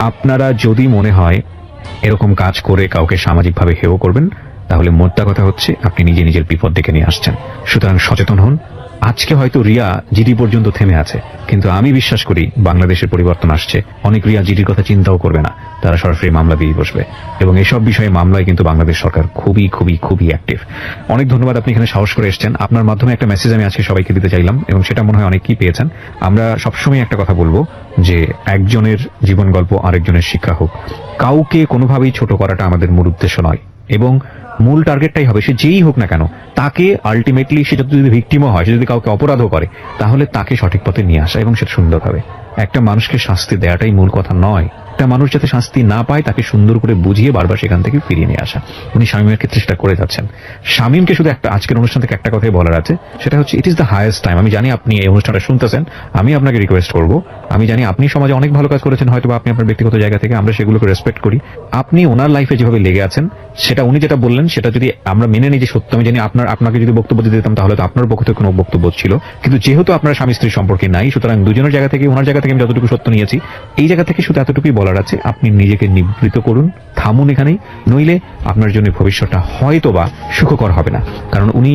আপনারা যদি মনে হয় এরকম কাজ করে কাউকে সামাজিকভাবে হেয় করবেন, তাহলে মোদ্দা কথা হচ্ছে আপনি নিজে নিজের বিপদ ডেকে নিয়ে আসছেন। সুতরাং সচেতন হন, আজকে হয়তো রিয়া জিডি পর্যন্ত থেমে আছে, কিন্তু আমি বিশ্বাস করি বাংলাদেশের পরিবর্তন আসছে। অনেক রিয়া জিডির কথা চিন্তাও করবে না, তারা সরাসরি মামলা দিয়ে বসবে, এবং এসব বিষয়ে মামলায় কিন্তু বাংলাদেশ সরকার খুবই খুবই খুবই অ্যাক্টিভ। অনেক ধন্যবাদ, আপনি এখানে সাহস করে এসেছেন। আপনার মাধ্যমে একটা মেসেজ আমি আজকে সবাইকে দিতে চাইলাম, এবং সেটা মনে হয় অনেকেই পেয়েছেন। আমরা সবসময় একটা কথা বলবো যে একজনের জীবন গল্প আরেকজনের শিক্ষা হোক। কাউকে কোনোভাবেই ছোট করাটা আমাদের মূল উদ্দেশ্য নয়, এবং মূল টার্গেটটাই হবে সে যেই হোক না কেন, তাকে আলটিমেটলি সে যদি ভিকটিমও হয়, সে যদি কাউকে অপরাধও করে, তাহলে তাকে সঠিক পথে নিয়ে আসা এবং সেটা সুন্দরভাবে। একটা মানুষকে শাস্তি দেওয়াটাই মূল কথা নয়, একটা মানুষ যাতে শাস্তি না পায় তাকে সুন্দর করে বুঝিয়ে বারবার সেখান থেকে ফিরিয়ে নিয়ে আসা। উনি শামীমের ক্ষেত্রে সেটা করে যাচ্ছেন। শামীমকে শুধু একটা আজকের অনুষ্ঠান থেকে একটা কথাই বলার আছে, সেটা হচ্ছে it is the highest time. আমি জানি আপনি এই অনুষ্ঠানটা শুনতেছেন, আমি আপনাকে রিকোয়েস্ট করব, আমি জানি আপনি সমাজে অনেক ভালো কাজ করেছেন, হয়তো আপনি আপনার ব্যক্তিগত জায়গা থেকে, আমরা সেগুলোকে রেসপেক্ট করি। আপনি ওনার লাইফে যেভাবে লেগে আছেন, সেটা উনি যেটা বললেন সেটা যদি আমরা মেনে নিই যে সত্য, আমি জানি আপনাকে যদি বক্তব্য দিতে দিতাম তাহলে তো আপনার পক্ষ থেকে কোনো বক্তব্য ছিল, কিন্তু যেহেতু আপনার স্বামী স্ত্রীর সম্পর্কে নাই, সুতরাং দুজনের জায়গা থেকে, ওনার জায়গা থেকে আমি যতটুকু সত্য নিয়েছি, এই জায়গা থেকে শুধু এতটুকুই বলার আছে, আপনি নিজেকে নিবৃত করুন, থামুন এখানেই, নইলে আপনার জন্য ভবিষ্যৎটা হয়তো বা সুখকর হবে না। কারণ উনি